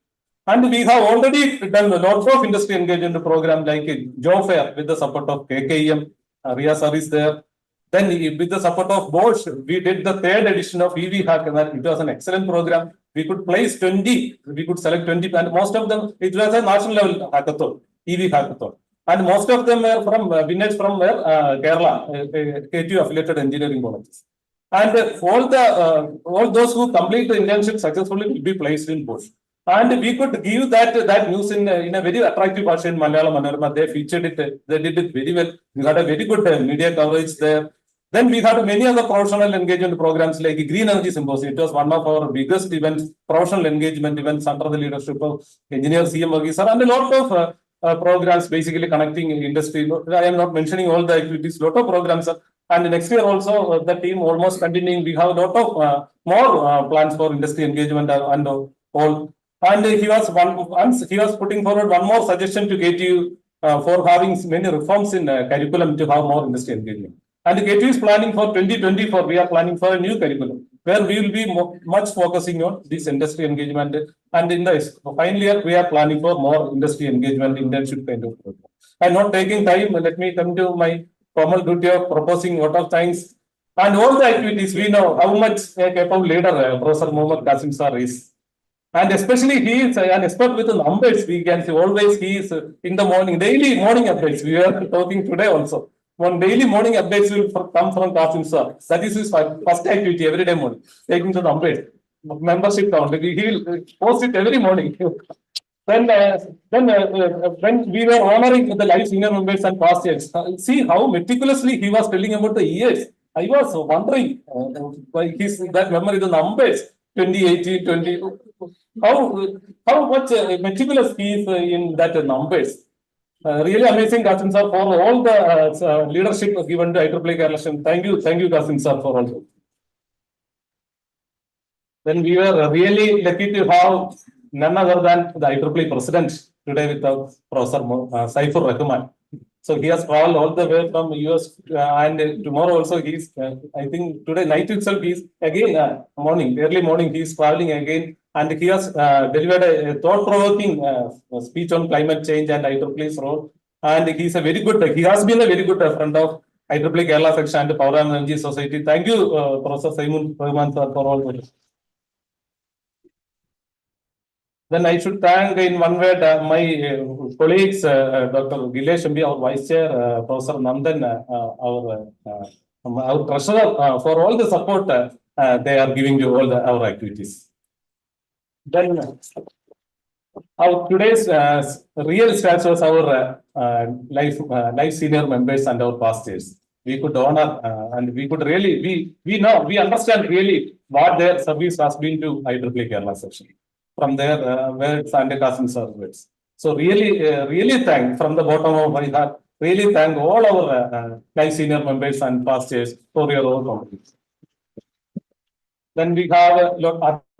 And we have already done lots of industry engagement program like Job Fair with the support of KKM, Ria sir is there. Then with the support of Bosch, we did the third edition of EV Hackathon. It was an excellent program. We could place 20, we could select 20, and most of them, it was a national level hackathon, EV hackathon. And most of them were from winners from Kerala, KTU affiliated engineering colleges. And all those who complete the internship successfully will be placed in Bosch. And we could give that news in a very attractive fashion in Malayalam Manorama. They featured it, they did it very well. We had a very good media coverage there. Then we had many other professional engagement programs like Green Energy Symposium. It was one of our biggest events, professional engagement events under the leadership of engineer CM Varghese, and a lot of programs basically connecting industry. I am not mentioning all the activities, lot of programs. And next year also, the team almost continuing. We have a lot of more plans for industry engagement and all. And he was putting forward one more suggestion to KTU for having many reforms in curriculum to have more industry engagement. And KTU is planning for 2024, we are planning for a new curriculum where we will be much focusing on this industry engagement. And in the final year, we are planning for more industry engagement, internship kind of program. I'm not taking time, let me come to my formal duty of proposing lot of things. And all the activities, we know how much a capable leader Professor Muhammad Kasim sir is. And especially he is an expert with the numbers. We can see always he is in the morning, daily morning updates. We are talking today also. One daily morning updates will come from Kasim sir. That is his first activity every day morning, taking to the update. Membership count. He will post it every morning. Then when we were honoring the live senior members and past years, see how meticulously he was telling about the years. I was wondering why that memory, the numbers, 2018, 20. How much meticulous he is in that numbers. Really amazing, Kasim sir, for all the leadership given to IEEE Kerala Section. Thank you, Kasim sir, for all. Then we were really lucky to have none other than the IEEE president today with us, Professor Saifur Rahman. So he has traveled all the way from US and tomorrow also he's, I think today night itself he's again early morning he's traveling again, and he has delivered a thought-provoking speech on climate change and IEEE's role. And he's a very good, he has been a very good friend of IEEE Kerala Section and Power and Energy Society. Thank you, Professor Saifur Rahman sir, for all this. Then I should thank in one word my colleagues, Dr. Gilesh Mb, our Vice Chair, Professor Nandan, our treasurer, for all the support they are giving to all our activities. Then our today's real stats was our life senior members and our past years. We could honor and we could really, we understand really what their service has been to IEEE Kerala Section. From their words and Kasim sir's words. So really thank from the bottom of my heart, really thank all our life senior members and past years for your own contributions. Then we have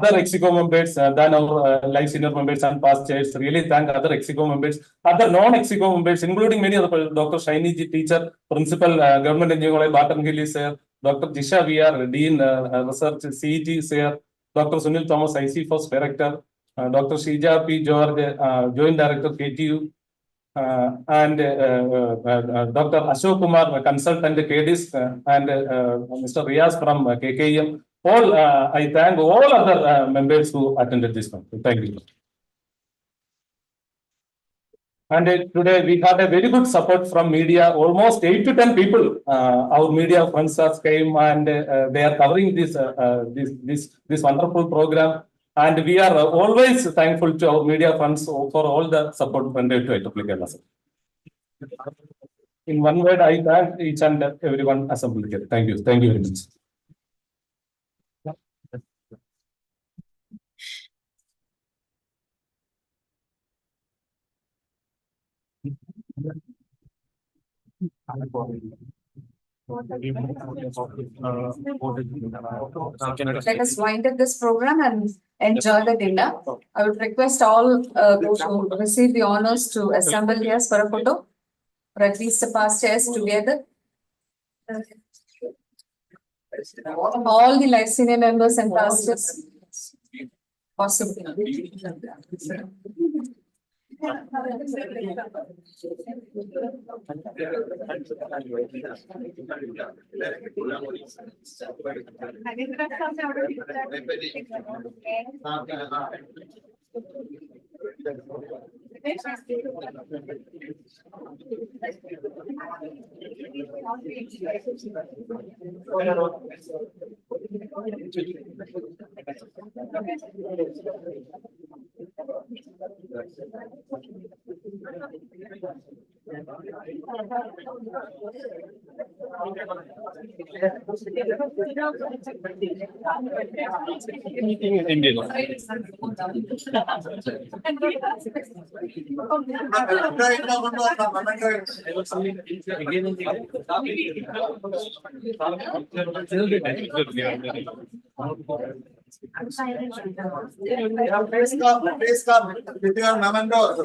other EXCO members than our life senior members and past years. Really thank other EXCO members, other non-EXCO members, including many other Dr. Shaini ji, teacher, principal, government engineer college, Barton Hill is here, Dr. Jisha VR, Dean, Research, CET is here, Dr. Sunil Thomas, IC First Director, Dr. Shija P. George, Joint Director, KTU, and Dr. Ashok Kumar, Consultant, KDIS, and Mr. Riaz from KKM. All, I thank all other members who attended this conference. Thank you. And today we had a very good support from media. Almost 8 to 10 people, our media friends came and they are covering this wonderful program. And we are always thankful to our media friends for all the support rendered to IEEE Kerala. In one word, I thank each and everyone assembled here. Thank you. Thank you very much. Let us wind up this program and enjoy the dinner. I would request all those who receive the honors to assemble here for a photo, or at least the past chairs together. All the life senior members and pastors. Possible. Please come with your mementos.